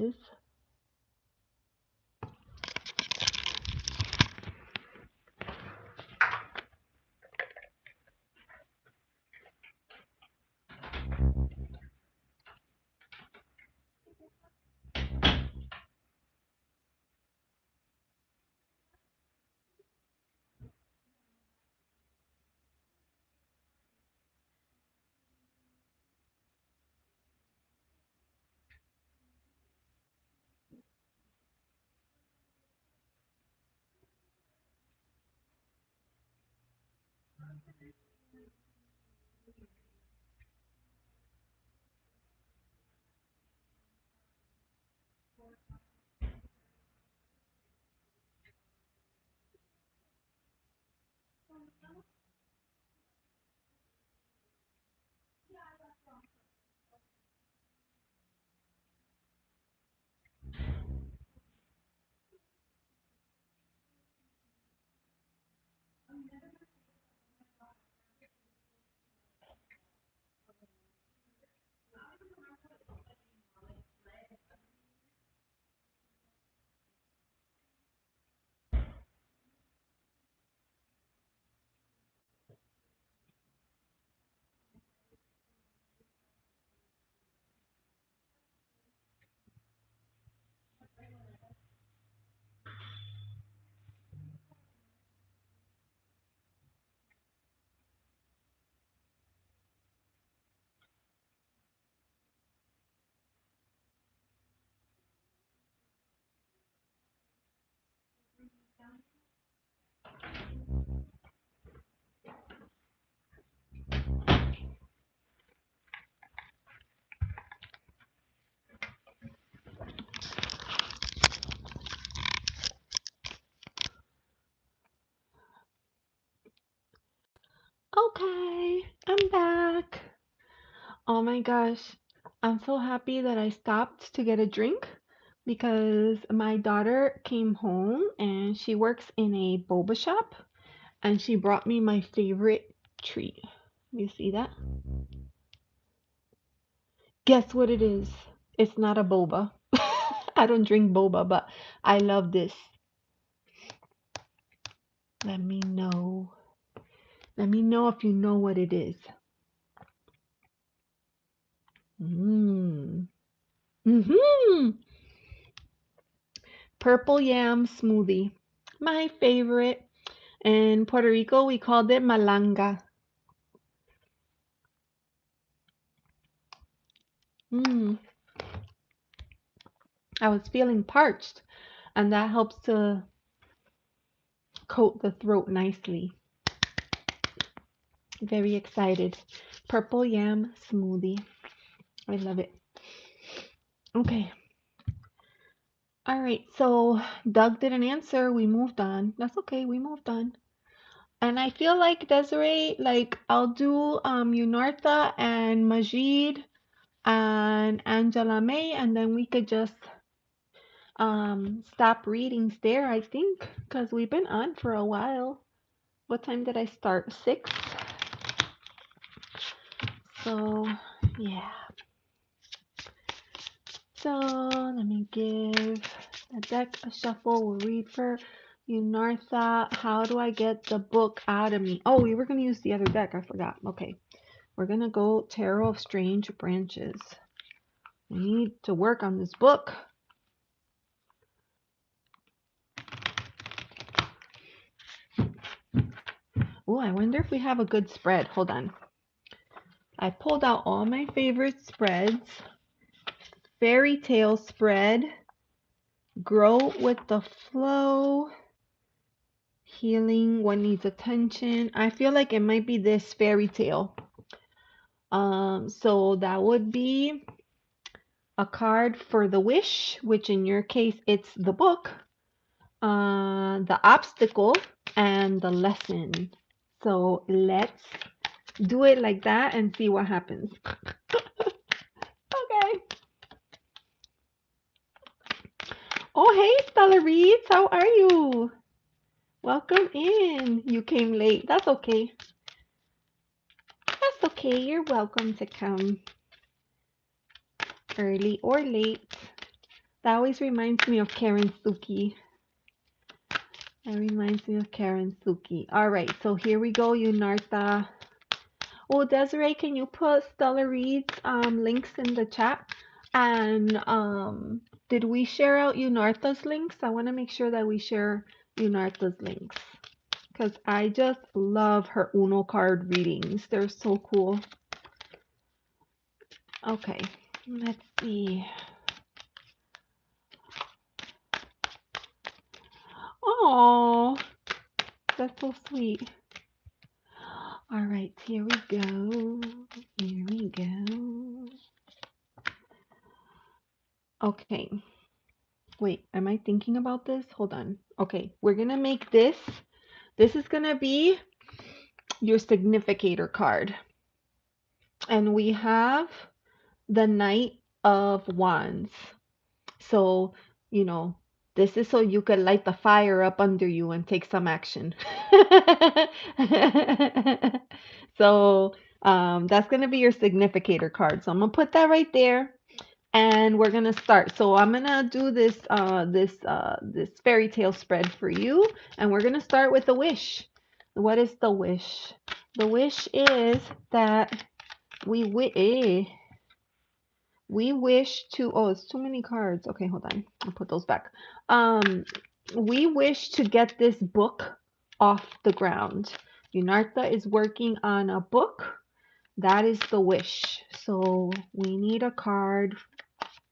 is. Okay, I'm back. Oh my gosh, I'm so happy that I stopped to get a drink because my daughter came home and she works in a boba shop and she brought me my favorite treat. You see that? Guess what it is? It's not a boba. I don't drink boba, but I love this. Let me know. Let me know if you know what it is. Mmm. Mm-hmm. Purple yam smoothie. My favorite. In Puerto Rico, we called it malanga. Mm. I was feeling parched, and that helps to coat the throat nicely. Very excited. Purple yam smoothie. I love it. Okay. All right. So Doug didn't answer. We moved on. That's okay. We moved on. And I feel like Desiree, like I'll do Eunartha and Majid and Angela May, and then we could just stop readings there, I think, because we've been on for a while. What time did I start? 6. So yeah. So let me give the deck a shuffle. We'll read for Eunartha. How do I get the book out of me? Oh, we were gonna use the other deck. I forgot. Okay. We're gonna go Tarot of Strange Branches. I need to work on this book. Oh, I wonder if we have a good spread. Hold on. I pulled out all my favorite spreads. Fairy tale spread. Grow with the flow. Healing. What needs attention? I feel like it might be this fairy tale. So that would be a card for the wish, which in your case it's the book, the obstacle, and the lesson. So let's do it like that and see what happens. Okay. Oh, hey, Stella Reeds, how are you? Welcome in. You came late. That's okay. That's okay. You're welcome to come early or late. That always reminds me of Karen Suki. That reminds me of Karen Suki. All right, so here we go, Eunartha. Oh, Desiree, can you put Stella Reed's links in the chat? And did we share out Eunartha's links? I want to make sure that we share Eunartha's links because I just love her Uno card readings. They're so cool. Okay, let's see. Oh, that's so sweet. All right, here we go. Here we go. Okay. Wait, am I thinking about this? Hold on. Okay, we're gonna make this. This is gonna be your significator card. And we have the Knight of Wands. So, you know, this is so you could light the fire up under you and take some action. So, that's going to be your significator card. So I'm going to put that right there and we're going to start. So I'm going to do this fairy tale spread for you and we're going to start with a wish. What is the wish? The wish is that we wish to, oh, it's too many cards. Okay, hold on. I'll put those back. We wish to get this book off the ground. Eunartha is working on a book. That is the wish. So we need a card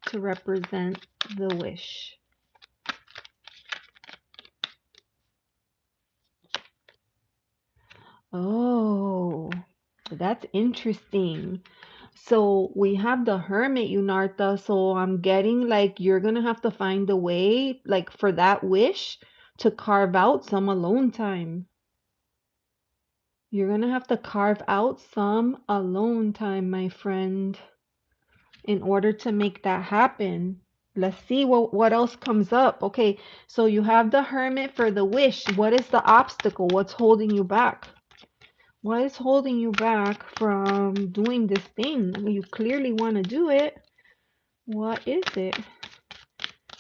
to represent the wish. Oh, that's interesting. So we have the Hermit, Eunartha. So I'm getting like you're gonna have to find a way, like for that wish, to carve out some alone time. You're gonna have to carve out some alone time, my friend, in order to make that happen. Let's see what else comes up. Okay, so you have the Hermit for the wish. What is the obstacle? What's holding you back? What is holding you back from doing this thing? You clearly want to do it. What is it?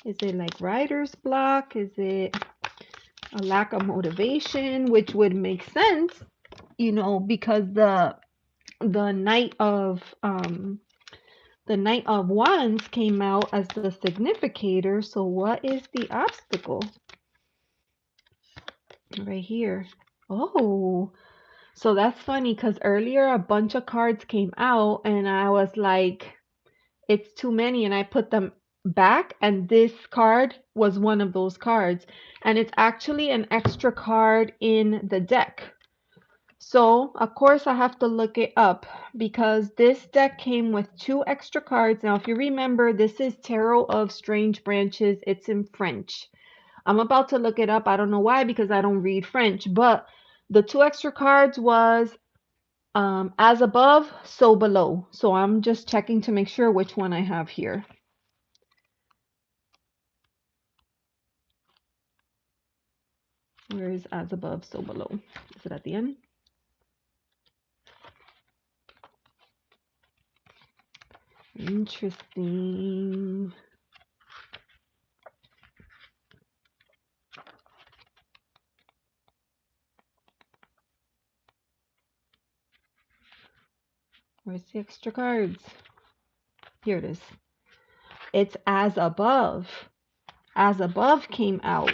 Is it like writer's block? Is it a lack of motivation? Which would make sense, you know, because the Knight of Wands came out as the significator. So what is the obstacle? Right here. Oh, so that's funny because earlier a bunch of cards came out and I was like, it's too many, and I put them back, and this card was one of those cards, and it's actually an extra card in the deck. So of course I have to look it up because this deck came with 2 extra cards. Now if you remember, this is Tarot of Strange Branches. It's in French. I'm about to look it up. I don't know why because I don't read French, but the 2 extra cards was as above, so below. So I'm just checking to make sure which one I have here. Where is as above, so below? Is it at the end? Interesting. Where's the extra cards? Here it is. It's as above. As above came out.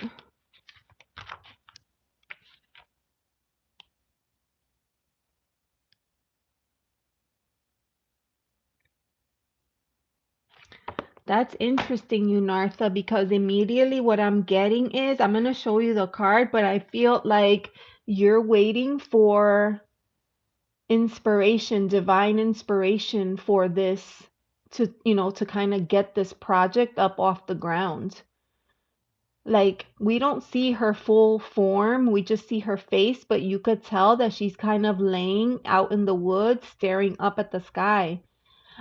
That's interesting, Eunartha, because immediately what I'm getting is, I'm going to show you the card, but I feel like you're waiting for inspiration, divine inspiration for this to, you know, to kind of get this project up off the ground. Like, we don't see her full form, we just see her face, but you could tell that she's kind of laying out in the woods, staring up at the sky.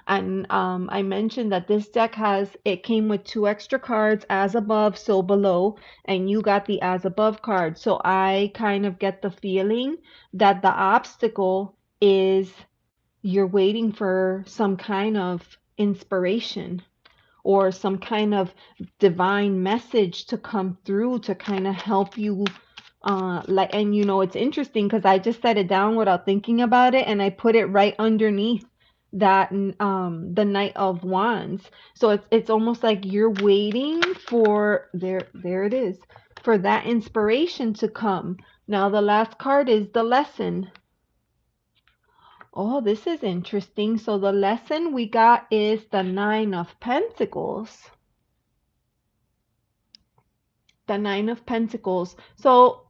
And I mentioned that this deck it came with 2 extra cards, as above, so below, and you got the as above card. So I kind of get the feeling that the obstacle is you're waiting for some kind of inspiration, or some kind of divine message to come through to kind of help you. Like, and it's interesting because I just set it down without thinking about it, and I put it right underneath that the Knight of Wands. So it's almost like you're waiting for there it is, for that inspiration to come. Now the last card is the lesson. Oh, this is interesting. So the lesson we got is the Nine of Pentacles. The Nine of Pentacles. So,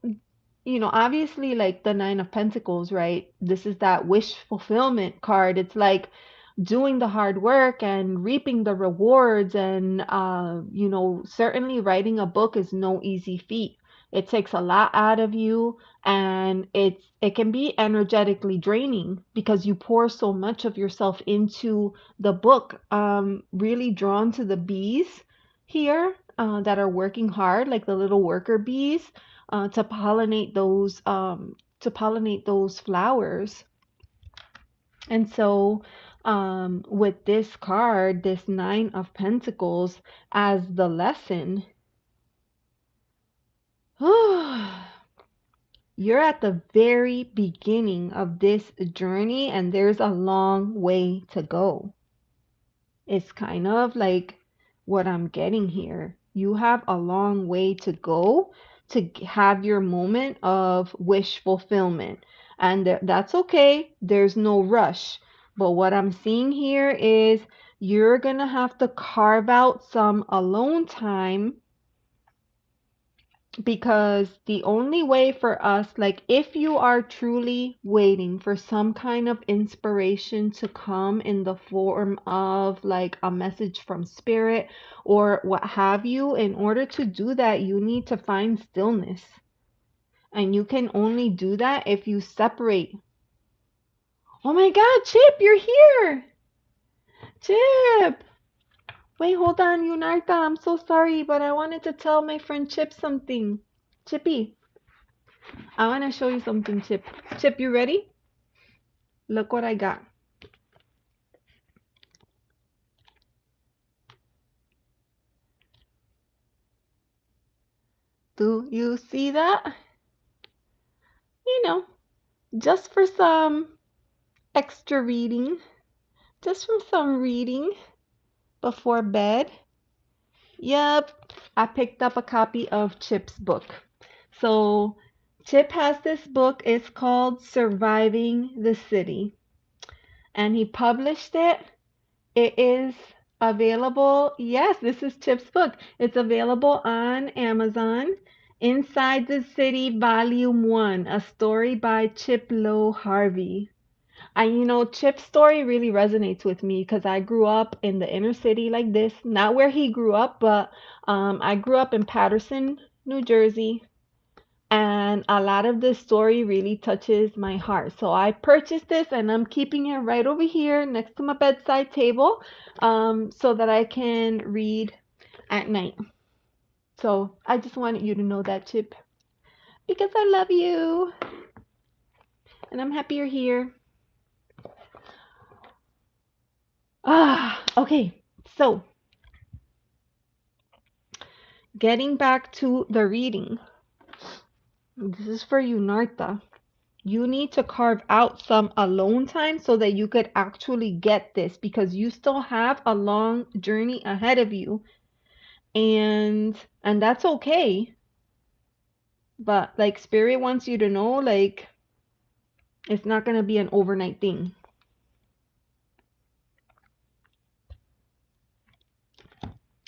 obviously, like the Nine of Pentacles, right? This is that wish fulfillment card. It's like doing the hard work and reaping the rewards. And, certainly writing a book is no easy feat. It takes a lot out of you, and it can be energetically draining because you pour so much of yourself into the book. Really drawn to the bees here, that are working hard, like the little worker bees, to pollinate those flowers. And so, with this card, this Nine of Pentacles as the lesson, you're at the very beginning of this journey, and there's a long way to go. It's kind of like what I'm getting here. You have a long way to go to have your moment of wish fulfillment. And that's okay. There's no rush. But what I'm seeing here is you're going to have to carve out some alone time, because the only way for us, like if you are truly waiting for some kind of inspiration to come in the form of like a message from spirit or what have you, in order to do that, you need to find stillness. And you can only do that if you separate. Oh my God, Chip, you're here. Chip. Wait, hold on, Eunartha. I'm so sorry, but I wanted to tell my friend Chip something. Chippy. I want to show you something, Chip. Chip, you ready? Look what I got. Do you see that? You know, just for some extra reading, just from some reading before bed. Yep, I picked up a copy of Chip's book. So, Chip has this book. It's called Surviving the City, and he published it. It is available. Yes, this is Chip's book. It's available on Amazon. Inside the City, Volume 1, a story by Chip Lowe Harvey. And Chip's story really resonates with me because I grew up in the inner city like this. Not where he grew up, but I grew up in Paterson, New Jersey. And a lot of this story really touches my heart. So I purchased this and I'm keeping it right over here next to my bedside table, so that I can read at night. So I just wanted you to know that, Chip, because I love you and I'm happy you're here. Okay. So getting back to the reading, this is for you, Eunartha. You need to carve out some alone time so that you could actually get this, because you still have a long journey ahead of you, and that's okay. But like spirit wants you to know, like, it's not going to be an overnight thing.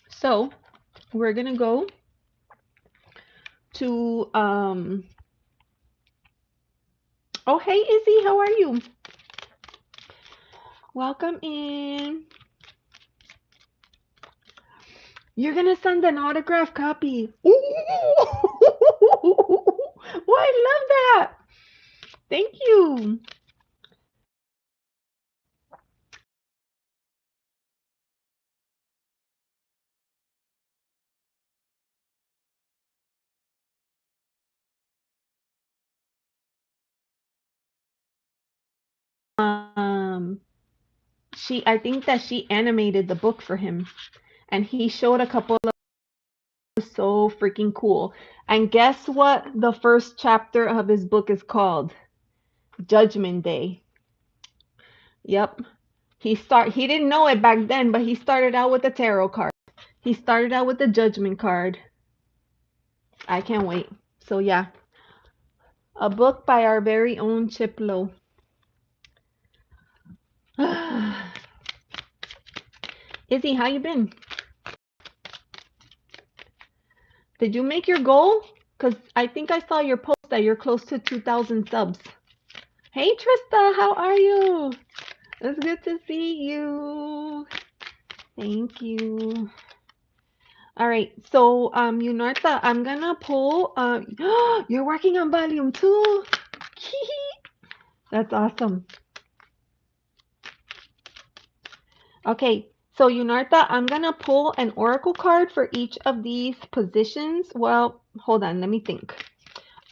So, we're going to go to oh, hey Izzy, how are you? Welcome in. You're gonna send an autograph copy. Ooh! Oh, I love that. Thank you. Um, I think that she animated the book for him, and he showed a couple of so freaking cool. And guess what the first chapter of his book is called? Judgment Day. Yep. He didn't know it back then, but he started out with the tarot card. He started out with the judgment card. I can't wait. So yeah, a book by our very own Chip Lowe. Izzy, how you been? Did you make your goal? Because I think I saw your post that you're close to 2,000 subs. Hey Trista, how are you? It's good to see you. Thank you. All right, so Eunartha, I'm gonna pull. You're working on volume 2. That's awesome. Okay, so Eunartha, I'm gonna pull an oracle card for each of these positions. Well, hold on, let me think.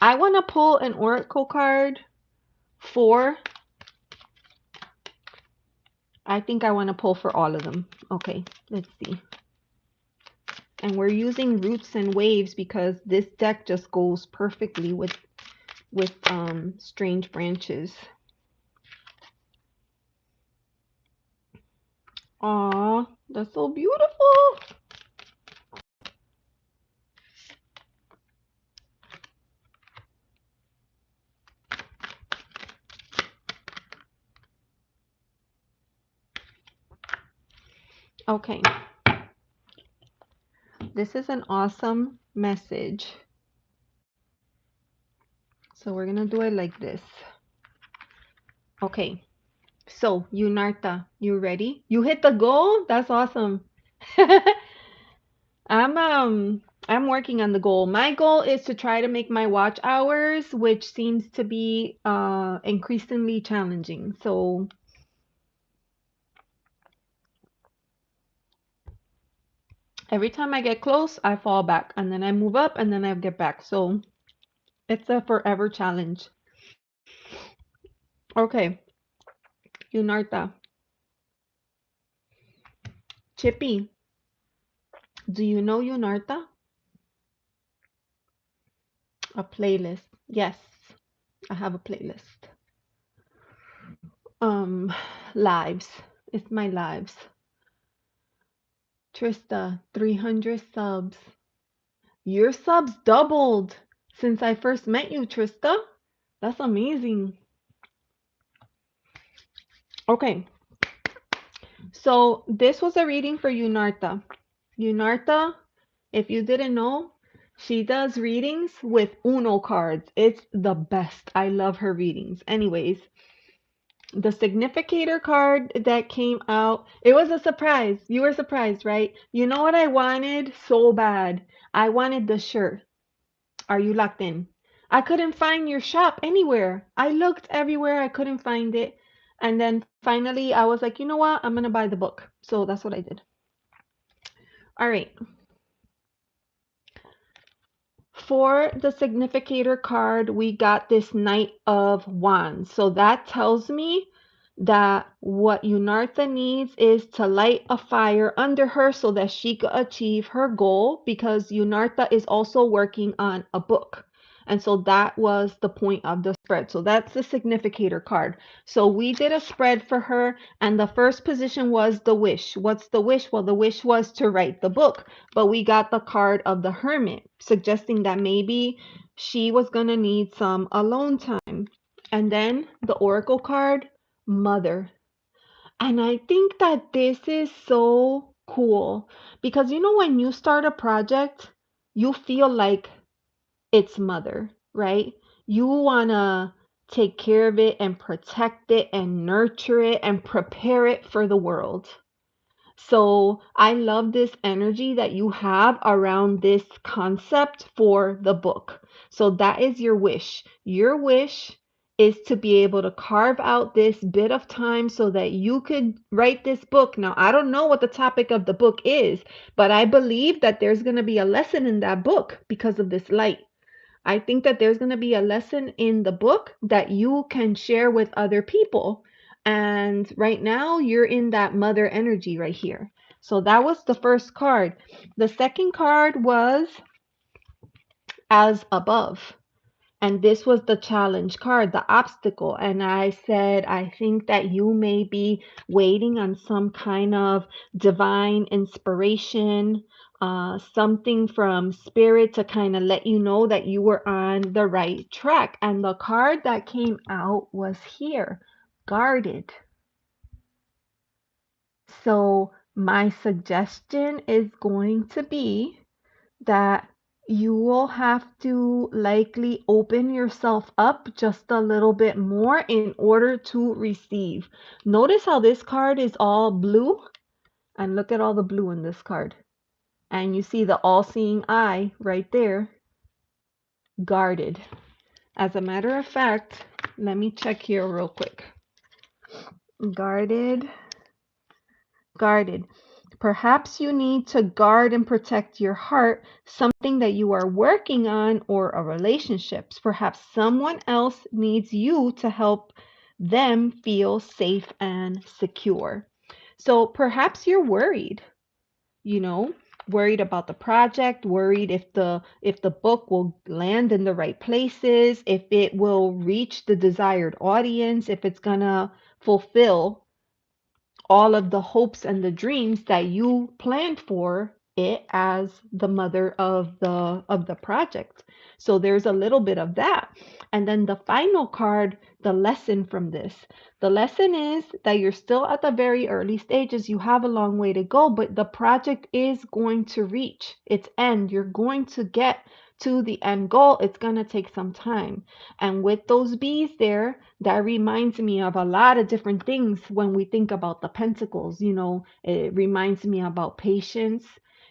I want to pull an oracle card for. I think I want to pull for all of them. Okay, let's see. And we're using roots and waves because this deck just goes perfectly with strange branches. Aw, that's so beautiful. Okay. This is an awesome message. So we're going to do it like this. Okay. So, Eunartha, you ready? You hit the goal? That's awesome. I'm working on the goal. My goal is to try to make my watch hours, which seems to be increasingly challenging. So every time I get close, I fall back, and then I move up, and then I get back. So it's a forever challenge. Okay, Eunartha. Chippy, do you know Eunartha? A playlist. Yes, I have a playlist. Um, lives. It's my lives. Trista, 300 subs. Your subs doubled since I first met you, Trista. That's amazing. Okay. So this was a reading for Eunartha. Eunartha, if you didn't know, she does readings with Uno cards. It's the best. I love her readings. Anyways, the significator card that came out, it was a surprise. You were surprised, right? You know what I wanted so bad? I wanted the shirt. Are you locked in? I couldn't find your shop anywhere. I looked everywhere. I couldn't find it. And then finally, I was like, you know what? I'm going to buy the book. So that's what I did. All right. For the significator card, we got this Knight of Wands. So that tells me that what Eunartha needs is to light a fire under her so that she could achieve her goal, because Eunartha is also working on a book. And so that was the point of the spread. So that's the significator card. So we did a spread for her, and the first position was the wish. What's the wish? Well, the wish was to write the book, but we got the card of the Hermit, suggesting that maybe she was going to need some alone time. And then the Oracle card, Mother. And I think that this is so cool because you know, when you start a project, you feel like its mother, right? You want to take care of it and protect it and nurture it and prepare it for the world. So I love this energy that you have around this concept for the book. So that is your wish. Your wish is to be able to carve out this bit of time so that you could write this book. Now, I don't know what the topic of the book is, but I believe that there's going to be a lesson in that book because of this light. I think that there's going to be a lesson in the book that you can share with other people. And right now, you're in that mother energy right here. So that was the first card. The second card was as above. And this was the challenge card, the obstacle. And I said, I think that you may be waiting on some kind of divine inspiration, something from spirit to kind of let you know that you were on the right track. And the card that came out was here, guarded. So my suggestion is going to be that you will have to likely open yourself up just a little bit more in order to receive. Notice how this card is all blue, and look at all the blue in this card. And you see the all-seeing eye right there, guarded. As a matter of fact, let me check here real quick. Guarded, guarded. Perhaps you need to guard and protect your heart, something that you are working on, or a relationship. Perhaps someone else needs you to help them feel safe and secure. So perhaps you're worried, you know, worried about the project, worried if the book will land in the right places, if it will reach the desired audience, if it's gonna fulfill all of the hopes and the dreams that you planned for it as the mother of the project. So there's a little bit of that. And then the final card, the lesson from this. The lesson is that you're still at the very early stages. You have a long way to go, but the project is going to reach its end. You're going to get to the end goal. It's going to take some time. And with those bees there, that reminds me of a lot of different things when we think about the pentacles. You know, it reminds me about patience.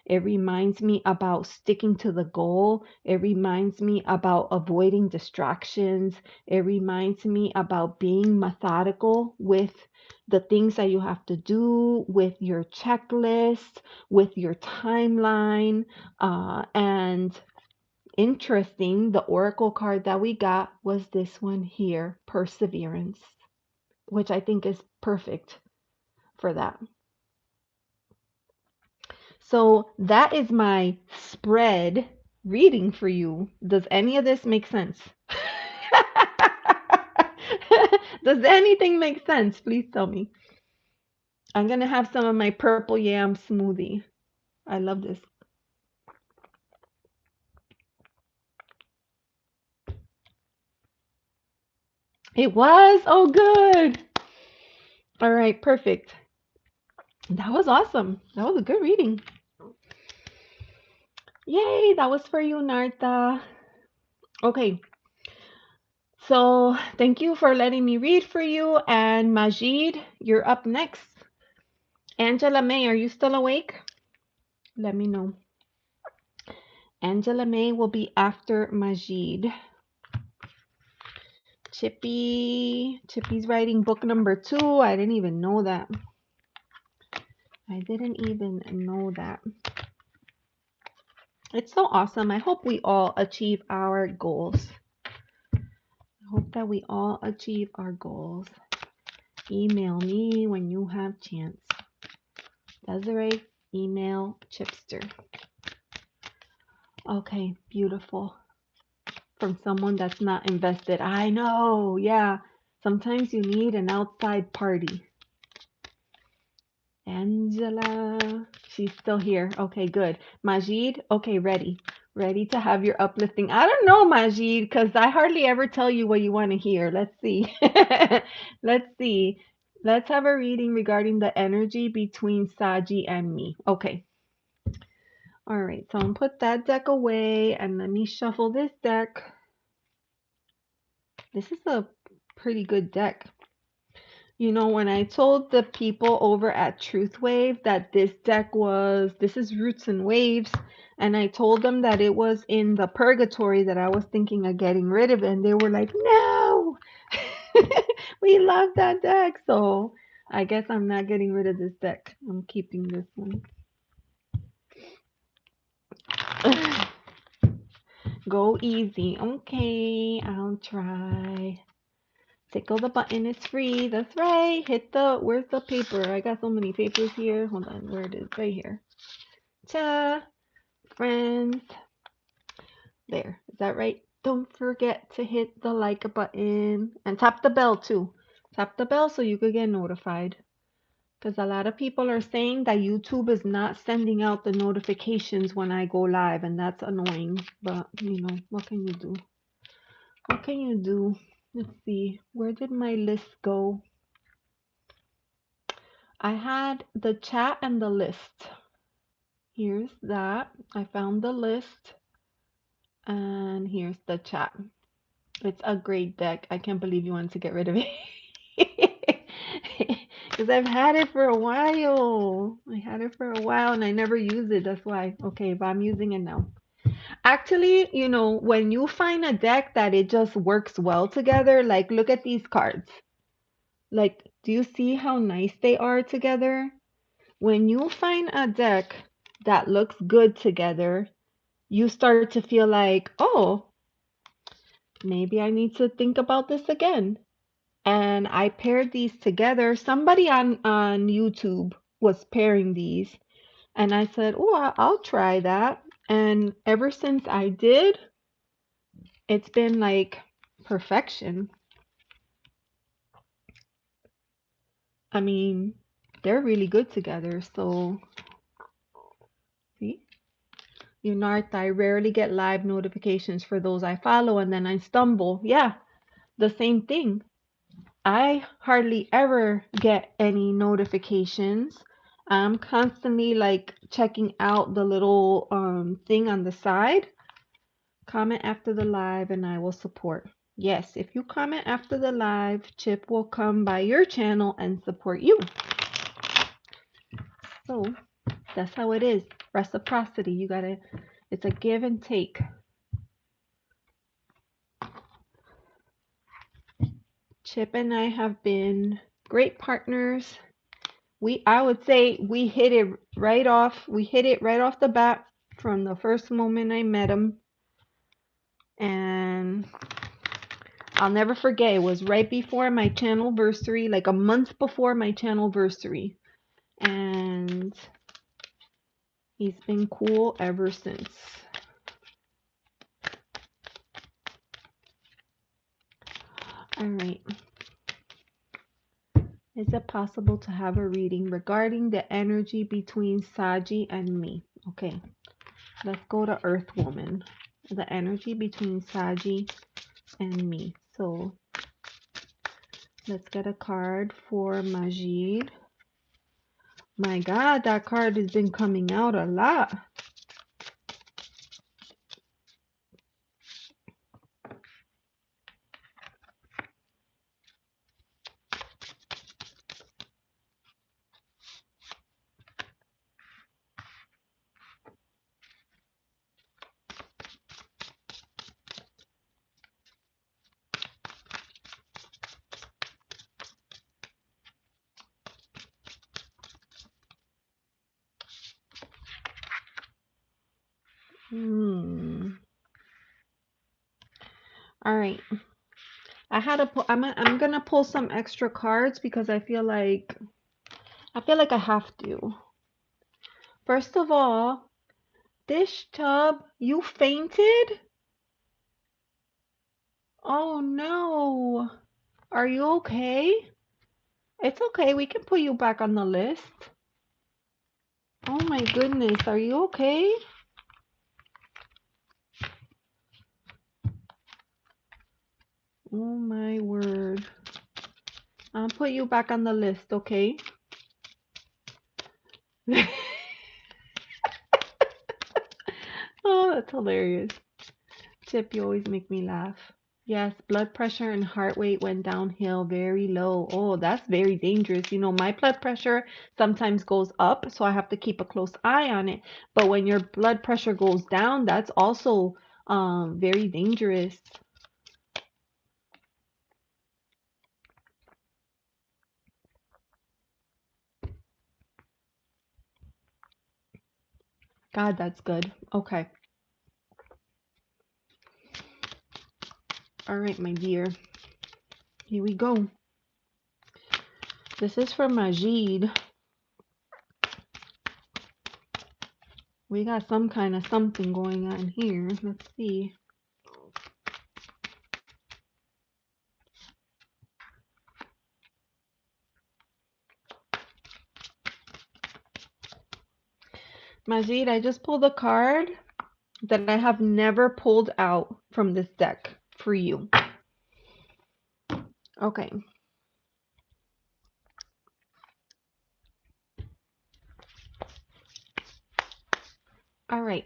It reminds me about sticking to the goal. It reminds me about avoiding distractions. It reminds me about being methodical with the things that you have to do, with your checklist, with your timeline, and interesting, the oracle card that we got was this one here, perseverance, which I think is perfect for that. So that is my spread reading for you. Does any of this make sense? Does anything make sense? Please tell me. I'm going to have some of my purple yam smoothie. I love this. It was? Oh, good. All right, perfect. That was awesome. That was a good reading. Yay, that was for you, Narta. Okay, so thank you for letting me read for you. And Majid, you're up next. Angela May, are you still awake? Let me know. Angela May will be after Majid. Chippy's writing book number 2. I didn't even know that. I didn't even know that. It's so awesome. I hope we all achieve our goals. I hope that we all achieve our goals. Email me when you have chance. Desiree, email Chipster. Okay, beautiful. From someone that's not invested. I know, yeah. Sometimes you need an outside party. Angela, she's still here. Okay, good. Majid, okay, ready. Ready to have your uplifting. I don't know, Majid, because I hardly ever tell you what you want to hear. Let's see. Let's see. Let's have a reading regarding the energy between Saji and me. Okay. All right, so I'm gonna put that deck away and let me shuffle this deck. This is a pretty good deck. You know, when I told the people over at Truth Wave that this is Roots and Waves, and I told them that it was in the purgatory that I was thinking of getting rid of it, and they were like, no, we love that deck. So I guess I'm not getting rid of this deck. I'm keeping this one. Go easy. Okay, I'll try. Tickle the button, it's free. That's right. Hit the, where's the paper? I got so many papers here. Hold on, where it is? Right here. Ta, friends. There, is that right? Don't forget to hit the like button and tap the bell too. Tap the bell so you could get notified. Because a lot of people are saying that YouTube is not sending out the notifications when I go live, and that's annoying. But, you know, what can you do? What can you do? Let's see. Where did my list go? I had the chat and the list. Here's that. I found the list. And here's the chat. It's a great deck. I can't believe you wanted to get rid of it. Because I've had it for a while. I had it for a while and I never use it. That's why. Okay, but I'm using it now. Actually, you know, when you find a deck that it just works well together, like look at these cards. Like, do you see how nice they are together? When you find a deck that looks good together, you start to feel like, oh, maybe I need to think about this again. And I paired these together. Somebody on YouTube was pairing these, and I said, "Oh, I'll try that." And ever since I did, it's been like perfection. I mean, they're really good together. So, see, Eunartha, I rarely get live notifications for those I follow, and then I stumble. Yeah, the same thing. I hardly ever get any notifications. I'm constantly like checking out the little thing on the side. Comment after the live and I will support. Yes, if you comment after the live, Chip will come by your channel and support you. So that's how it is. Reciprocity. You gotta, it's a give and take. Chip and I have been great partners. I would say we hit it right off. We hit it right off the bat from the first moment I met him. And I'll never forget, it was right before my channelversary, like a month before my channelversary. And he's been cool ever since. All right. Is it possible to have a reading regarding the energy between Saji and me? Okay. Let's go to Earth Woman. The energy between Saji and me. So let's get a card for Majid. My God, that card has been coming out a lot. All right. I had to pull. I'm gonna pull some extra cards because I feel like I have to. First of all, Dish Tub, you fainted? Oh no. Are you okay? It's okay. We can put you back on the list. Oh my goodness. Are you okay? Oh my word. I'll put you back on the list, okay? Oh, that's hilarious. Chip, you always make me laugh. Yes, blood pressure and heart rate went downhill very low. Oh, that's very dangerous. You know, my blood pressure sometimes goes up, so I have to keep a close eye on it. But when your blood pressure goes down, that's also very dangerous. God, that's good. Okay. All right, my dear. Here we go. This is for Majid. We got some kind of something going on here. Let's see. Majid, I just pulled a card that I have never pulled out from this deck for you. Okay. All right.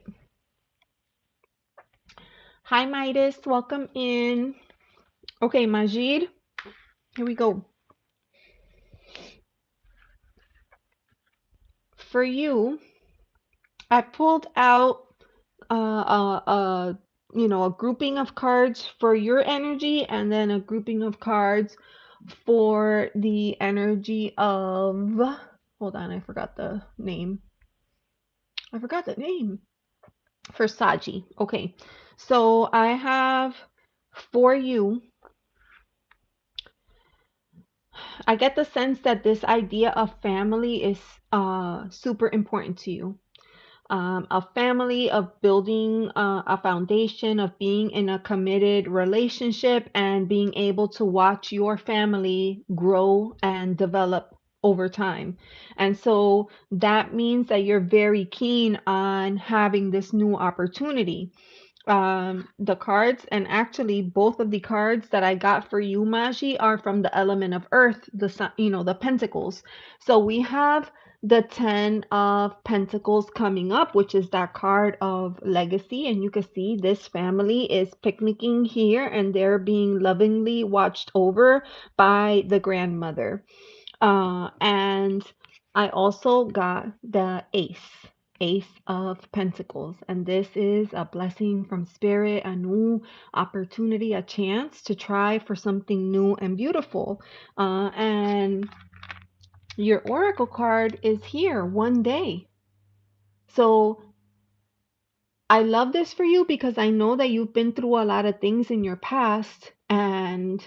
Hi, Midas. Welcome in. Okay, Majid, here we go. For you, I pulled out a grouping of cards for your energy and then a grouping of cards for the energy of, hold on, I forgot the name. For Saji. Okay. So I have for you, I get the sense that this idea of family is super important to you. A family, of building a foundation, of being in a committed relationship, and being able to watch your family grow and develop over time. And so that means that you're very keen on having this new opportunity. The cards, and actually both of the cards that I got for you, Maji, are from the element of earth, the pentacles. So we have the 10 of pentacles coming up, which is that card of legacy, and you can see this family is picnicking here and they're being lovingly watched over by the grandmother. And I also got the Ace of Pentacles. And this is a blessing from Spirit, a new opportunity, a chance to try for something new and beautiful. And your Oracle card is here, one day. So I love this for you because I know that you've been through a lot of things in your past and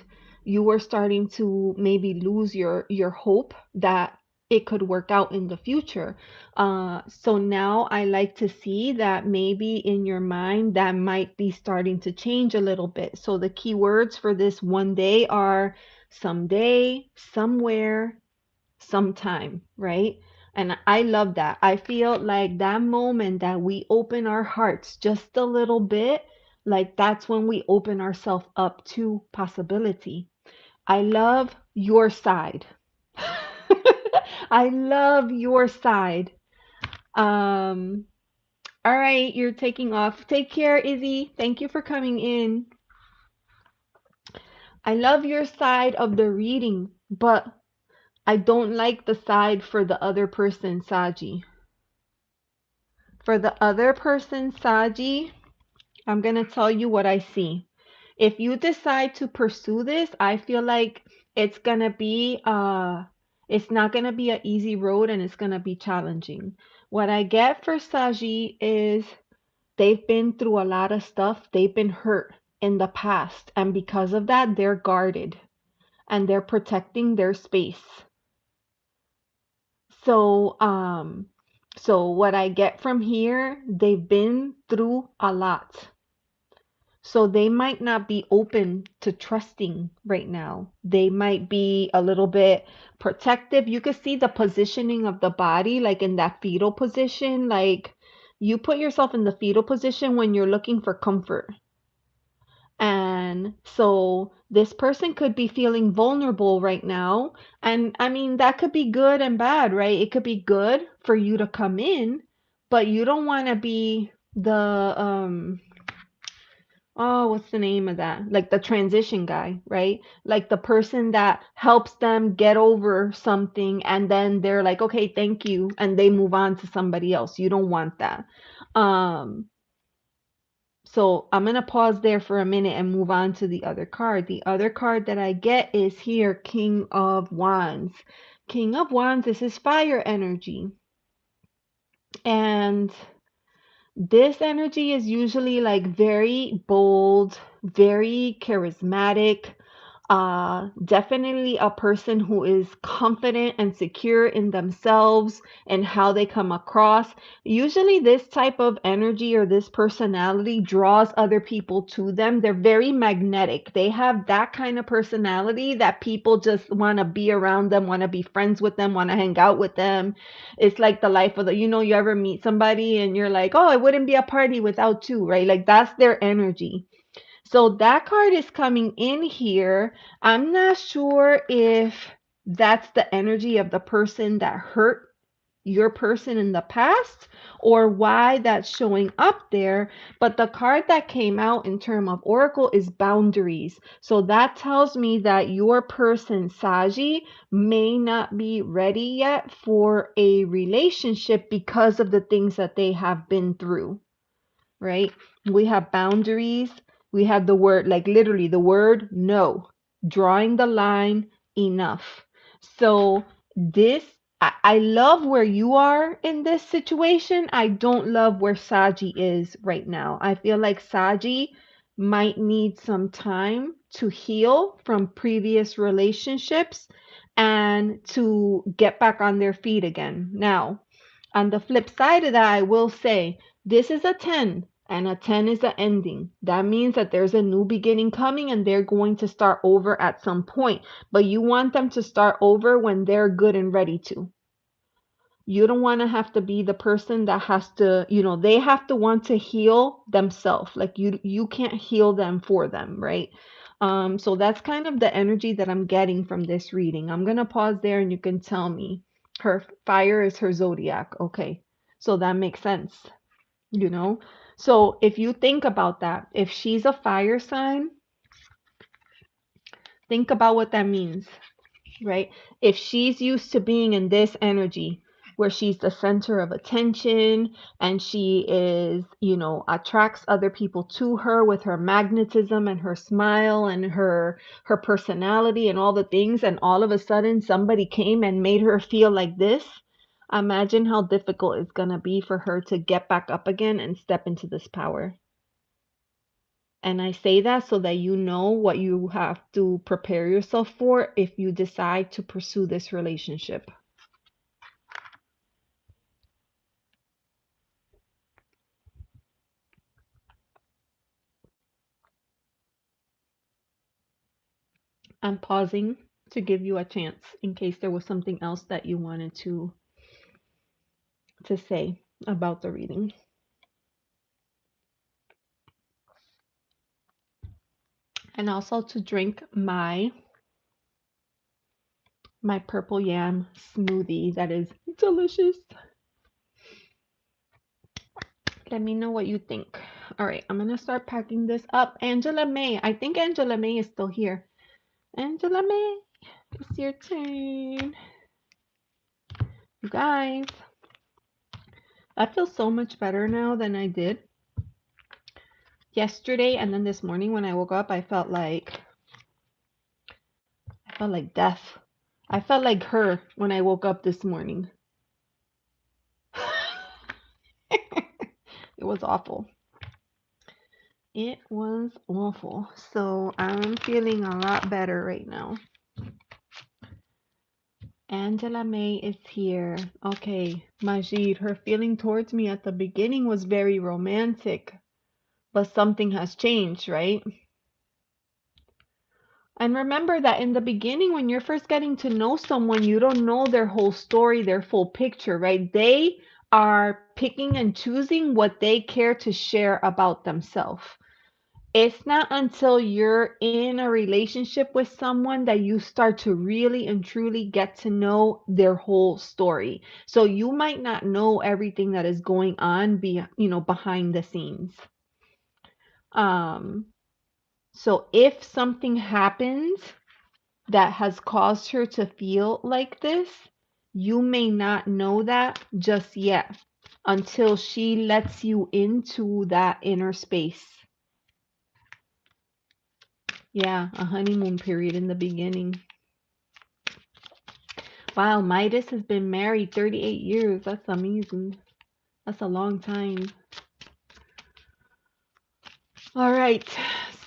you were starting to maybe lose your hope that it could work out in the future. So now I like to see that maybe in your mind that might be starting to change a little bit. So the key words for this one day are someday, somewhere, sometime, right? And I love that. I feel like that moment that we open our hearts just a little bit, like that's when we open ourselves up to possibility. I love your side. I love your side. Um, all right, you're taking off. Take care, Izzy. Thank you for coming in. I love your side of the reading, but I don't like the side for the other person, Saji. For the other person, Saji, I'm going to tell you what I see. If you decide to pursue this, I feel like it's going to be it's not going to be an easy road and it's going to be challenging. What I get for Saji is they've been through a lot of stuff. They've been hurt in the past, and because of that, they're guarded and they're protecting their space. So, so what I get from here, they've been through a lot. So they might not be open to trusting right now. They might be a little bit protective. You can see the positioning of the body, like in that fetal position. Like you put yourself in the fetal position when you're looking for comfort. And so this person could be feeling vulnerable right now. And I mean, that could be good and bad, right? It could be good for you to come in, but you don't want to be the, oh, what's the name of that? Like the transition guy, right? Like the person that helps them get over something and then they're like, okay, thank you. And they move on to somebody else. You don't want that. Um, so I'm going to pause there for a minute and move on to the other card. The other card that I get is here, King of Wands. King of Wands, this is fire energy. And this energy is usually like very bold, very charismatic. Definitely a person who is confident and secure in themselves and how they come across. Usually, this type of energy or this personality draws other people to them. They're very magnetic. They have that kind of personality that people just want to be around them, want to be friends with them, want to hang out with them. It's like the life of the, you ever meet somebody and you're like, oh, it wouldn't be a party without two, right? Like that's their energy. So that card is coming in here. I'm not sure if that's the energy of the person that hurt your person in the past or why that's showing up there. But the card that came out in term of oracle is boundaries. So that tells me that your person, Saji, may not be ready yet for a relationship because of the things that they have been through, right? We have boundaries. We have the word, like literally the word no, drawing the line, enough. So this, I love where you are in this situation. I don't love where Saji is right now. I feel like Saji might need some time to heal from previous relationships and to get back on their feet again. Now, on the flip side of that, I will say this is a 10, and a 10 is the ending. That means that there's a new beginning coming and they're going to start over at some point. But you want them to start over when they're good and ready to. You don't want to have to be the person that has to, they have to want to heal themselves. Like you can't heal them for them, right? So that's kind of the energy that I'm getting from this reading. I'm gonna pause there and you can tell me. Her fire is her zodiac. Okay. So that makes sense, you know? So if you think about that, if she's a fire sign, think about what that means, right? If she's used to being in this energy where she's the center of attention and she is, attracts other people to her with her magnetism and her smile and her personality and all the things, and all of a sudden somebody came and made her feel like this, imagine how difficult it's going to be for her to get back up again and step into this power. And I say that so that you know what you have to prepare yourself for if you decide to pursue this relationship. I'm pausing to give you a chance in case there was something else that you wanted to say about the reading. And also to drink my purple yam smoothie that is delicious. Let me know what you think. All right, I'm gonna start packing this up. Angela May, I think Angela May is still here. Angela May, it's your turn. You guys, I feel so much better now than I did yesterday, and then this morning when I woke up, I felt like death. I felt like her when I woke up this morning. It was awful. It was awful. So I'm feeling a lot better right now. Angela May is here. Okay, Majid, her feeling towards me at the beginning was very romantic, but something has changed, right? And remember that in the beginning, when you're first getting to know someone, you don't know their whole story, their full picture, right? They are picking and choosing what they care to share about themselves. It's not until you're in a relationship with someone that you start to really and truly get to know their whole story. So you might not know everything that is going on behind the scenes. So if something happens that has caused her to feel like this, you may not know that just yet until she lets you into that inner space. Yeah, a honeymoon period in the beginning. Wow, Midas has been married 38 years. That's amazing. That's a long time. All right.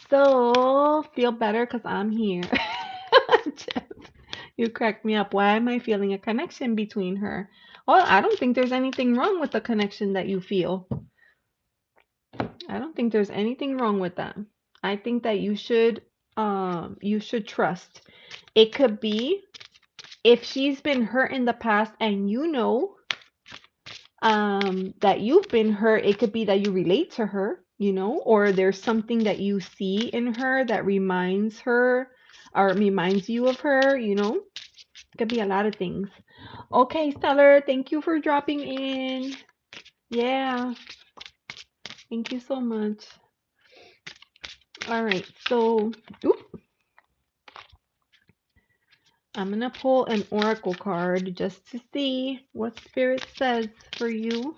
So, feel better because I'm here. You cracked me up. Why am I feeling a connection between her? Well, I don't think there's anything wrong with the connection that you feel. I don't think there's anything wrong with that. I think that you should trust. It could be if she's been hurt in the past and you know that you've been hurt, it could be that you relate to her, you know, or there's something that you see in her that reminds her or reminds you of her, you know. It could be a lot of things. Okay, Stellar, thank you for dropping in. Yeah, thank you so much. All right, so oop, I'm gonna pull an oracle card just to see what Spirit says for you.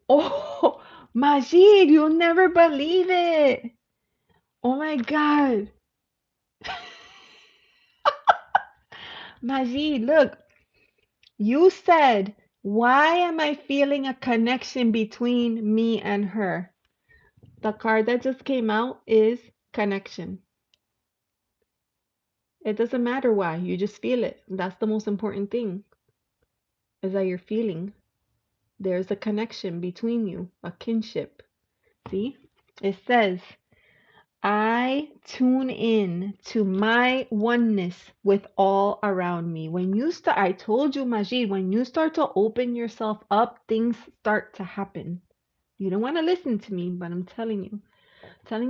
Oh, Majid, you'll never believe it. Oh my God. Majid, look, you said, why am I feeling a connection between me and her? The card that just came out is connection. It doesn't matter why, you just feel it. That's the most important thing, is that you're feeling. There's a connection between you, a kinship. See? It says, I tune in to my oneness with all around me. When you start, I told you, Majid, when you start to open yourself up, things start to happen. You don't want to listen to me, but I'm telling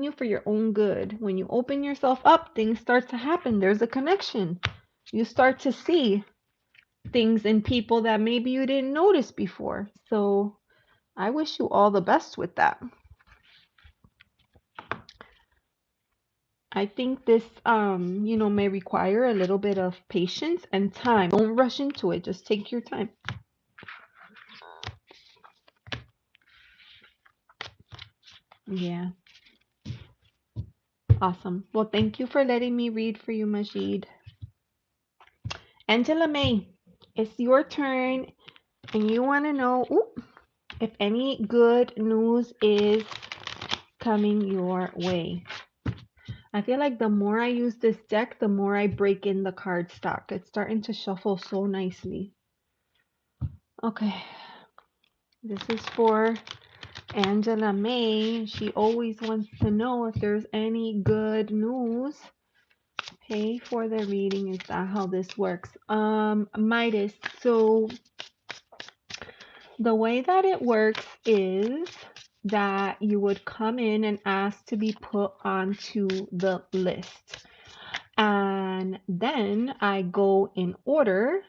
you for your own good. When you open yourself up, things start to happen. There's a connection. You start to see things in people that maybe you didn't notice before. So I wish you all the best with that. I think this, you know, may require a little bit of patience and time. Don't rush into it. Just take your time. Yeah, awesome. Well, thank you for letting me read for you, Majid. Angela May, it's your turn, and you want to know if any good news is coming your way. I feel like the more I use this deck, the more I break in the card stock. It's starting to shuffle so nicely. Okay, this is for Angela May. She always wants to know if there's any good news. Pay for the reading. Is that how this works? Midas. So the way that it works is that you would come in and ask to be put onto the list. And then I go in order.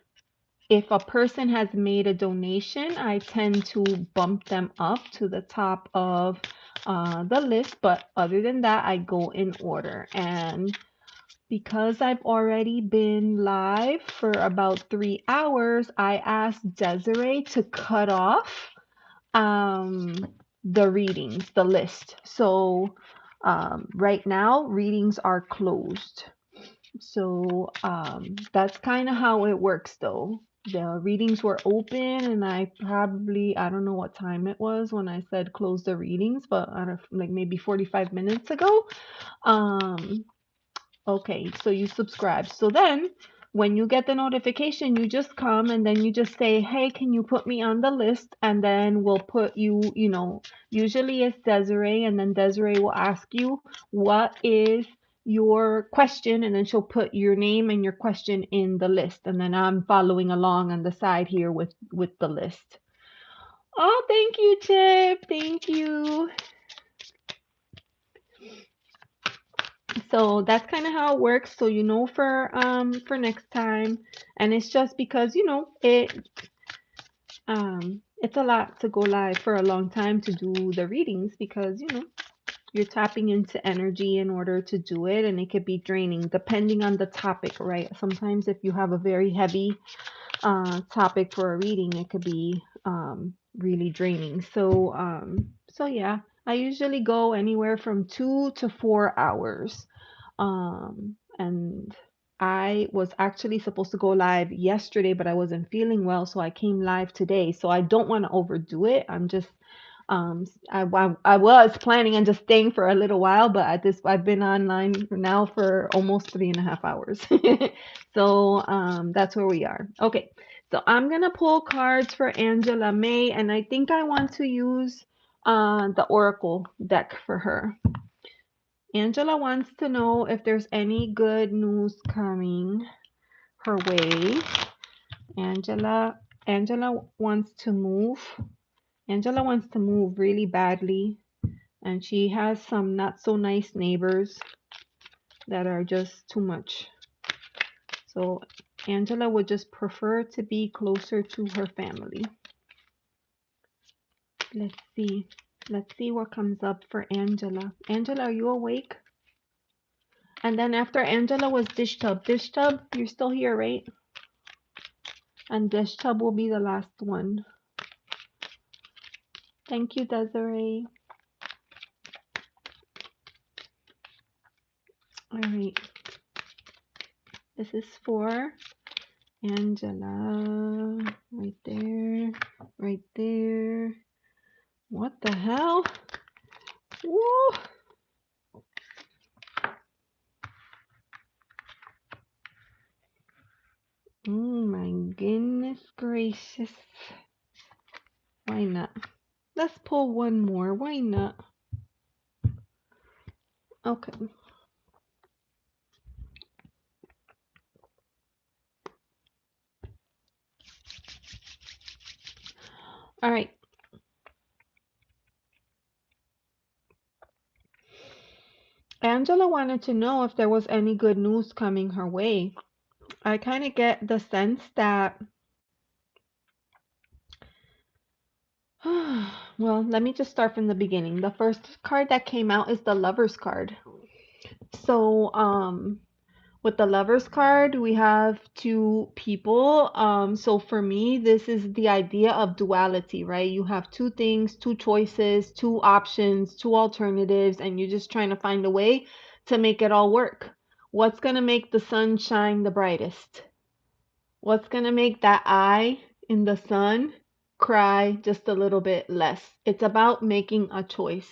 If a person has made a donation, I tend to bump them up to the top of the list. But other than that, I go in order. And because I've already been live for about 3 hours, I asked Desiree to cut off the readings, the list. So right now, readings are closed. So that's kind of how it works though. The readings were open and I don't know what time it was when I said close the readings, but I don't like maybe 45 minutes ago. Okay, so you subscribe. So then when you get the notification, you just come and then you just say, hey, can you put me on the list? And then we'll put you, you know, usually it's Desiree, and then Desiree will ask you, what is your question? And then she'll put your name and your question in the list. And then I'm following along on the side here with the list. Oh, thank you, Chip. Thank you. So that's kind of how it works. So you know for next time, and it's just because you know it's a lot to go live for a long time to do the readings because you know you're tapping into energy in order to do it, and it could be draining depending on the topic, right? Sometimes if you have a very heavy topic for a reading, it could be really draining. So yeah, I usually go anywhere from 2 to 4 hours. And I was actually supposed to go live yesterday, but I wasn't feeling well, so I came live today. So I don't want to overdo it. I'm just I was planning on just staying for a little while, but I've been online now for almost 3.5 hours. So that's where we are. Okay, so I'm gonna pull cards for Angela May, and I think I want to use the Oracle deck for her. Angela wants to know if there's any good news coming her way. Angela wants to move. Angela wants to move really badly, and she has some not so nice neighbors that are just too much. So Angela would just prefer to be closer to her family. Let's see. Let's see what comes up for Angela. Angela, are you awake? And then after Angela was Dish Tub. Dish Tub, you're still here, right? And Dish Tub will be the last one. Thank you, Desiree. All right. This is for Angela. Right there. Right there. What the hell? Woo! Oh my goodness gracious. Why not? Let's pull one more. Why not? Okay. All right. Angela wanted to know if there was any good news coming her way. I kind of get the sense that, well, let me just start from the beginning. The first card that came out is the Lover's card. So, with the Lover's card, we have two people. So for me, this is the idea of duality, right? You have two things, two choices, two options, two alternatives, and you're just trying to find a way to make it all work. What's going to make the sun shine the brightest? What's going to make that eye in the sun cry just a little bit less? It's about making a choice.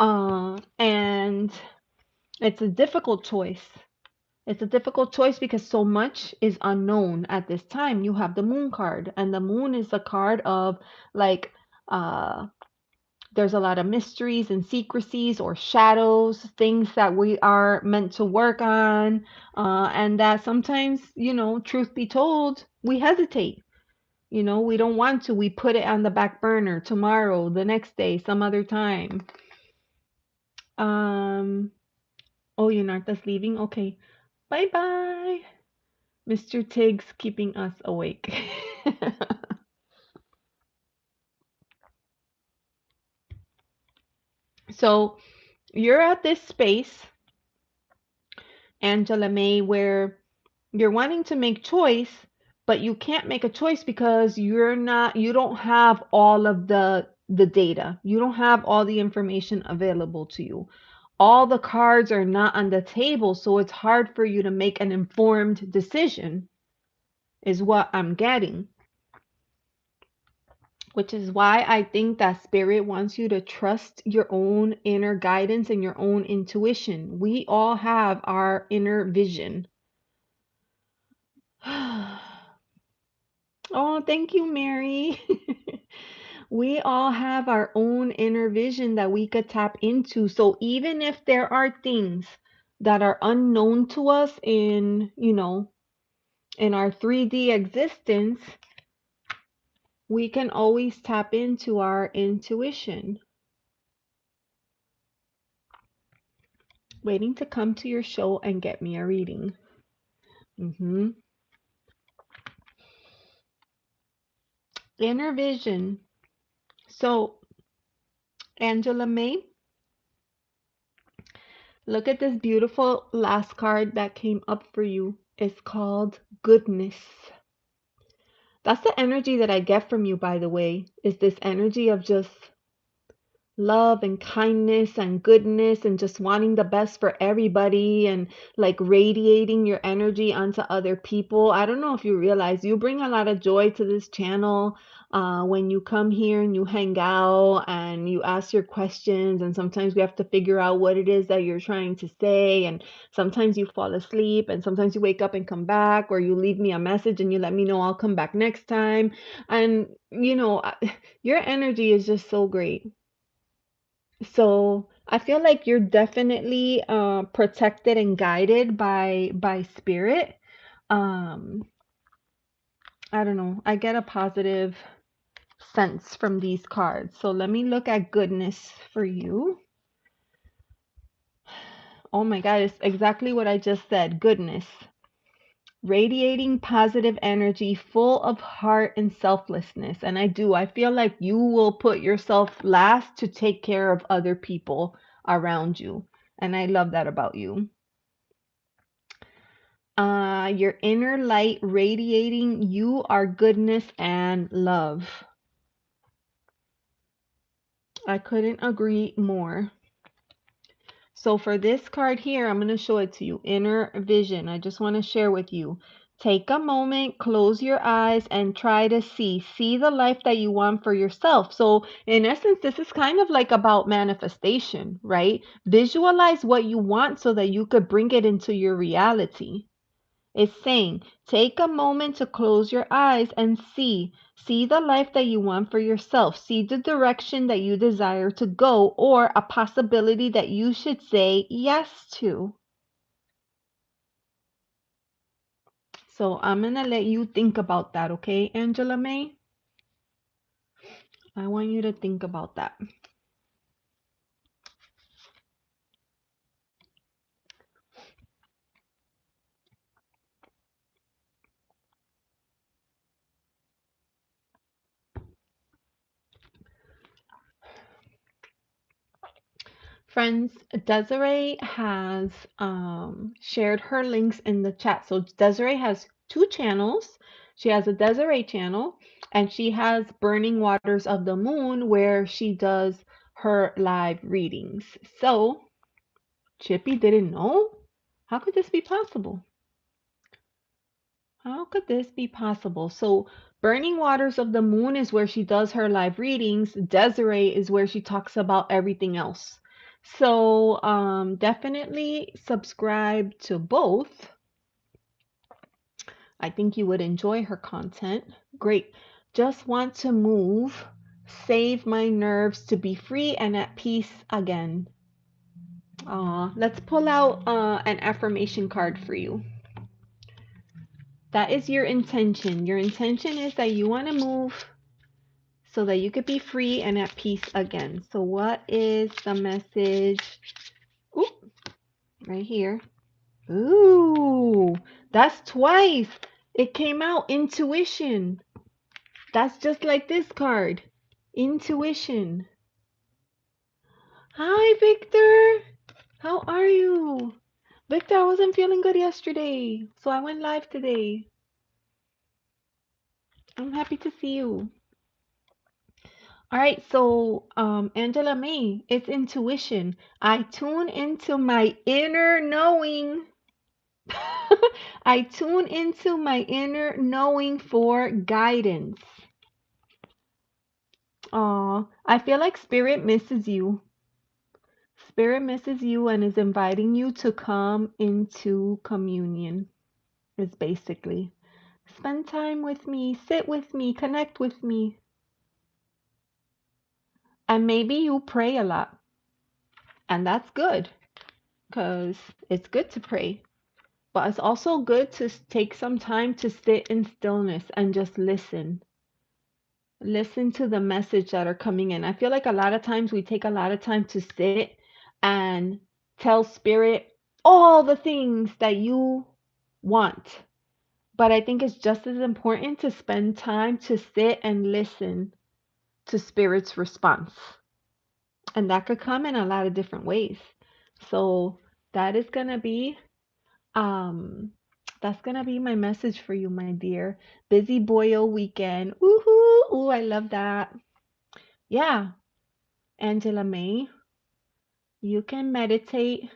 And it's a difficult choice. It's a difficult choice because so much is unknown at this time. You have the moon card, and the moon is a card of like uh there's a lot of mysteries and secrecies or shadows, things that we are meant to work on, and that sometimes, truth be told, we hesitate. We don't want to. We put it on the back burner tomorrow, the next day, some other time. Oh, Eunartha's leaving. Okay. Bye bye. Mr. Tiggs keeping us awake. So you're at this space, Angela May, where you're wanting to make choice, but you can't make a choice because you don't have all of the data. You don't have all the information available to you. All the cards are not on the table, so it's hard for you to make an informed decision, is what I'm getting. Which is why I think that spirit wants you to trust your own inner guidance and your own intuition. We all have our inner vision. Oh, thank you, Mary. We all have our own inner vision that we could tap into. So even if there are things that are unknown to us in our 3D existence, we can always tap into our intuition. Waiting to come to your show and get me a reading. Inner vision. So, Angela May, look at this beautiful last card that came up for you. It's called Goodness. That's the energy that I get from you, by the way, is this energy of just love and kindness and goodness and just wanting the best for everybody and like radiating your energy onto other people. I don't know if you realize you bring a lot of joy to this channel when you come here and you hang out and you ask your questions, and sometimes we have to figure out what it is that you're trying to say, and sometimes you fall asleep and sometimes you wake up and come back, or you leave me a message and you let me know I'll come back next time. And your energy is just so great. So I feel like you're definitely protected and guided by spirit. Um, I don't know. I get a positive sense from these cards. So let me look at goodness for you. Oh my God, it's exactly what I just said. Goodness. Radiating positive energy, full of heart and selflessness. And I do. I feel like you will put yourself last to take care of other people around you. And I love that about you. Your inner light radiating, you are goodness and love. I couldn't agree more. So for this card here, I'm going to show it to you. Inner vision. I just want to share with you. Take a moment, close your eyes, and try to see the life that you want for yourself. So in essence, this is kind of like about manifestation, right? Visualize what you want so that you could bring it into your reality. It's saying, take a moment to close your eyes and see. See the life that you want for yourself. See the direction that you desire to go, or a possibility that you should say yes to. So I'm going to let you think about that, okay, Angela May? I want you to think about that. Friends, Desiree has shared her links in the chat. So Desiree has two channels. She has a Desiree channel, and she has Burning Waters of the Moon, where she does her live readings. So Chippy didn't know? How could this be possible? How could this be possible? So Burning Waters of the Moon is where she does her live readings. Desiree is where she talks about everything else. So definitely subscribe to both. I think you would enjoy her content. Great. Just want to move, save my nerves to be free and at peace again. Let's pull out an affirmation card for you. That is your intention. Your intention is that you want to move so that you could be free and at peace again. So what is the message? Ooh, right here. Ooh, that's twice. It came out intuition. That's just like this card. Intuition. Hi, Victor. How are you? Victor, I wasn't feeling good yesterday, so I went live today. I'm happy to see you. All right, so Angela May, it's intuition. I tune into my inner knowing. I tune into my inner knowing for guidance. Oh, I feel like Spirit misses you. Spirit misses you and is inviting you to come into communion, is basically. Spend time with me, sit with me, connect with me. And maybe you pray a lot. And that's good, because it's good to pray. But it's also good to take some time to sit in stillness and just listen. Listen to the message that are coming in. I feel like a lot of times we take a lot of time to sit and tell spirit all the things that you want. But I think it's just as important to spend time to sit and listen to spirit's response. And that could come in a lot of different ways. So that is going to be Um, that's gonna be my message for you, my dear. Busy boyo weekend. Woohoo! Ooh, I love that. Yeah. Angela May, you can meditate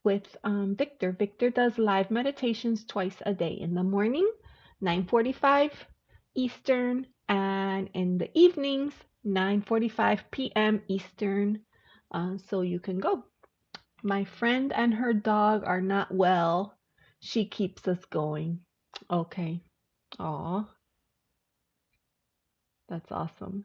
with Victor. Victor does live meditations twice a day in the morning, 9:45 Eastern, and in the evenings, 9:45 p.m. Eastern. So you can go. My friend and her dog are not well. She keeps us going. Okay. Aw, that's awesome.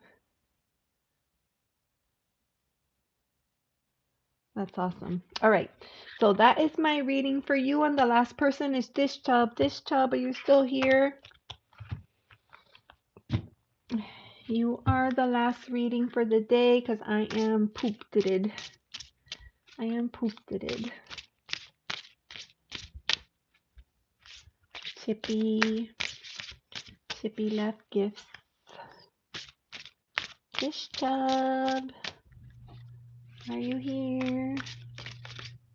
That's awesome. All right. So that is my reading for you. And the last person is Dish Tub. Dish Tub, are you still here? You are the last reading for the day because I am pooped-ed. I am pooped-ed. Chippy. Chippy left gifts. Dish Tub, are you here?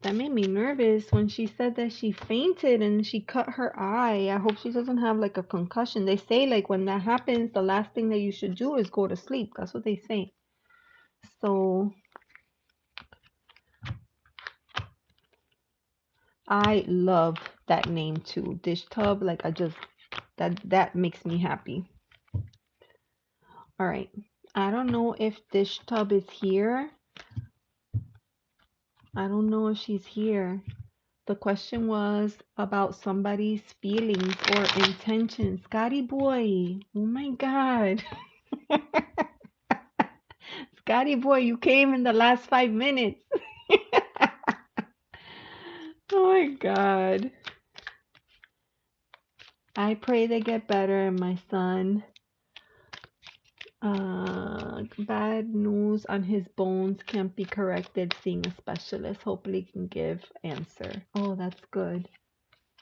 That made me nervous when she said that she fainted and she cut her eye. I hope she doesn't have like a concussion. They say like when that happens, the last thing that you should do is go to sleep. That's what they say. So I love that name too, Dish Tub. Like I just that makes me happy. All right. I don't know if Dish Tub is here. I don't know if she's here. The question was about somebody's feelings or intentions. Scotty boy. Oh my God. Scotty boy, you came in the last 5 minutes. Oh my God. I pray they get better, my son. Bad news on his bones can't be corrected. Seeing a specialist. Hopefully can give answer. Oh, that's good.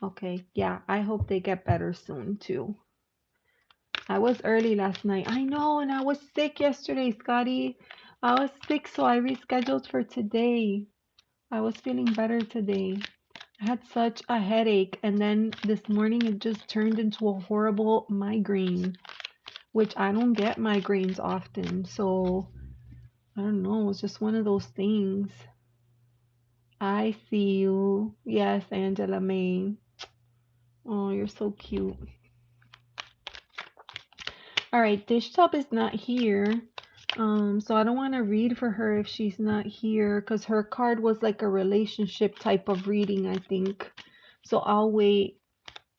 Okay, yeah, I hope they get better soon too. I was early last night. I know, and I was sick yesterday, Scotty. I was sick, so I rescheduled for today. I was feeling better today. I had such a headache, and then this morning it just turned into a horrible migraine, which I don't get migraines often, so I don't know. It was just one of those things. I see you. Yes, Angela May. Oh, you're so cute. All right, Dish Tub is not here. So I don't want to read for her if she's not here because her card was like a relationship type of reading, I think. So I'll wait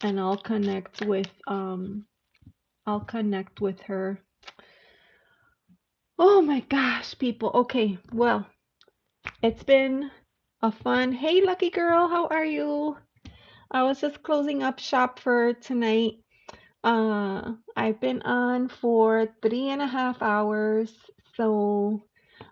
and I'll connect with her. Oh my gosh, people. Okay, well, it's been a fun. Hey, lucky girl, how are you? I was just closing up shop for tonight. I've been on for 3.5 hours, so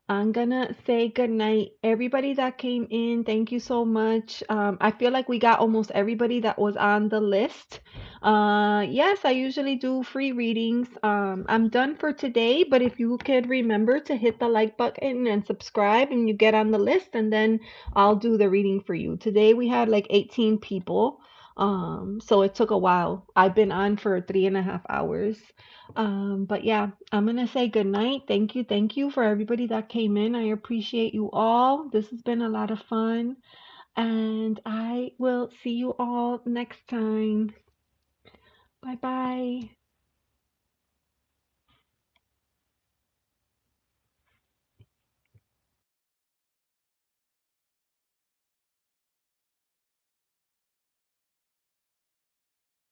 I'm gonna say good night. Everybody that came in, thank you so much. I feel like we got almost everybody that was on the list. Yes, I usually do free readings. I'm done for today, but if you could remember to hit the like button and subscribe and you get on the list, and then I'll do the reading for you. Today we had like 18 people. So it took a while. I've been on for 3.5 hours. But yeah, I'm gonna say good night. Thank you for everybody that came in. I appreciate you all. This has been a lot of fun, and I will see you all next time. Bye bye.